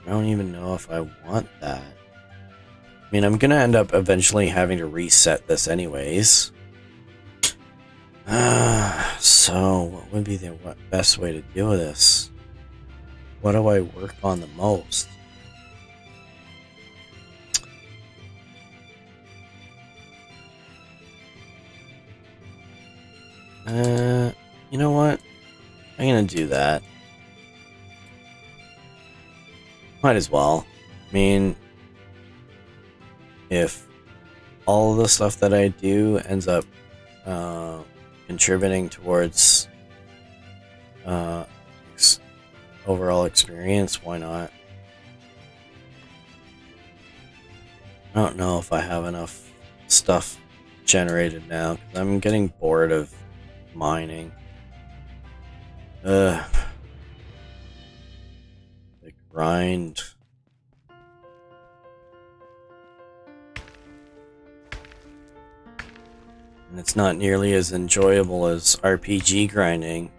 I don't even know if I want that. I mean, I'm gonna end up eventually having to reset this anyways. So what would be the best way to deal with this? What do I work on the most? You know what? I'm gonna do that. Might as well. I mean, if all the stuff that I do ends up contributing towards overall experience, why not? I don't know if I have enough stuff generated now, because I'm getting bored of mining. The grind. And it's not nearly as enjoyable as RPG grinding.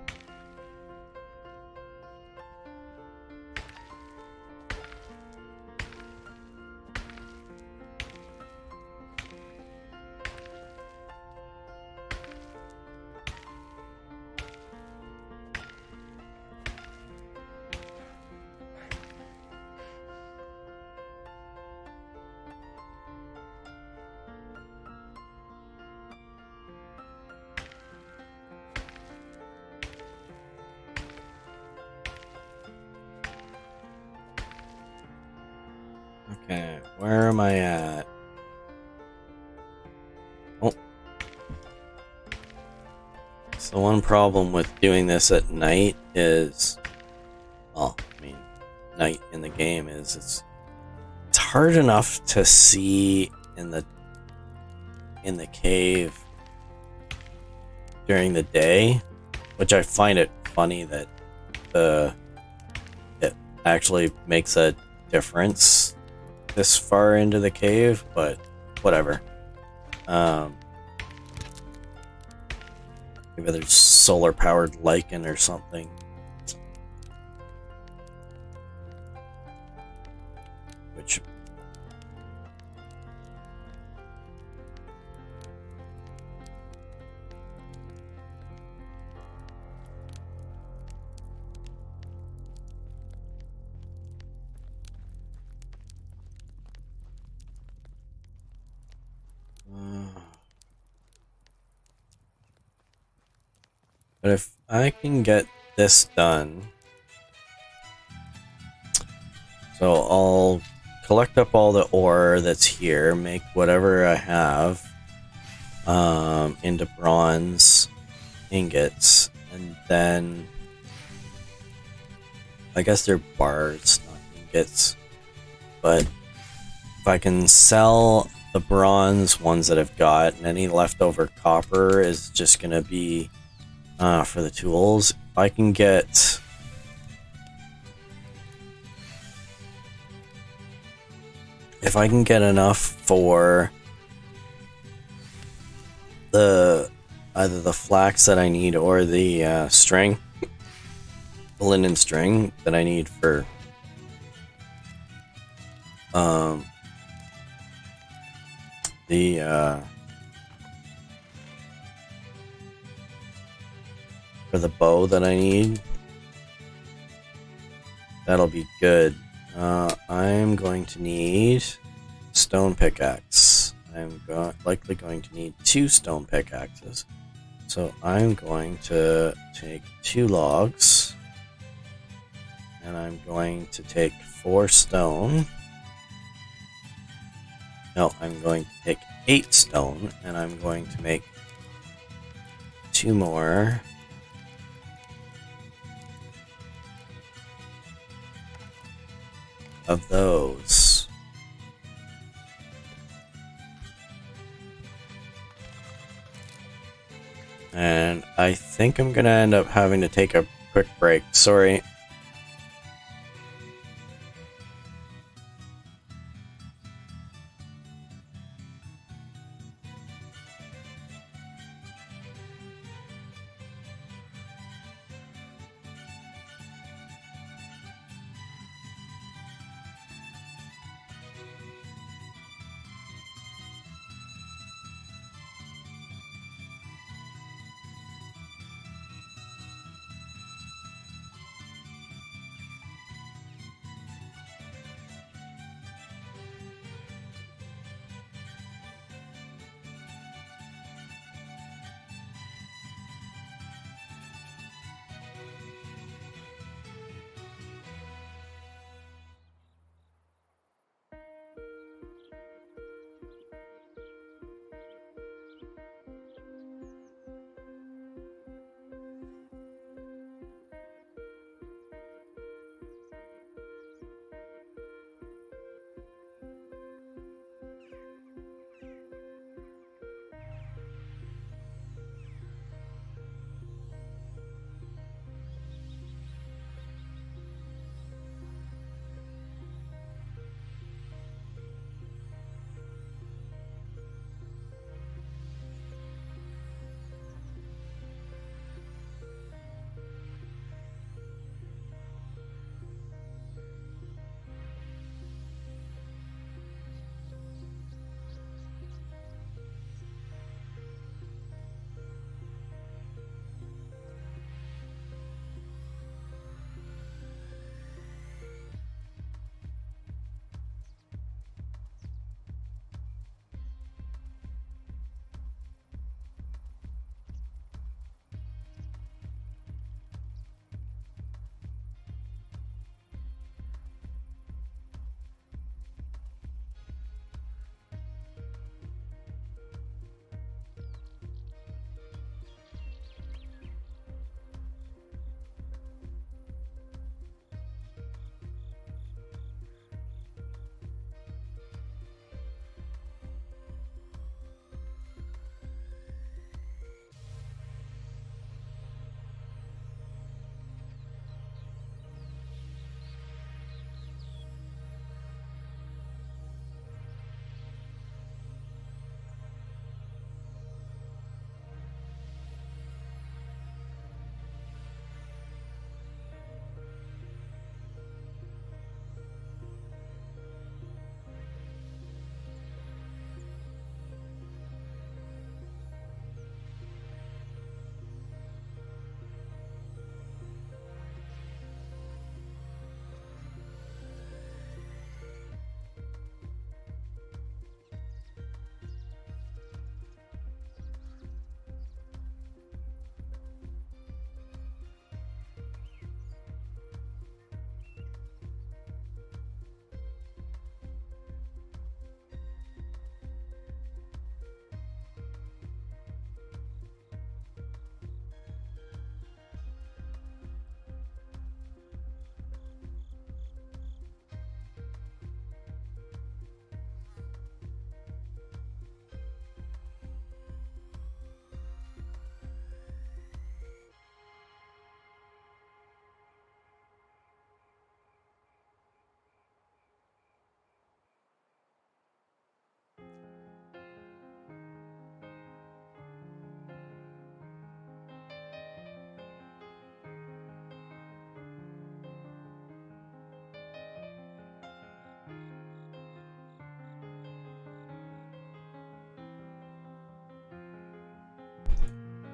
Okay, where am I at? Oh. So one problem with doing this at night is, well, I mean, night in the game is it's hard enough to see in the cave during the day, which I find it funny that it actually makes a difference this far into the cave, but whatever. Maybe there's solar powered lichen or something. Which but if I can get this done, so I'll collect up all the ore that's here, make whatever I have into bronze ingots, and then I guess they're bars, not ingots, but if I can sell the bronze ones that I've got, and any leftover copper is just gonna be for the tools. If I can get enough for the either the flax that I need or the string, the linen string that I need for the bow that I need, that'll be good. I'm going to need stone pickaxe. I'm likely going to need 2 stone pickaxes. So I'm going to take 2 logs, and I'm going to take 4 stone. No, I'm going to take 8 stone, and I'm going to make 2 more of those. And I think I'm gonna end up having to take a quick break. Sorry.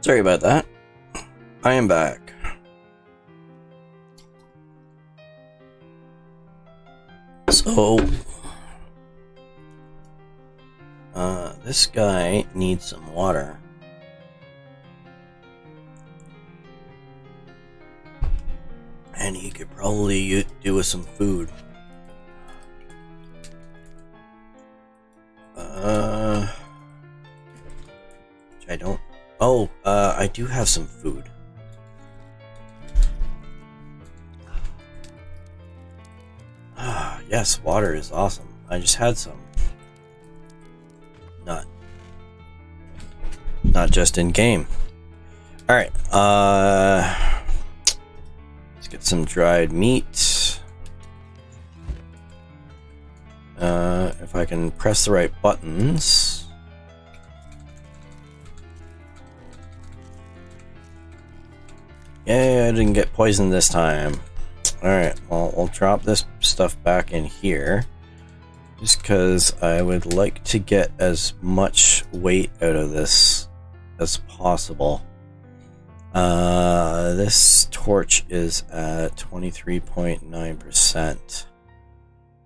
Sorry about that. I am back. So, this guy needs some water. And he could probably do with some food. Which I don't... Oh, I do have some food. Yes, water is awesome. I just had some. Not just in game. Alright, let's get some dried meat. If I can press the right buttons. Yay, I didn't get poisoned this time. Alright, well, we'll drop this stuff back in here. Just because I would like to get as much weight out of this as possible. This torch is at 23.9%.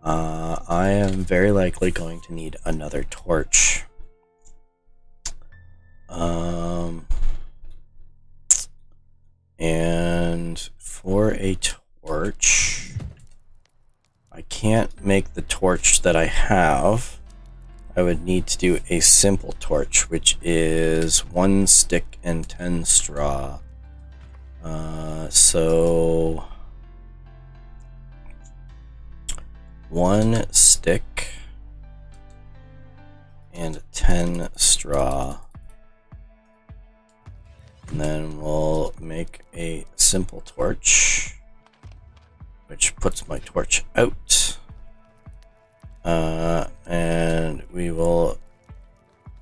I am very likely going to need another torch. And for a torch, I can't make the torch that I have. I would need to do a simple torch, which is 1 stick and 10 straw. So 1 stick and 10 straw. And then we'll make a simple torch, which puts my torch out. And we will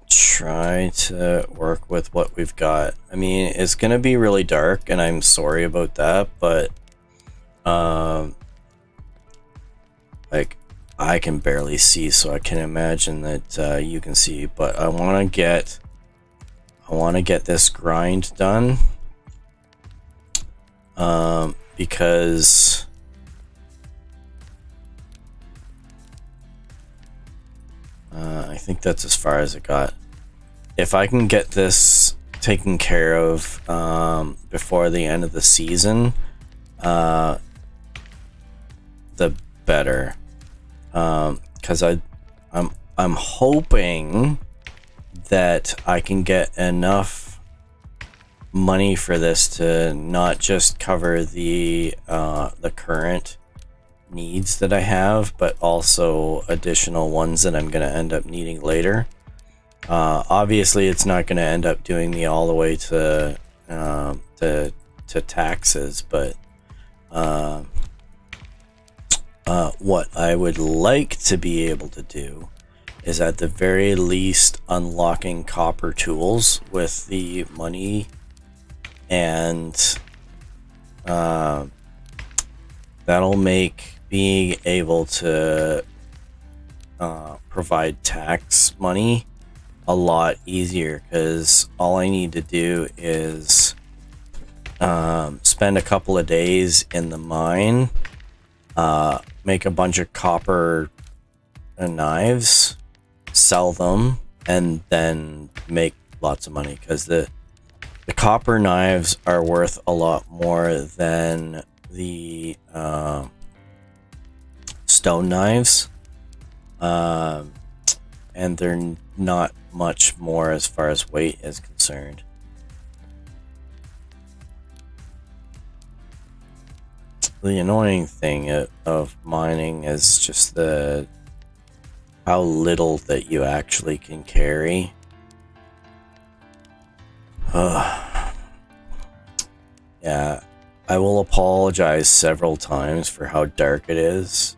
try to work with what we've got. I mean, it's gonna be really dark, and I'm sorry about that, but like, I can barely see, so I can imagine that you can see. But I want to get this grind done, because I think that's as far as it got. If I can get this taken care of before the end of the season, the better. Because I'm hoping that I can get enough money for this to not just cover the current needs that I have, but also additional ones that I'm going to end up needing later. Obviously, it's not going to end up doing me all the way to taxes, but what I would like to be able to do is at the very least unlocking copper tools with the money, and that'll make being able to provide tax money a lot easier, because all I need to do is spend a couple of days in the mine, make a bunch of copper knives, sell them, and then make lots of money, because the copper knives are worth a lot more than the stone knives, and they're not much more as far as weight is concerned. The annoying thing of mining is just how little that you actually can carry. Yeah, I will apologize several times for how dark it is.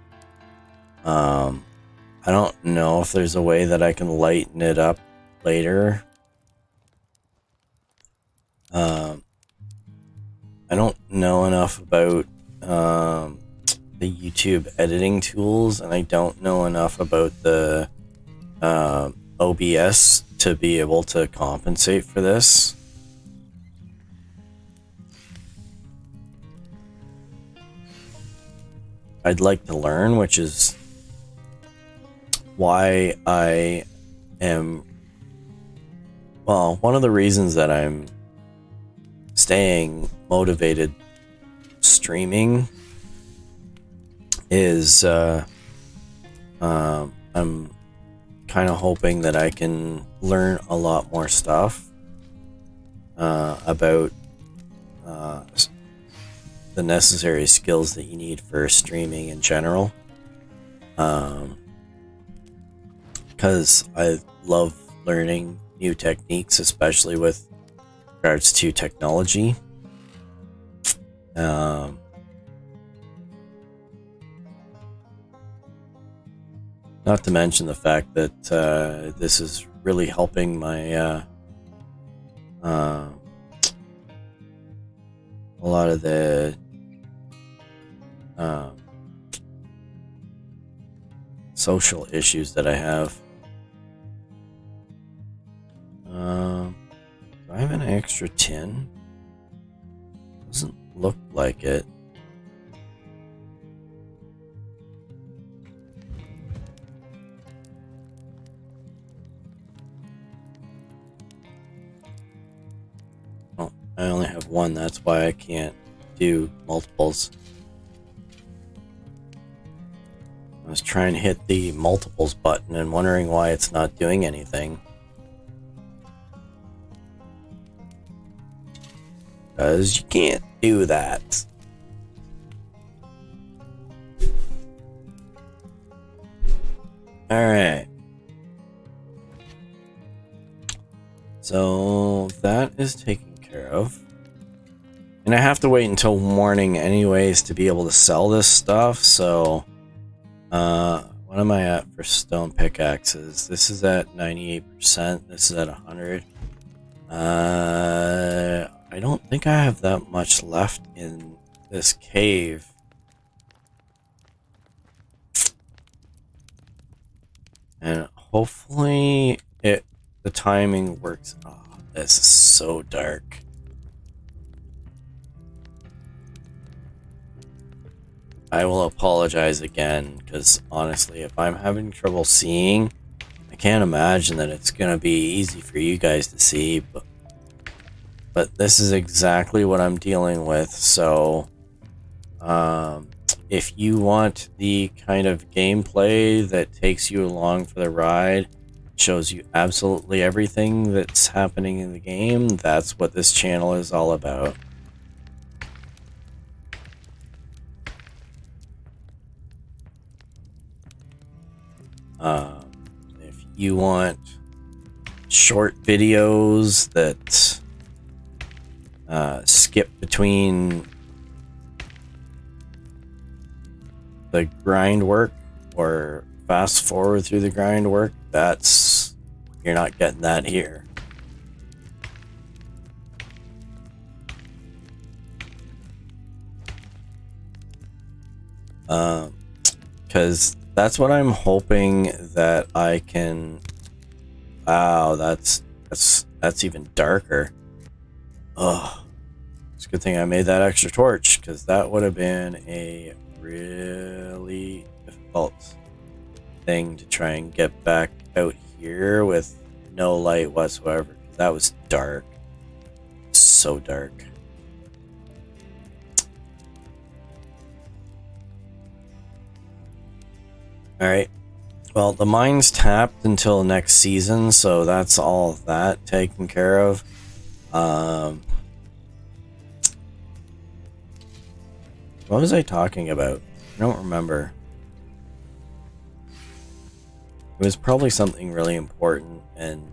I don't know if there's a way that I can lighten it up later. I don't know enough about the YouTube editing tools, and I don't know enough about the OBS to be able to compensate for this. I'd like to learn, which is why I am, well, one of the reasons that I'm staying motivated streaming is I'm kind of hoping that I can learn a lot more stuff about the necessary skills that you need for streaming in general, because I love learning new techniques, especially with regards to technology. Not to mention the fact that this is really helping my a lot of the social issues that I have. Do I have an extra tin? Doesn't look like it. Oh, I only have one. That's why I can't do multiples. I was trying to hit the multiples button and wondering why it's not doing anything. Because you can't do that. Alright. So that is taken care of. And I have to wait until morning anyways to be able to sell this stuff, so what am I at for stone pickaxes? This is at 98%, this is at 100. I don't think I have that much left in this cave. And hopefully the timing works. Oh, this is so dark. I will apologize again, because honestly, if I'm having trouble seeing, I can't imagine that it's going to be easy for you guys to see, but this is exactly what I'm dealing with. So if you want the kind of gameplay that takes you along for the ride, shows you absolutely everything that's happening in the game, that's what this channel is all about. If you want short videos that skip between the grind work or fast forward through the grind work, you're not getting that here. Because that's what I'm hoping that I can. Wow, that's even darker. Oh, it's a good thing I made that extra torch, because that would have been a really difficult thing to try and get back out here with no light whatsoever. That was dark, so dark. Alright, well, the mine's tapped until next season, so that's all that taken care of. What was I talking about? I don't remember. It was probably something really important and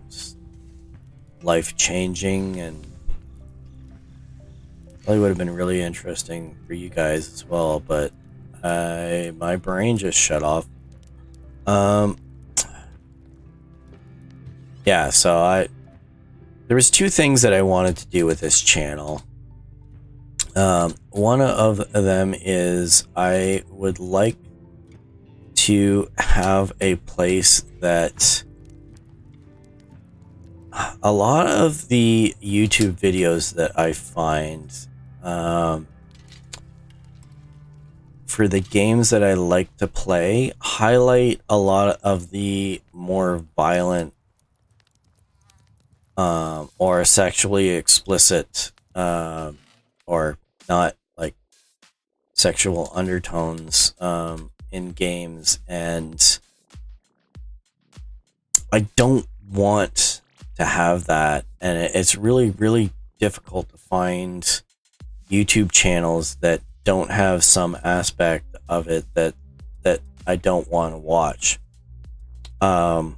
life-changing, and probably would have been really interesting for you guys as well, but my brain just shut off. Yeah, so there was two things that I wanted to do with this channel. One of them is I would like to have a place that a lot of the YouTube videos that I find for the games that I like to play, highlight a lot of the more violent or sexually explicit or not like sexual undertones in games, and I don't want to have that, and it's really, really difficult to find YouTube channels that don't have some aspect of it that I don't want to watch. And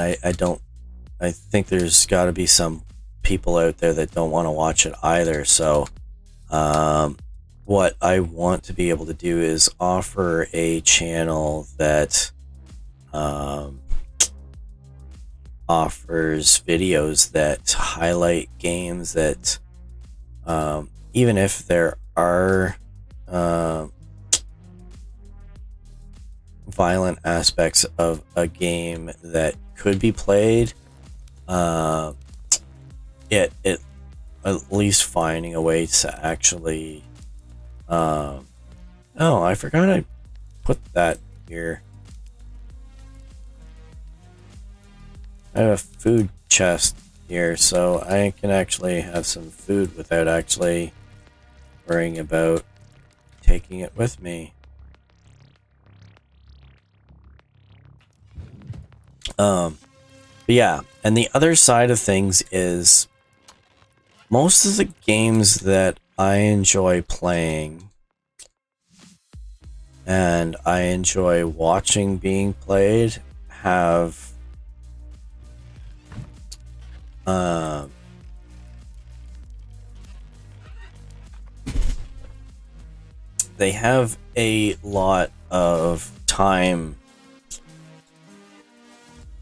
I think there's got to be some people out there that don't want to watch it either. So what I want to be able to do is offer a channel that offers videos that highlight games that even if there are violent aspects of a game that could be played, it at least finding a way to actually oh, I forgot I put that here. I have a food chest here, so I can actually have some food without actually worrying about taking it with me. But yeah, and the other side of things is most of the games that I enjoy playing and I enjoy watching being played have they have a lot of time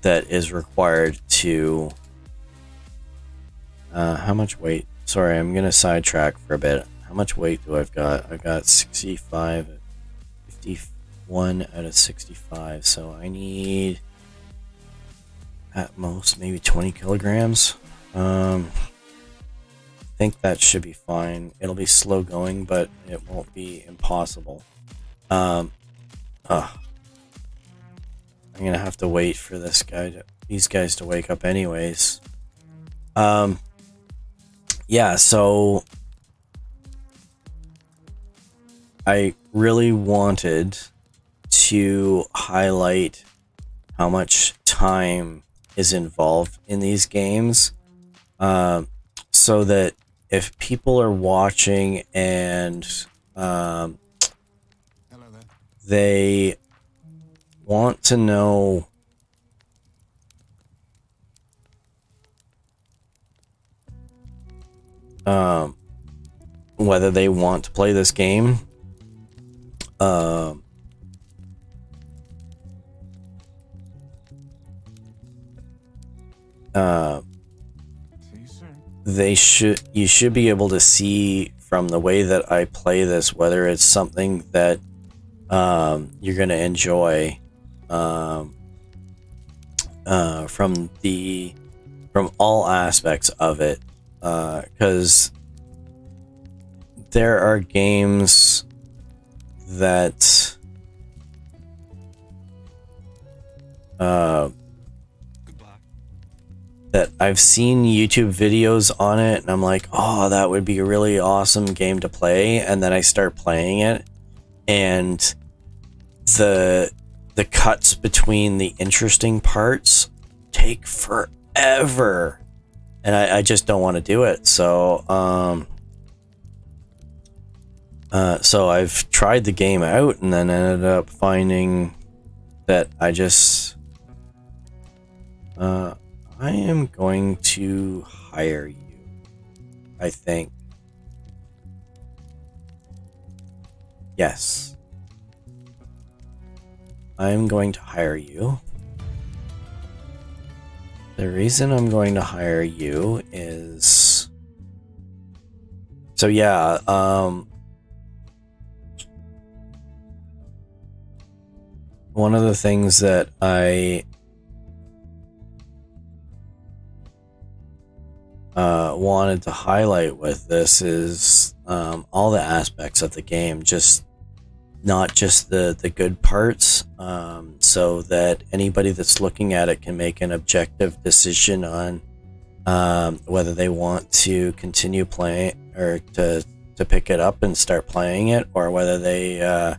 that is required to how much weight? Sorry, I'm gonna sidetrack for a bit. How much weight do I've got? I've got 65, 51 out of 65, so I need at most maybe 20 kilograms. I think that should be fine. It'll be slow going, but it won't be impossible. I'm gonna have to wait for these guys to wake up anyways. Yeah, so I really wanted to highlight how much time is involved in these games, so that if people are watching and they want to know whether they want to play this game, you should be able to see from the way that I play this whether it's something that you're gonna enjoy from all aspects of it, because there are games that that I've seen YouTube videos on it and I'm like, oh, that would be a really awesome game to play, and then I start playing it and the cuts between the interesting parts take forever and I just don't want to do it. So so I've tried the game out and then ended up finding that I am going to hire you, I think. Yes. I'm going to hire you. The reason I'm going to hire you is... So yeah, one of the things that I wanted to highlight with this is all the aspects of the game, just not just the good parts, so that anybody that's looking at it can make an objective decision on whether they want to continue playing or to pick it up and start playing it, or whether they're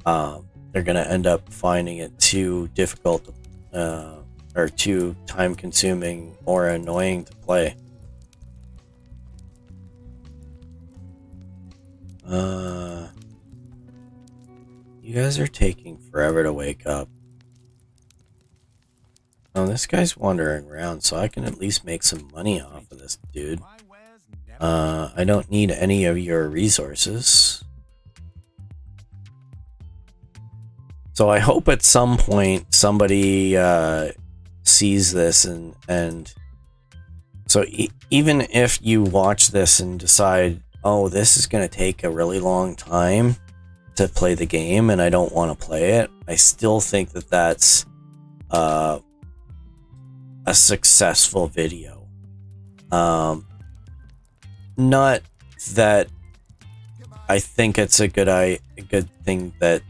going to end up finding it too difficult or too time consuming or annoying to play. You guys are taking forever to wake up. Oh, this guy's wandering around, so I can at least make some money off of this dude. I don't need any of your resources. So I hope at some point somebody sees this and so even if you watch this and decide, oh, this is going to take a really long time to play the game and I don't want to play it, I still think that that's a successful video. Not that I think it's a good thing that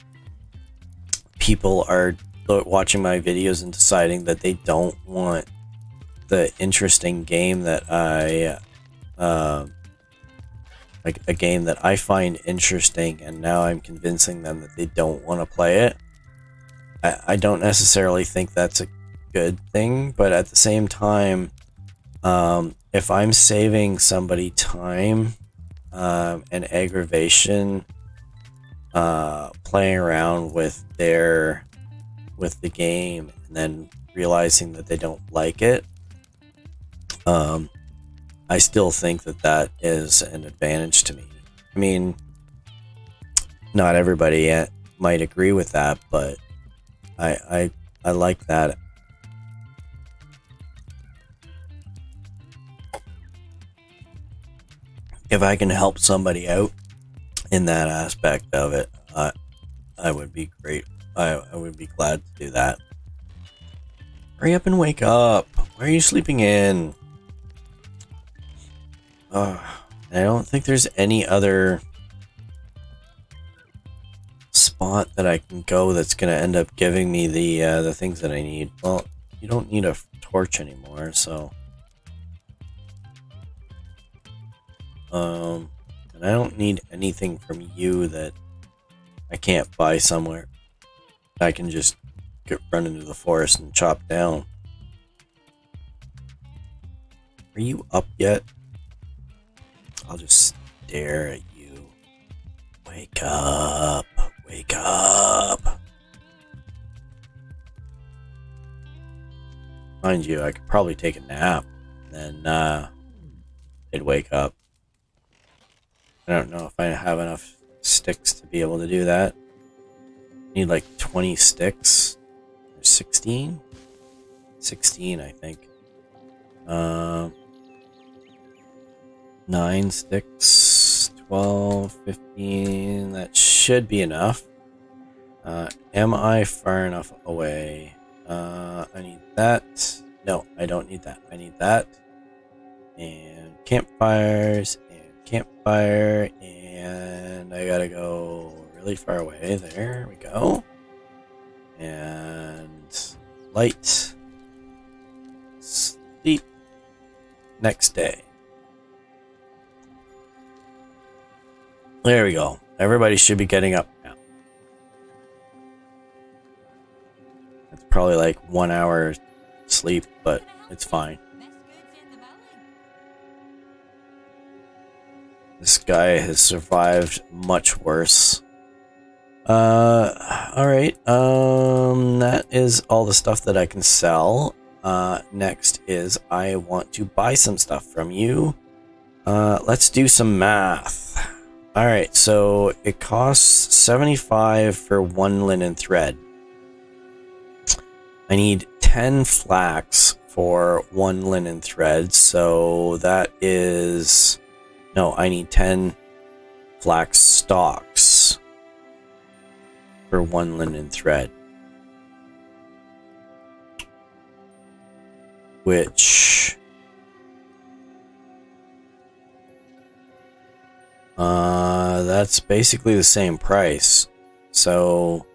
people are watching my videos and deciding that they don't want the interesting game that like a game that I find interesting, and now I'm convincing them that they don't want to play it. I don't necessarily think that's a good thing, but at the same time, if I'm saving somebody time and aggravation playing around with the game and then realizing that they don't like it, I still think that that is an advantage to me. I mean, not everybody might agree with that, but I like that. If I can help somebody out in that aspect of it, I would be great. I would be glad to do that. Hurry up and wake up. Why are you sleeping in? I don't think there's any other spot that I can go that's going to end up giving me the things that I need. Well, you don't need a torch anymore, so... and I don't need anything from you that I can't buy somewhere. I can just run into the forest and chop down. Are you up yet? I'll just stare at you. Wake up. Wake up. Mind you, I could probably take a nap and then it'd wake up. I don't know if I have enough sticks to be able to do that. I need like 20 sticks. Or 16? 16, I think. 9 sticks, 12, 15. That should be enough. Am I far enough away? I need that. No, I don't need that. I need that. And campfires. Campfire, and I gotta go really far away. There we go. And light. Sleep. Next day. There we go. Everybody should be getting up now. It's probably like 1 hour sleep, but it's fine. This guy has survived much worse. Alright. That is all the stuff that I can sell. Next is I want to buy some stuff from you. Let's do some math. Alright, so it costs 75 for 1 linen thread. I need 10 flax for 1 linen thread, so that is... No, I need 10 flax stalks for 1 linen thread. Which... that's basically the same price. So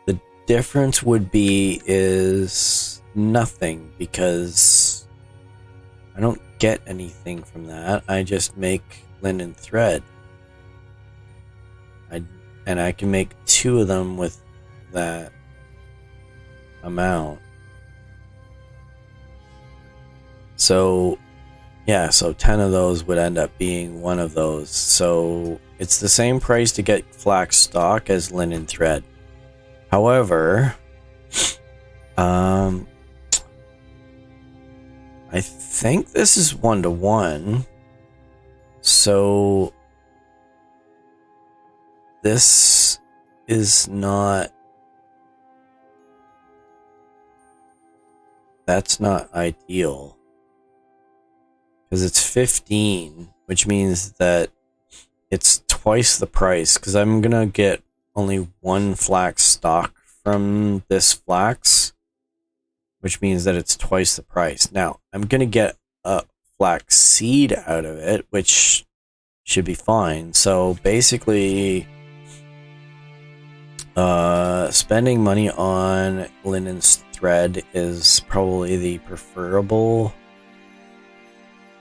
the difference would be is nothing, because I don't get anything from that. I just make linen thread. And I can make 2 of them with that amount. So yeah, so 10 of those would end up being 1 of those. So it's the same price to get flax stock as linen thread. However, I think this is 1-to-1. So this is not... That's not ideal. Because it's 15, which means that it's twice the price. Because I'm going to get only 1 flax stock from this flax, which means that it's twice the price. Now, I'm going to get a flax seed out of it, which should be fine. So basically, spending money on linen thread is probably the preferable.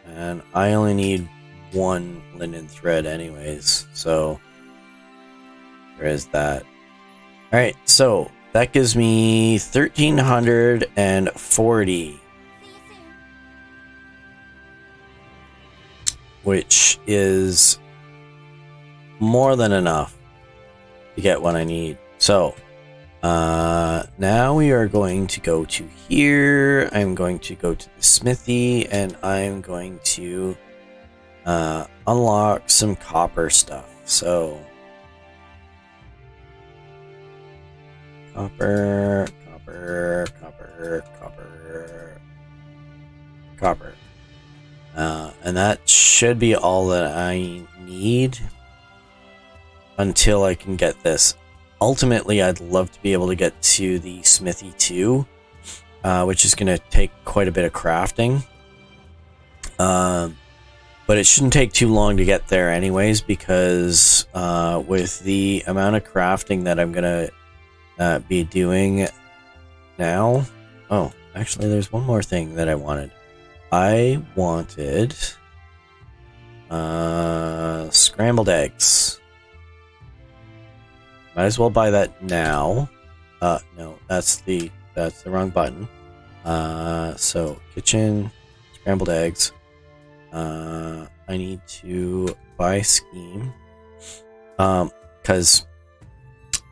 And I only need 1 linen thread anyways, so there is that. Alright, so that gives me 1,340. Which is more than enough to get what I need. So, now we are going to go to here. I'm going to go to the smithy, and I'm going to unlock some copper stuff. So, copper. And that should be all that I need until I can get this. Ultimately, I'd love to be able to get to the smithy too, which is going to take quite a bit of crafting. But it shouldn't take too long to get there anyways, because with the amount of crafting that I'm going to be doing now... Oh, actually, there's one more thing that I wanted. I wanted scrambled eggs. Might as well buy that now. No, that's the wrong button. So kitchen, scrambled eggs. I need to buy scheme. Because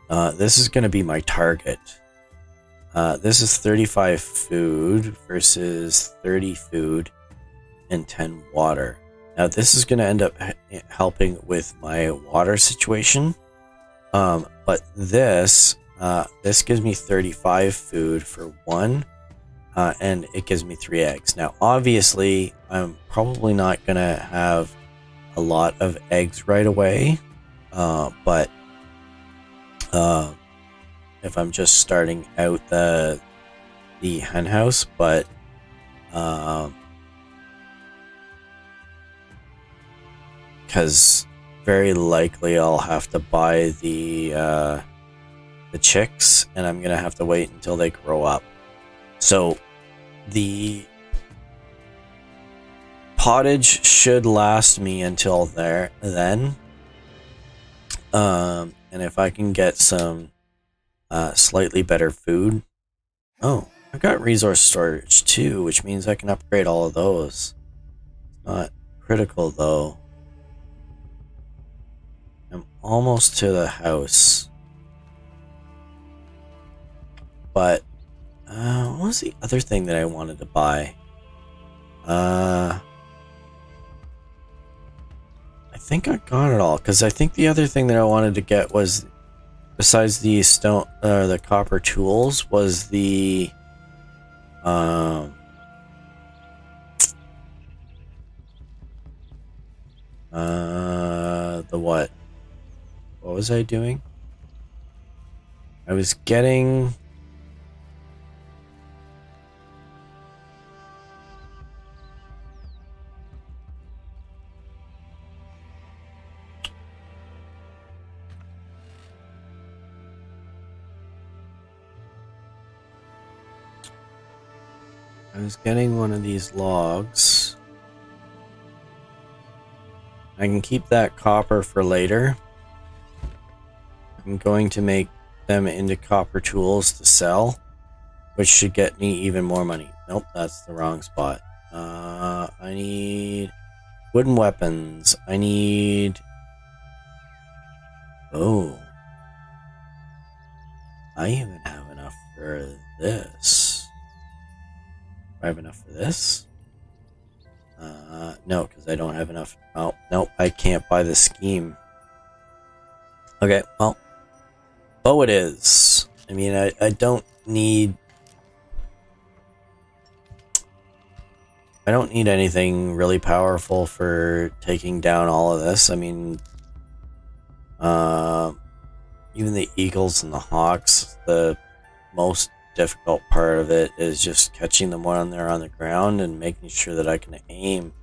this is going to be my target. This is 35 food versus 30 food and 10 water. Now this is going to end up helping with my water situation. But this gives me 35 food for 1, and it gives me 3 eggs. Now obviously I'm probably not going to have a lot of eggs right away, but if I'm just starting out the hen house, but because very likely I'll have to buy the chicks, and I'm gonna have to wait until they grow up. So the pottage should last me until then. And if I can get some slightly better food. Oh, I've got resource storage too, which means I can upgrade all of those. Not critical though. I'm almost to the house. But what was the other thing that I wanted to buy? I think I got it all, because I think the other thing that I wanted to get was, besides the stone, the copper tools, was the what? What was I doing? I was getting... I was getting one of these logs. I can keep that copper for later. I'm going to make them into copper tools to sell, which should get me even more money. Nope, that's the wrong spot. I need wooden weapons. I need... Oh. I even have enough for this. Do I have enough for this? No, because I don't have enough. Oh, nope, I can't buy the scheme. Okay, well, bow it is. I mean, I don't need... I don't need anything really powerful for taking down all of this. I mean, even the eagles and the hawks, the most difficult part of it is just catching them when they're on the ground and making sure that I can aim,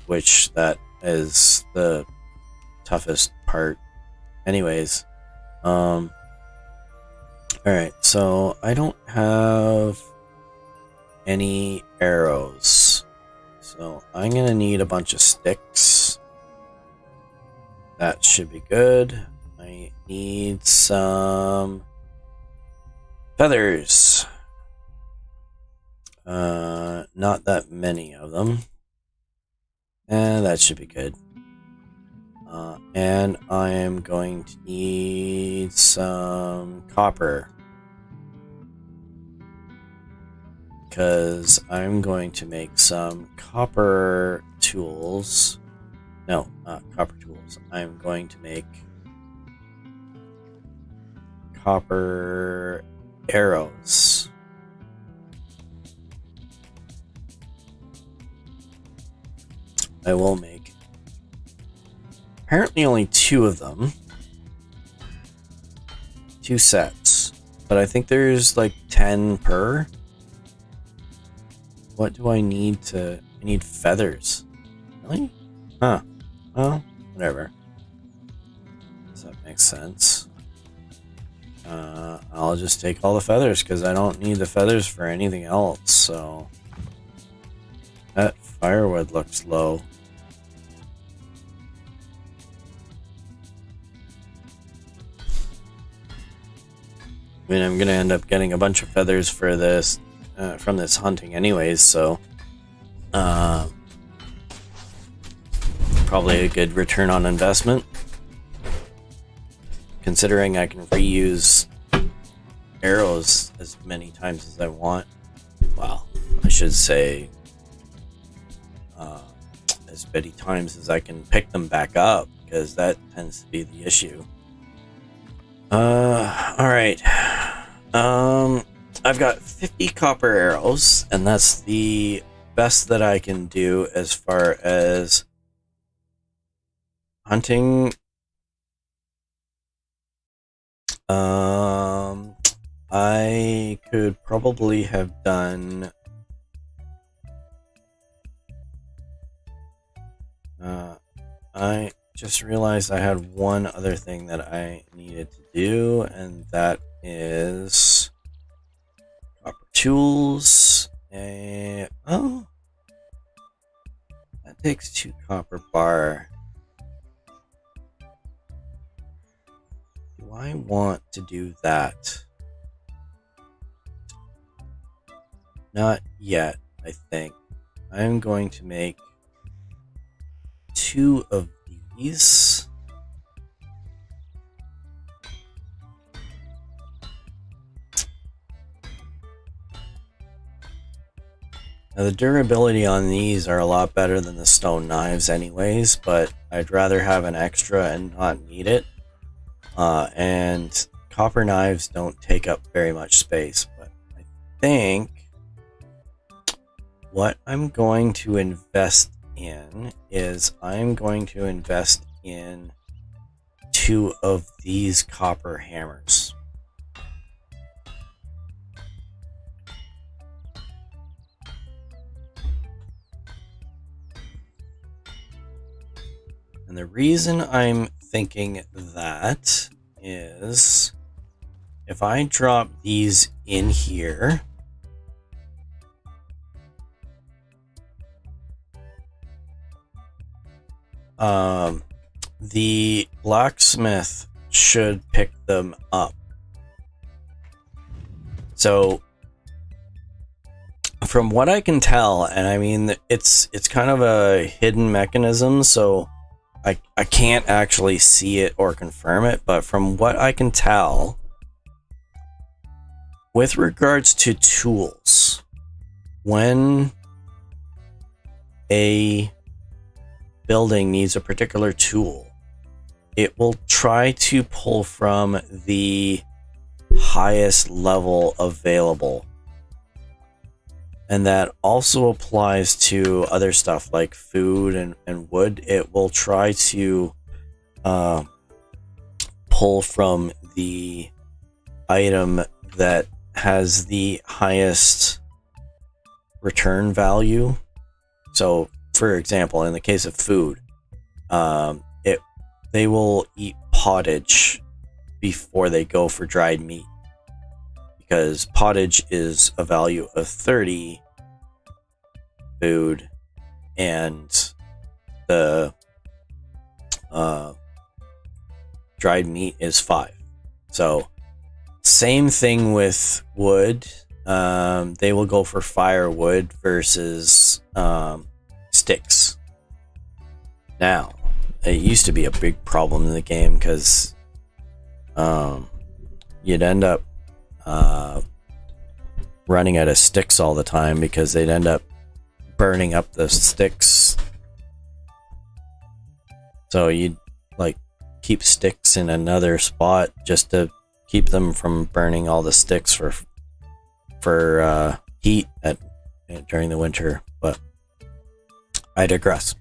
which that is the toughest part. Anyways, all right, so I don't have any arrows, so I'm gonna need a bunch of sticks. That should be good. I need some feathers. Not that many of them. And that should be good. And I am going to need some copper, because I'm going to make some copper tools. No, not copper tools. I'm going to make copper arrows. I will make apparently only 2 of them. 2 sets. But I think there's like 10 per. What do I need to... I need feathers. Really? Huh. Well, whatever. Does that make sense? I'll just take all the feathers because I don't need the feathers for anything else, so... That firewood looks low. I mean, I'm gonna end up getting a bunch of feathers for this, from this hunting anyways, so... probably a good return on investment. Considering I can reuse arrows as many times as I want. Well, I should say as many times as I can pick them back up, because that tends to be the issue. Alright. I've got 50 copper arrows, and that's the best that I can do as far as hunting. I could probably have done I just realized I had one other thing that I needed to do, and that is copper tools. Oh, that takes 2 copper bar. Do I want to do that? Not yet, I think. I'm going to make 2 of these. Now, the durability on these are a lot better than the stone knives anyways, but I'd rather have an extra and not need it. And copper knives don't take up very much space, but I think what I'm going to invest in is I'm going to invest in 2 of these copper hammers. And the reason I'm thinking that is if I drop these in here, the blacksmith should pick them up. So from what I can tell, and I mean it's kind of a hidden mechanism, so I can't actually see it or confirm it, but from what I can tell, with regards to tools, when a building needs a particular tool, it will try to pull from the highest level available. And that also applies to other stuff like food and wood. It will try to pull from the item that has the highest return value. So, for example, in the case of food, they will eat pottage before they go for dried meat, because pottage is a value of 30 food, and the dried meat is 5. So same thing with wood. They will go for firewood versus sticks. Now, it used to be a big problem in the game because you'd end up running out of sticks all the time, because they'd end up burning up the sticks. So you'd like keep sticks in another spot just to keep them from burning all the sticks for heat during the winter. But I digress.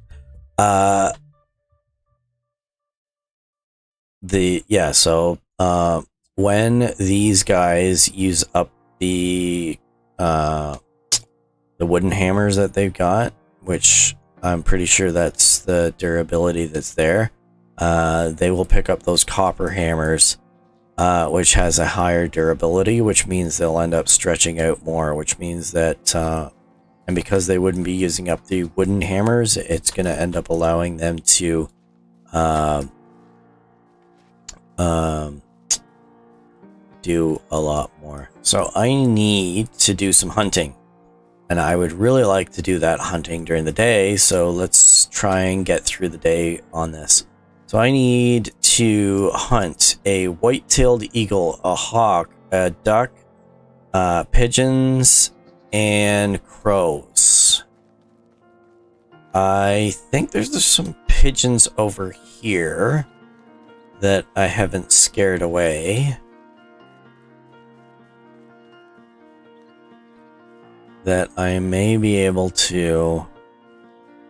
When these guys use up the wooden hammers that they've got, which I'm pretty sure that's the durability that's there, they will pick up those copper hammers, which has a higher durability, which means they'll end up stretching out more, which means that and because they wouldn't be using up the wooden hammers, it's going to end up allowing them to do a lot more. So I need to do some hunting, and I would really like to do that hunting during the day, so let's try and get through the day on this. So I need to hunt a white-tailed eagle, a hawk, a duck, pigeons, and crows. I think there's some pigeons over here that I haven't scared away, that I may be able to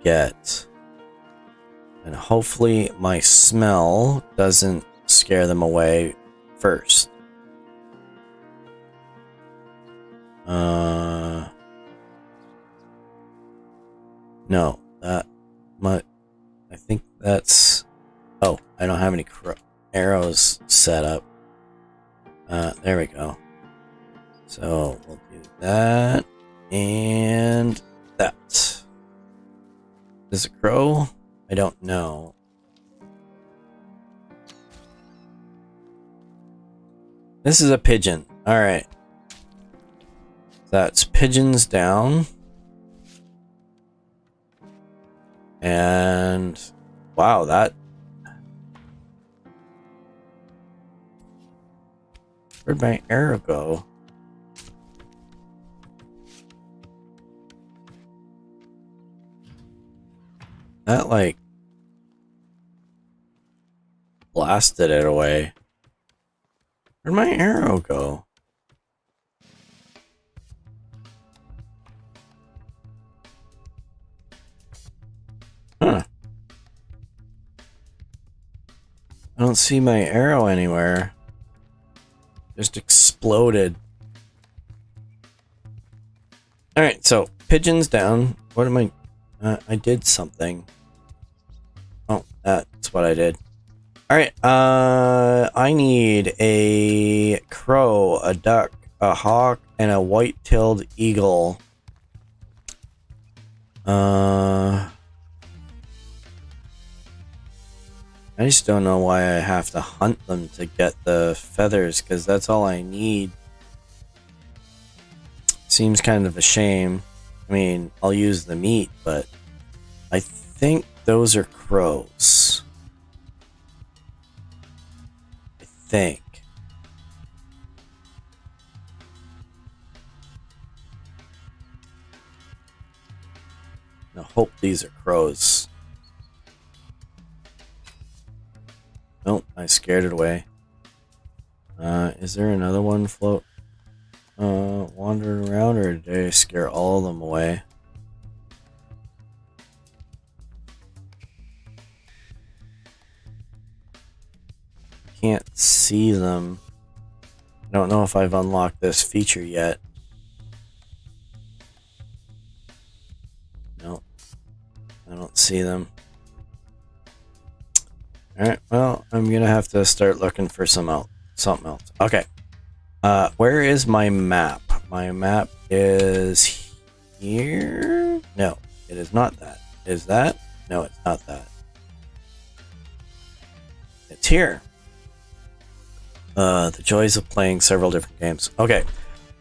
get. And hopefully my smell doesn't scare them away first. No, I think that's... Oh, I don't have any arrows set up. There we go. So we'll do that and that. Is it crow? I don't know. This is a pigeon. All right. That's pigeons down. And wow, that... Where'd my arrow go? That like blasted it away. Where'd my arrow go? Huh. I don't see my arrow anywhere. Just exploded. Alright, so pigeons down. What am I... I did something. Oh, that's what I did. Alright, I need a crow, a duck, a hawk, and a white-tailed eagle. I just don't know why I have to hunt them to get the feathers, because that's all I need. Seems kind of a shame. I mean, I'll use the meat, but I think those are crows. I think. I hope these are crows. Nope, I scared it away. Is there another one wandering around, or did I scare all of them away? Can't see them. I don't know if I've unlocked this feature yet. Nope. I don't see them. Alright, well, I'm gonna have to start looking for something else. Okay. Where is my map? My map is here? No, it is not that. Is that? No, it's not that. It's here. The joys of playing several different games. Okay.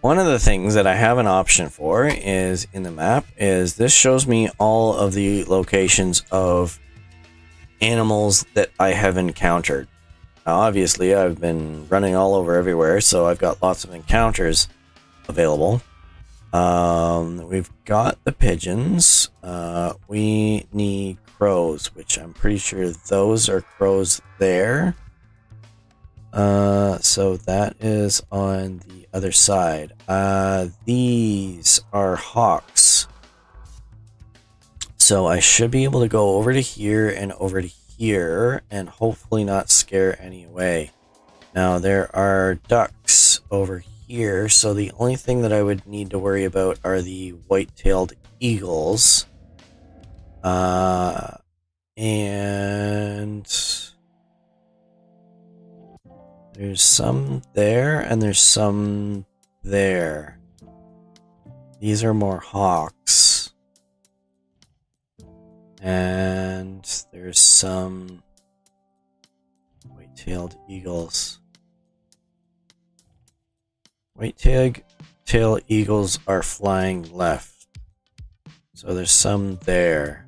One of the things that I have an option for is in the map is this shows me all of the locations of animals that I have encountered. Now, obviously, I've been running all over everywhere, so I've got lots of encounters available. We've got the pigeons. We need crows, which I'm pretty sure those are crows there. So that is on the other side. These are hawks. So I should be able to go over to here and over to here and hopefully not scare any away. Now there are ducks over here, so the only thing that I would need to worry about are the white-tailed eagles. And there's some there and there's some there. These are more hawks. And there's some white-tailed eagles. White-tailed eagles are flying left. So there's some there.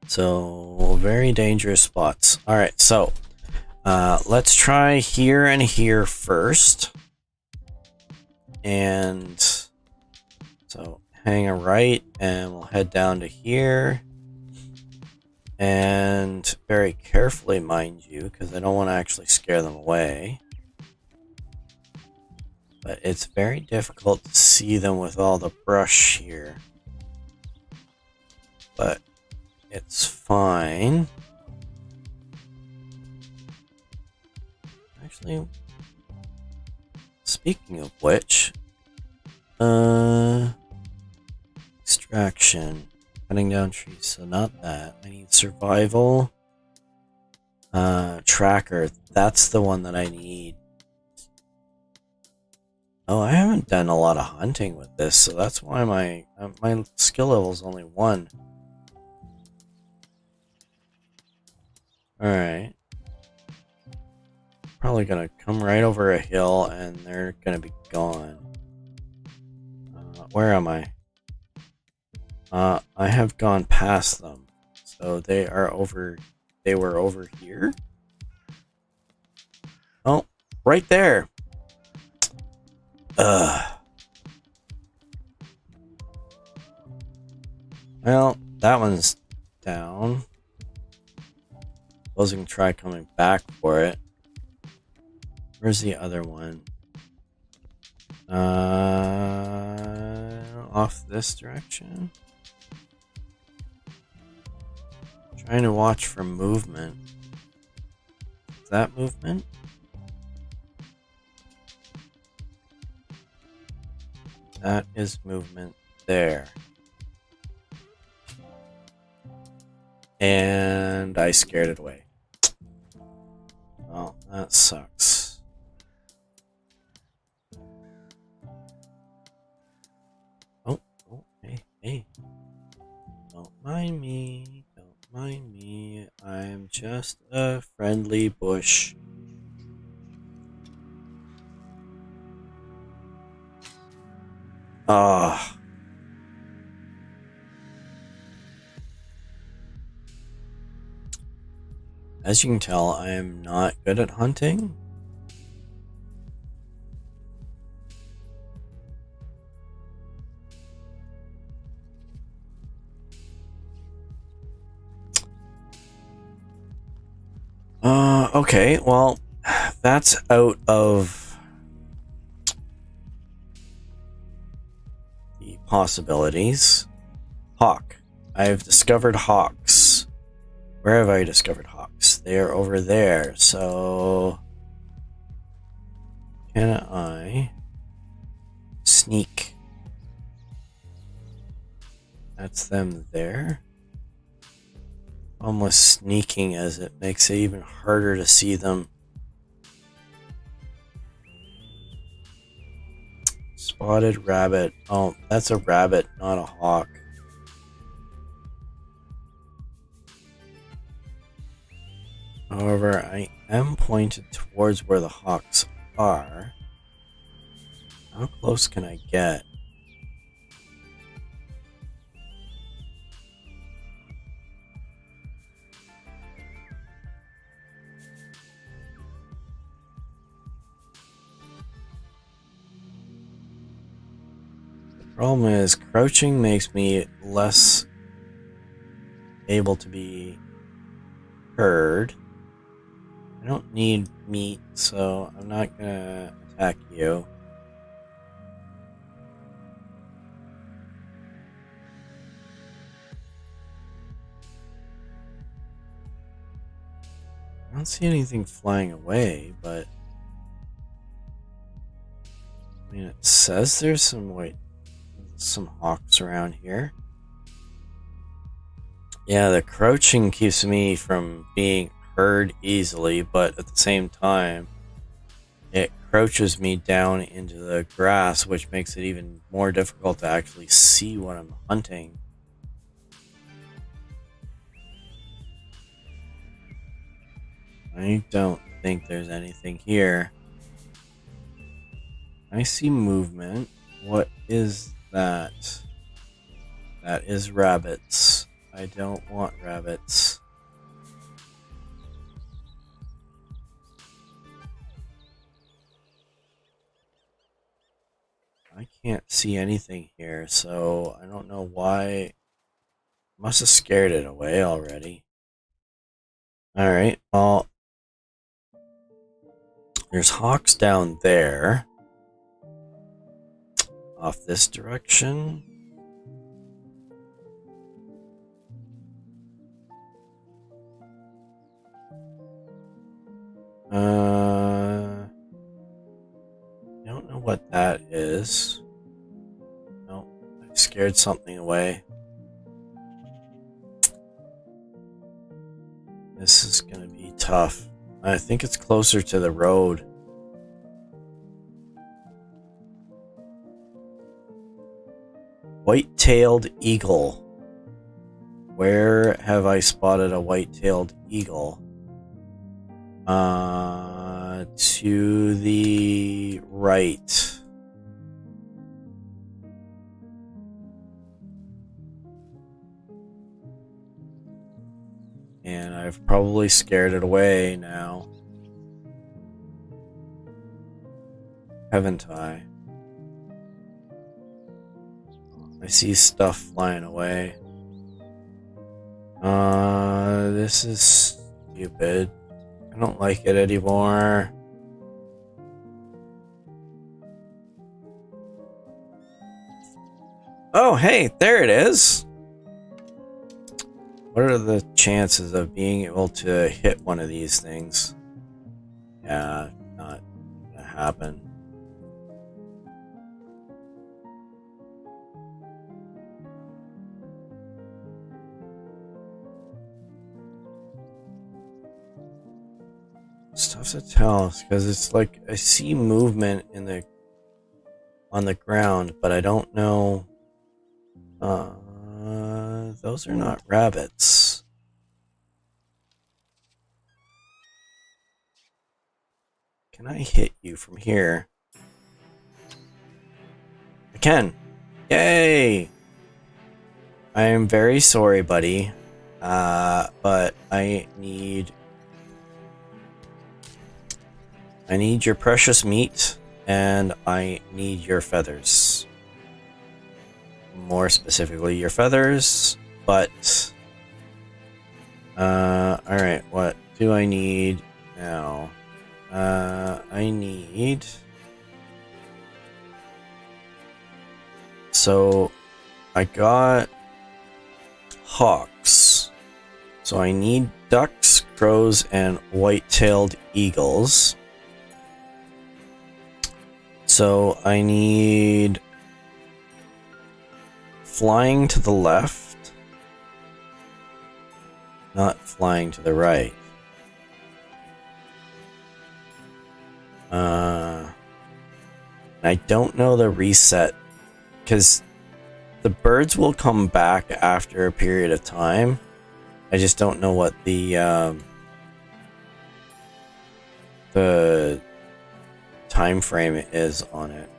So very dangerous spots. Alright, so let's try here and here first. And so hang a right and we'll head down to here. And very carefully, mind you, because I don't want to actually scare them away. But it's very difficult to see them with all the brush here. But it's fine. Actually, speaking of which, extraction, cutting down trees, so not that. I need survival, tracker, that's the one that I need. Oh, I haven't done a lot of hunting with this, so that's why my skill level is only 1. Alright. Probably gonna come right over a hill and they're gonna be gone. Where am I? I have gone past them. So they were over here. Oh, right there. Well, that one's down. Suppose we can try coming back for it. Where's the other one? Off this direction. Trying to watch for movement. Is that movement? That is movement there. And I scared it away. Oh, that sucks. Oh, hey. Oh, Don't mind me. Don't mind me. I'm just a friendly bush. Ah. As you can tell, I am not good at hunting. Okay, well, that's out of the possibilities. Hawk. I've discovered hawks. Where have I discovered hawks? They are over there, so can I sneak? That's them there. Almost sneaking as it makes it even harder to see them. Spotted rabbit. Oh, that's a rabbit, not a hawk. However, I am pointed towards where the hawks are. How close can I get? Problem is, crouching makes me less able to be heard. I don't need meat, so I'm not gonna attack you. I don't see anything flying away, but I mean, it says there's some hawks around here. Yeah, the crouching keeps me from being heard easily, but at the same time, it crouches me down into the grass, which makes it even more difficult to actually see what I'm hunting. I don't think there's anything here. I see movement. What is that? That is rabbits. I don't want rabbits. I can't see anything here, so I don't know why. Must have scared it away already. Alright, well, there's hawks down there. Off this direction. I don't know what that is. No, I scared something away. This is gonna be tough. I think it's closer to the road. White-tailed eagle. Where have I spotted a white-tailed eagle? To the right. And I've probably scared it away now. Haven't I? I see stuff flying away. This is stupid. I don't like it anymore. Oh, hey, there it is. What are the chances of being able to hit one of these things? Yeah, not gonna happen. It's tough to tell because it's like I see movement on the ground, but I don't know. Those those are not rabbits. Can I hit you from here? I can. Yay! I am very sorry, buddy. But I need your precious meat, and I need your feathers. More specifically, your feathers, but... alright, what do I need now? I need... So, I got hawks. So I need ducks, crows, and white-tailed eagles. So I need flying to the left, not flying to the right. I don't know the reset, because the birds will come back after a period of time. I just don't know what the time frame is on it.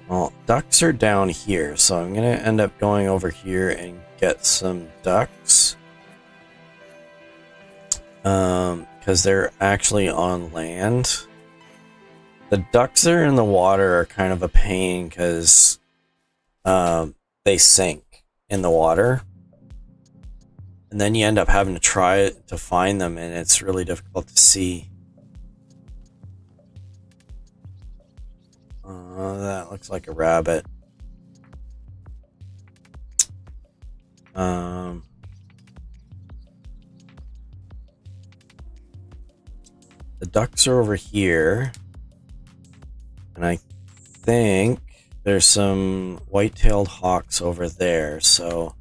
Well, ducks are down here, so I'm gonna end up going over here and get some ducks. Because they're actually on land. The ducks that are in the water are kind of a pain because they sink in the water. And then you end up having to try to find them, and it's really difficult to see. That looks like a rabbit. The ducks are over here. And I think there's some white-tailed hawks over there, so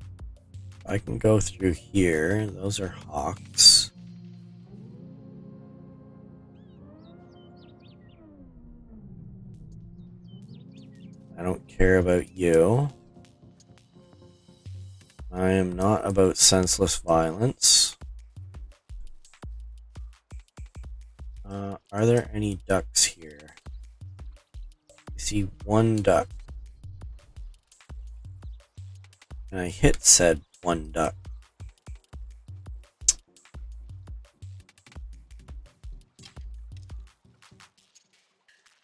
I can go through here. Those are hawks. I don't care about you. I am not about senseless violence. Are there any ducks here? I see one duck. And I hit said one duck.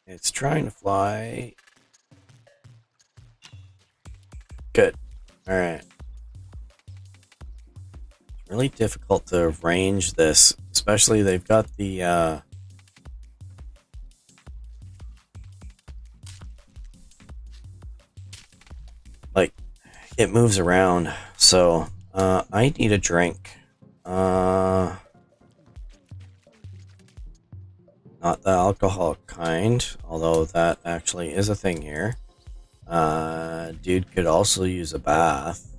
It's trying to fly. Good. Alright. It's really difficult to arrange this, especially they've got the like it moves around, so I need a drink. Not the alcohol kind, although that actually is a thing here. Dude could also use a bath.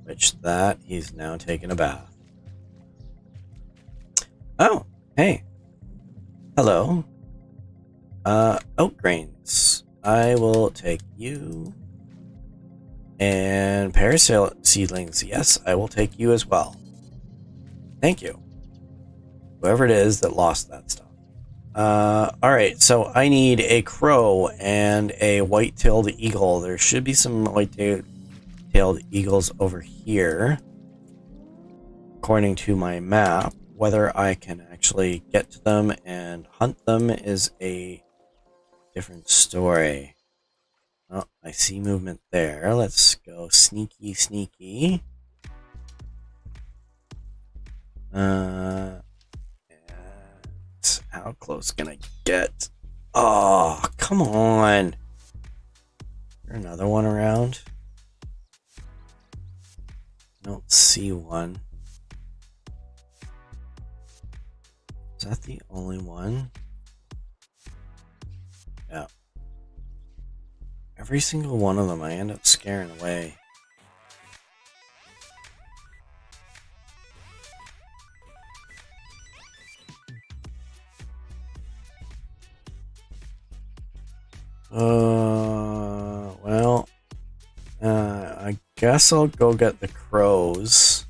Which that he's now taking a bath. Oh, hey. Hello. Oat grains. I will take you. And pear seedlings. Yes, I will take you as well. Thank you. Whoever it is that lost that stuff. Alright, so I need a crow and a white-tailed eagle. There should be some white-tailed eagles over here, according to my map. Whether I can actually get to them and hunt them is a different story. Oh, I see movement there. Let's go sneaky, sneaky. How close can I get? Oh, come on. Is there another one around? I don't see one. Is that the only one? Yeah. Every single one of them I end up scaring away. guess I'll go get the crows.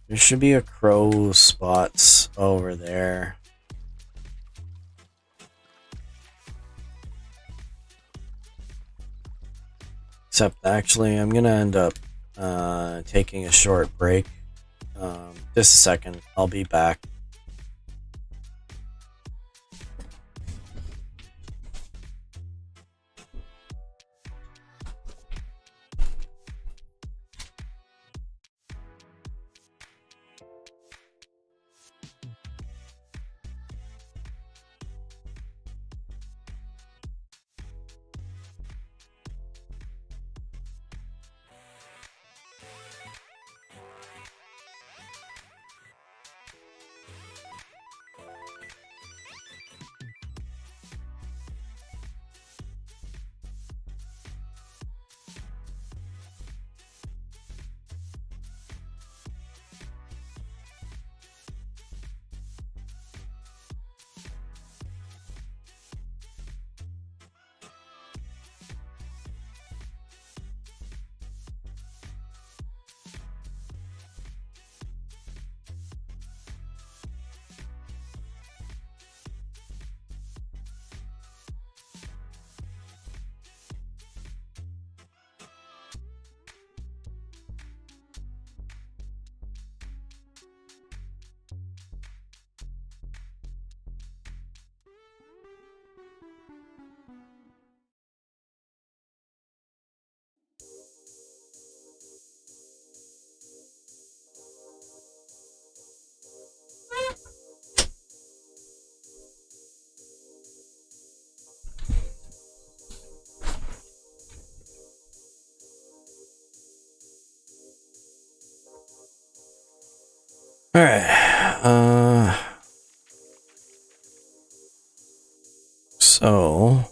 There should be a crow spots over there. Except actually I'm gonna end up taking a short break. Just a second, I'll be back. Alright, so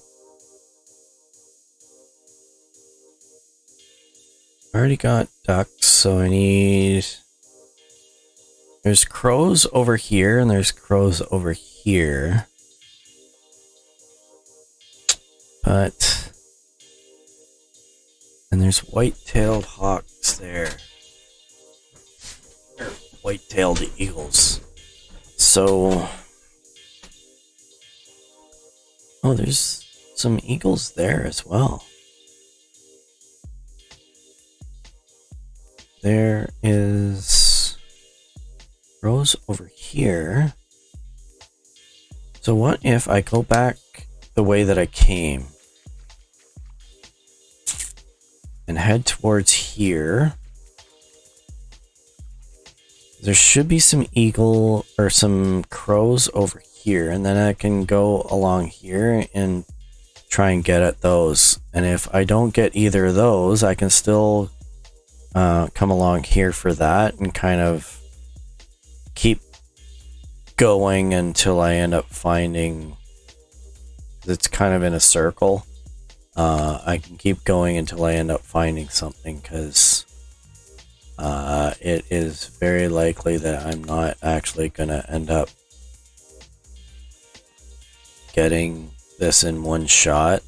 I already got ducks, so I need, there's crows over here and there's crows over here, but, and there's white-tailed hawks there. White-tailed eagles. So, oh, there's some eagles there as well. There is crows over here. So what if I go back the way that I came and head towards here? There should be some eagle or some crows over here, and then I can go along here and try and get at those. And if I don't get either of those, I can still come along here for that and kind of keep going until I end up finding, it's kind of in a circle. I can keep going until I end up finding something, because it is very likely that I'm not actually going to end up getting this in one shot.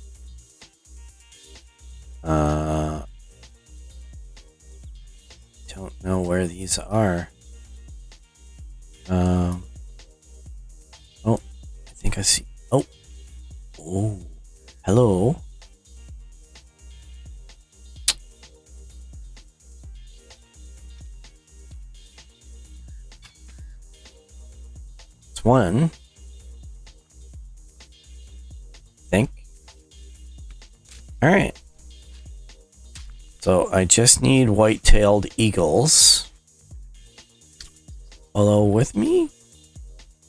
Don't know where these are. Oh, I think I see. Oh, hello. It's one. I think. All right. So I just need white-tailed eagles. Although with me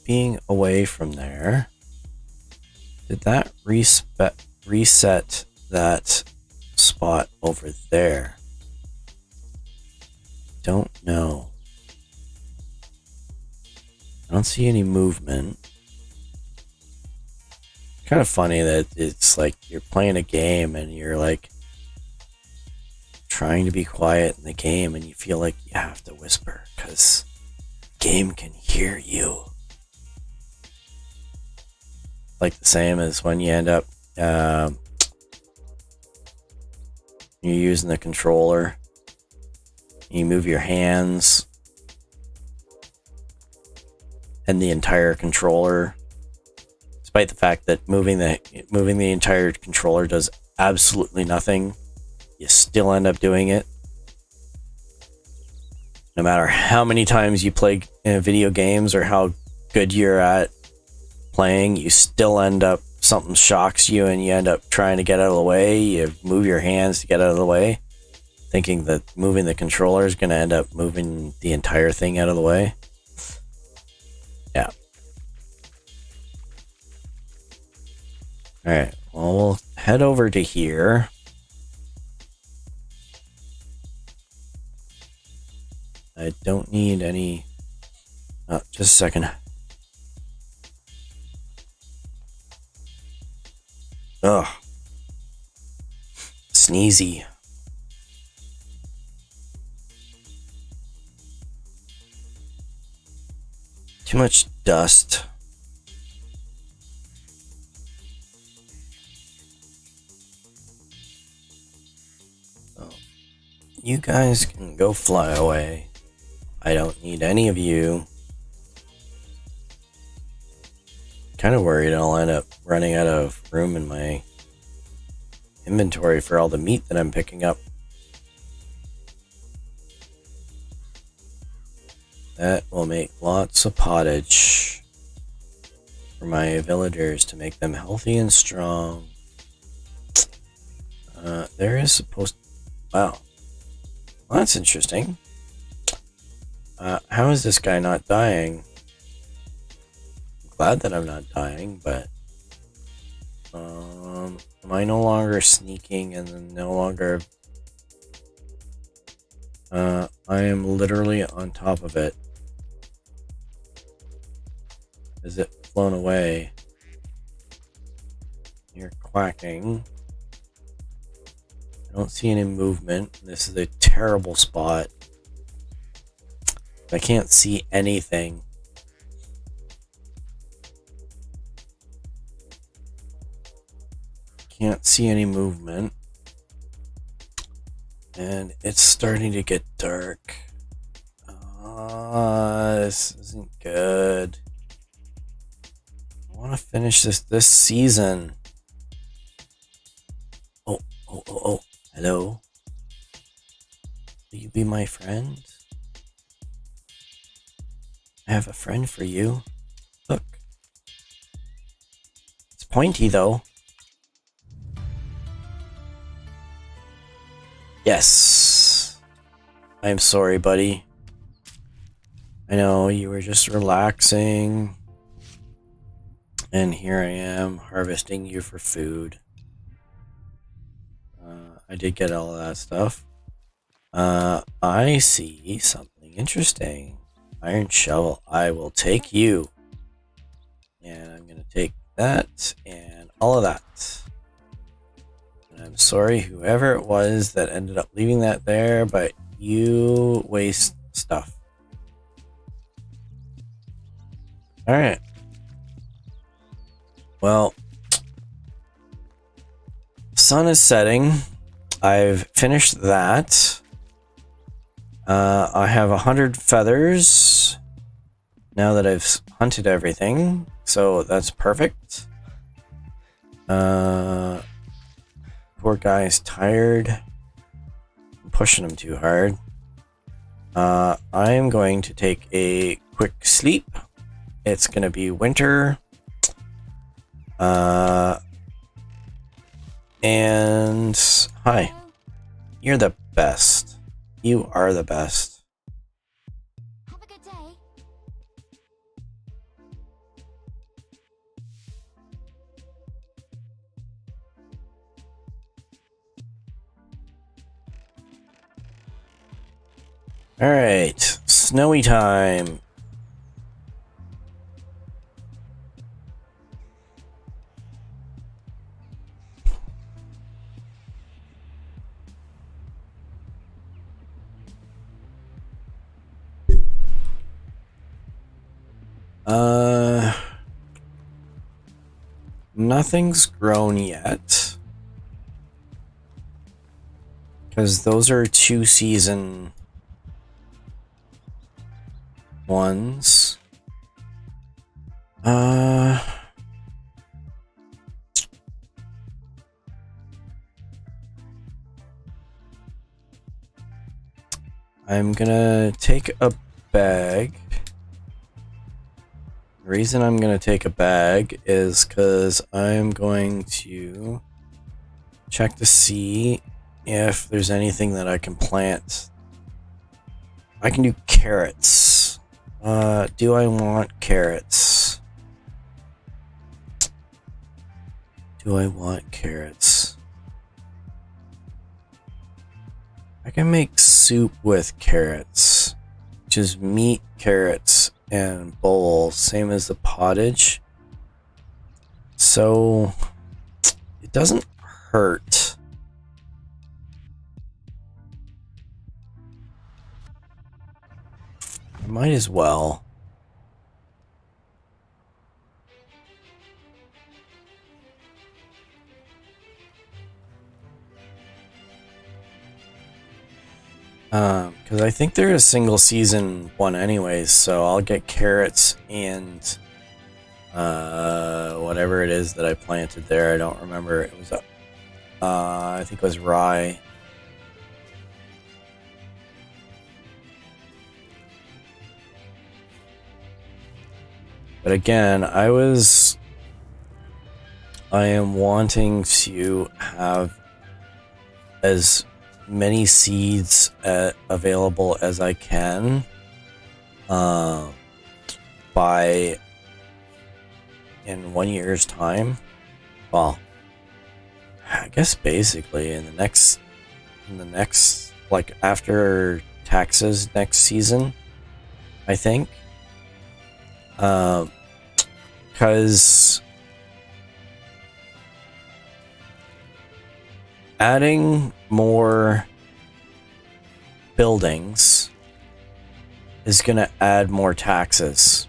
being away from there, did that reset that spot over there? Don't know. I don't see any movement. Kind of funny that it's like you're playing a game and you're like trying to be quiet in the game and you feel like you have to whisper because the game can hear you. Like the same as when you end up You're using the controller. You move your hands and the entire controller. Despite the fact that moving the entire controller does absolutely nothing, you still end up doing it. No matter how many times you play video games or how good you're at playing, you still end up, something shocks you and you end up trying to get out of the way. You move your hands to get out of the way, thinking that moving the controller is going to end up moving the entire thing out of the way. Yeah. Alright, well, we'll head over to here. I don't need any... Oh, just a second. Ugh. Sneezy. Too much dust. Oh. You guys can go fly away. I don't need any of you. Kind of worried I'll end up running out of room in my inventory for all the meat that I'm picking up. That will make lots of pottage for my villagers to make them healthy and strong. There is supposed... Wow. Well, that's interesting. How is this guy not dying? I'm glad that I'm not dying, but... am I no longer sneaking and then no longer... I am literally on top of it. Is it flown away? You're quacking. I don't see any movement. This is a terrible spot. I can't see anything. Can't see any movement. And it's starting to get dark. This isn't good. I want to finish this season. Oh. Hello? Will you be my friend? I have a friend for you. Look. It's pointy, though. Yes. I'm sorry, buddy. I know you were just relaxing. And here I am harvesting you for food. I did get all of that stuff. I see something interesting. Iron shovel. I will take you. And I'm going to take that and all of that. And I'm sorry, whoever it was that ended up leaving that there, but you waste stuff. Alright. Well, sun is setting. I've finished that. I have 100 feathers now that I've hunted everything, so that's perfect. Poor guy's tired. I'm pushing him too hard. I'm going to take a quick sleep. It's going to be winter. And hi. You're the best. You are the best. Have a good day. All right, snowy time. Nothing's grown yet. Because those are 2-season ones. I'm gonna take a bag. The reason I'm gonna take a bag is because I'm going to check to see if there's anything that I can plant. I can do carrots. Do I want carrots? Do I want carrots? I can make soup with carrots, which is meat, carrots, and bowl, same as the pottage. So it doesn't hurt. I might as well. Because I think they're a single season one anyways, so I'll get carrots and whatever it is that I planted there. I don't remember. It was I think it was rye. But again, I am wanting to have as many seeds available as I can by in 1 year's time. Well, I guess basically in the next like after taxes next season, I think. Because adding more buildings is going to add more taxes.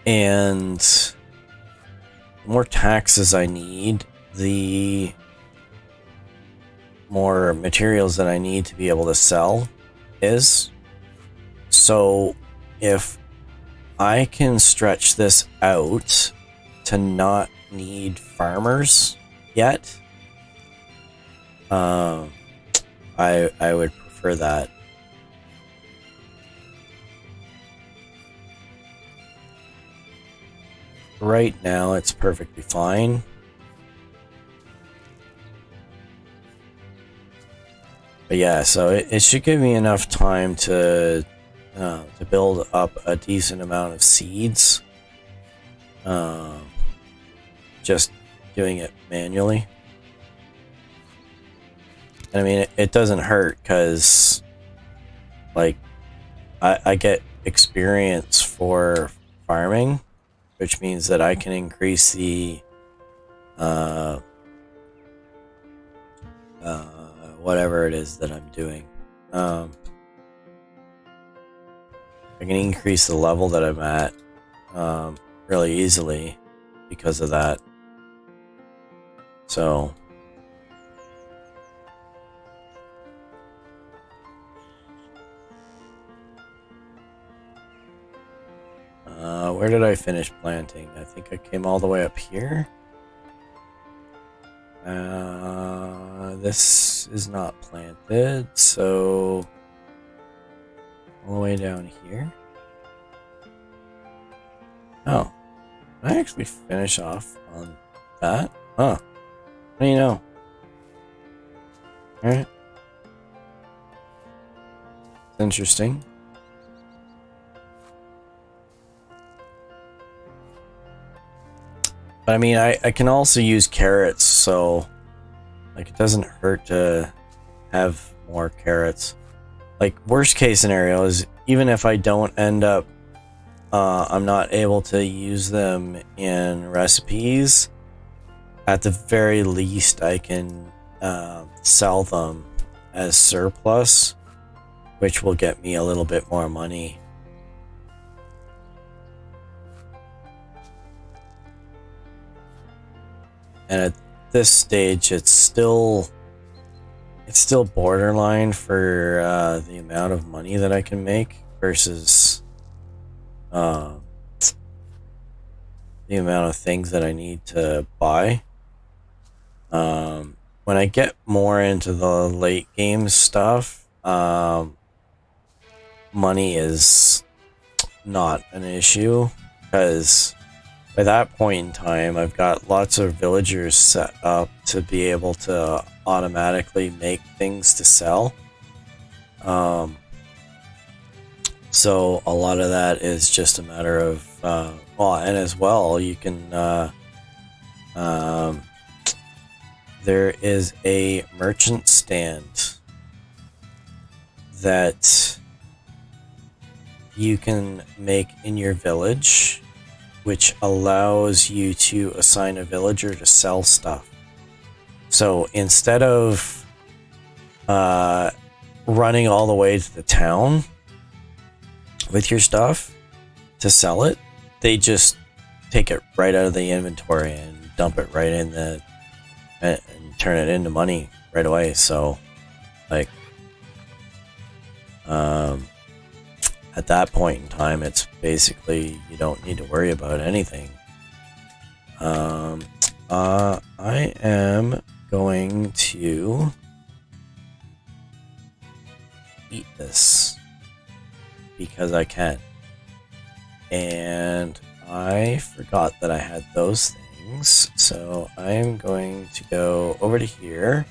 And the more taxes I need, the more materials that I need to be able to sell is. So if I can stretch this out to not need farmers yet, I would prefer that. Right now it's perfectly fine. But yeah, so it should give me enough time to build up a decent amount of seeds. Just doing it manually. And I mean, it doesn't hurt because, like, I get experience for farming, which means that I can increase the whatever it is that I'm doing. I can increase the level that I'm at really easily because of that. So where did I finish planting? I think I came all the way up here. This is not planted, so all the way down here. Oh, did I actually finish off on that? Huh. What do you know? Alright. It's interesting. But I mean, I can also use carrots, so like it doesn't hurt to have more carrots. Like worst case scenario is even if I don't end up, I'm not able to use them in recipes, at the very least I can sell them as surplus, which will get me a little bit more money. And at this stage, it's still it's still borderline for the amount of money that I can make versus the amount of things that I need to buy. When I get more into the late game stuff, money is not an issue, because by that point in time, I've got lots of villagers set up to be able to automatically make things to sell. So a lot of that is just a matter of, and as well, you can, there is a merchant stand that you can make in your village, which allows you to assign a villager to sell stuff. So instead of running all the way to the town with your stuff to sell it, they just take it right out of the inventory and dump it right in the and turn it into money right away. So like at that point in time, it's basically you don't need to worry about anything. I am going to eat this because I can. And I forgot that I had those things, so I'm going to go over to here.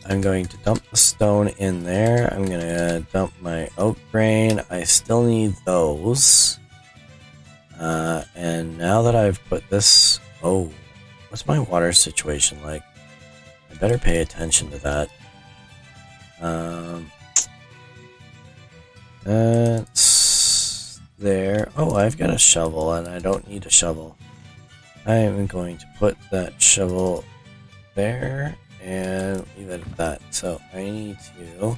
I'm going to dump the stone in there. I'm going to dump my oak grain. I still need those. And now that I've put this... Oh, what's my water situation like? I better pay attention to that. That's there. Oh, I've got a shovel and I don't need a shovel. I am going to put that shovel there and leave it at that. So I need to...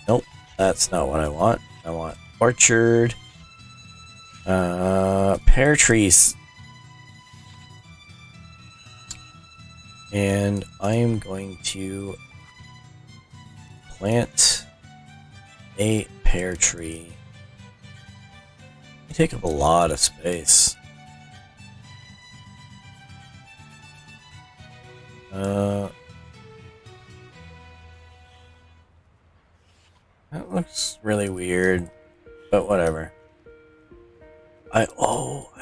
Nope, that's not what I want. I want orchard. Pear trees. And I am going to plant a pear tree. They take up a lot of space. That looks really weird, but whatever. I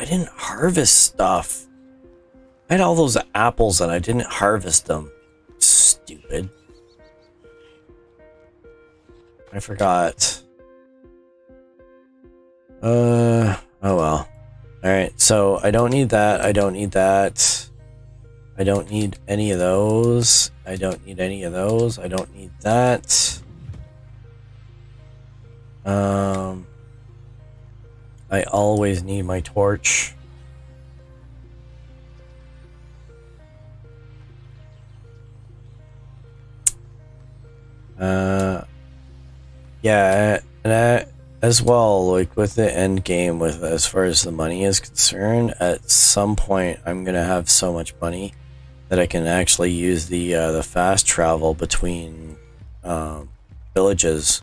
didn't harvest stuff. I had all those apples and I didn't harvest them. Stupid. I forgot. Oh well. Alright, so I don't need that. I don't need that. I don't need any of those. I don't need any of those. I don't need that. I always need my torch. Yeah, and as well, like with the end game, with as far as the money is concerned, at some point I'm gonna have so much money that I can actually use the fast travel between villages.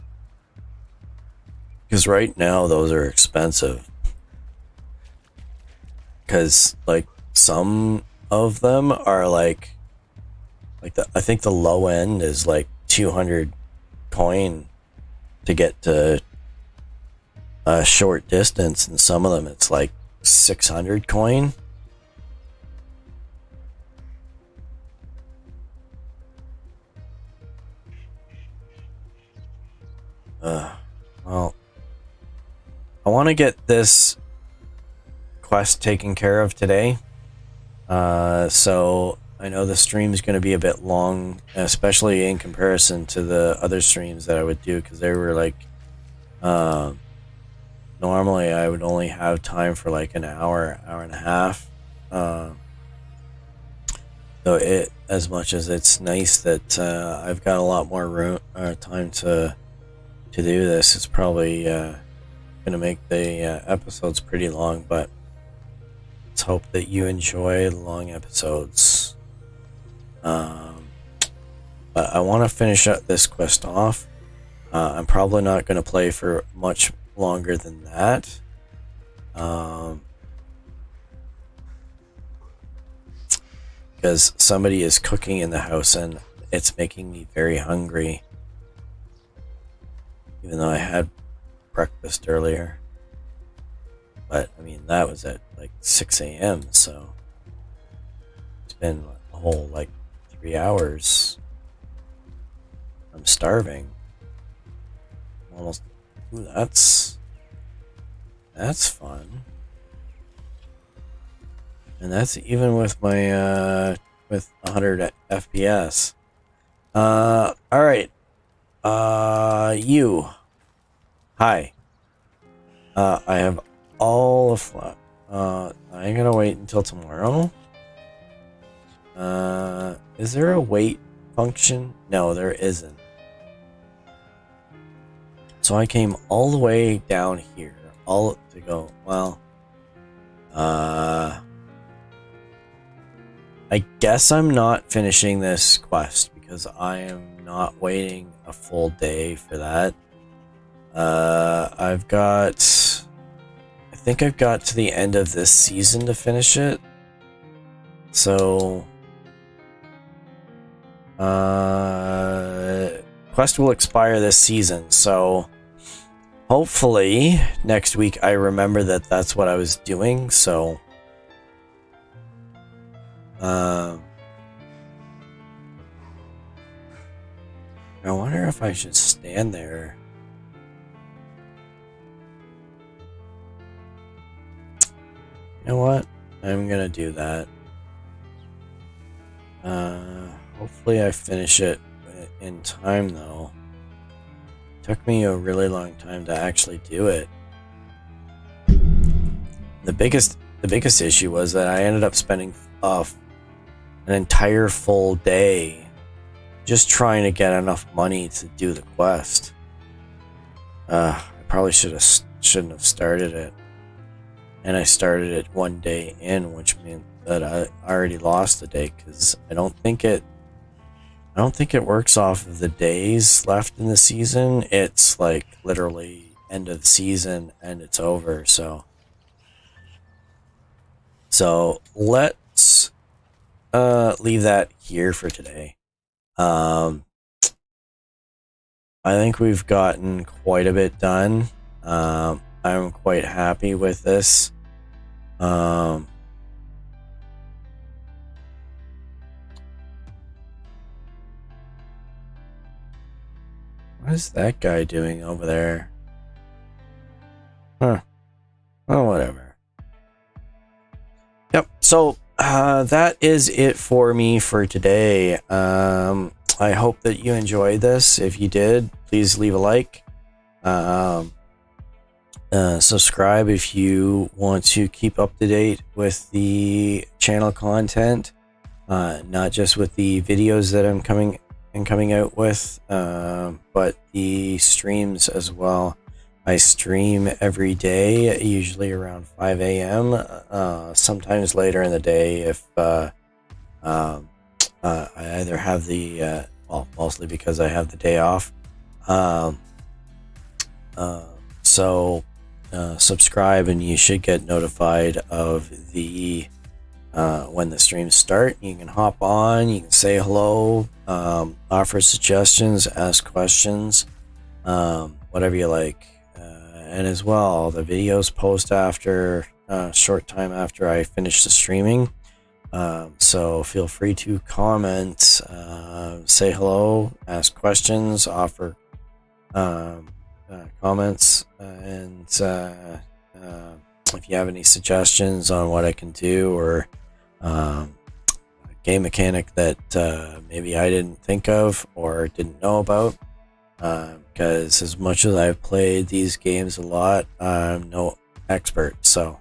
Because right now those are expensive. Because like some of them are like I think the low end is like 200 coin to get to a short distance, and some of them it's like 600 coin. Well, I want to get this quest taken care of today. So I know the stream is going to be a bit long, especially in comparison to the other streams that I would do, because they were like, normally I would only have time for like an hour, hour and a half. So as much as it's nice that I've got a lot more room time to do this, it's probably going to make the episodes pretty long, but let's hope that you enjoy the long episodes. But I want to finish up this quest off. I'm probably not going to play for much longer than that. Because somebody is cooking in the house and it's making me very hungry. Even though I had breakfast earlier. But, I mean, that was at like 6 a.m., so it's been a whole, like, 3 hours. I'm starving. Almost. Ooh, that's fun. And that's even with my, with 100 FPS. Alright. You. Hi. I have all of I'm gonna wait until tomorrow. Is there a wait function? No, there isn't. So I came all the way down here, all to go, well, I guess I'm not finishing this quest because I am not waiting a full day for that. I think I've got to the end of this season to finish it. So, quest will expire this season, so hopefully next week I remember that that's what I was doing, so I wonder if I should stand there. You know what? I'm gonna do that. Hopefully I finish it in time, though. Took me a really long time to actually do it. The biggest issue was that I ended up spending an entire full day just trying to get enough money to do the quest. I probably shouldn't have started it. And I started it one day in, which meant that I already lost the day because I don't think it works off of the days left in the season. It's like literally end of the season and it's over. So let's leave that here for today. I think we've gotten quite a bit done. I'm quite happy with this. What is that guy doing over there? Huh. Oh, whatever. Yep. So, that is it for me for today. I hope that you enjoyed this. If you did, please leave a like. Subscribe if you want to keep up to date with the channel content, not just with the videos that I'm coming out with, but the streams as well. I stream every day, usually around 5 a.m., sometimes later in the day if I either have the, well, mostly because I have the day off. So subscribe and you should get notified of the when the streams start. You can hop on, you can say hello, offer suggestions, ask questions, whatever you like. And as well, the videos post after a short time after I finish the streaming. So feel free to comment, say hello, ask questions, offer comments, and if you have any suggestions on what I can do or a game mechanic that maybe I didn't think of or didn't know about, because as much as I've played these games a lot, I'm no expert, so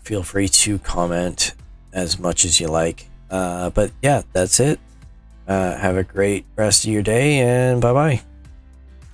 feel free to comment as much as you like. But yeah, that's it. Have a great rest of your day, and bye bye.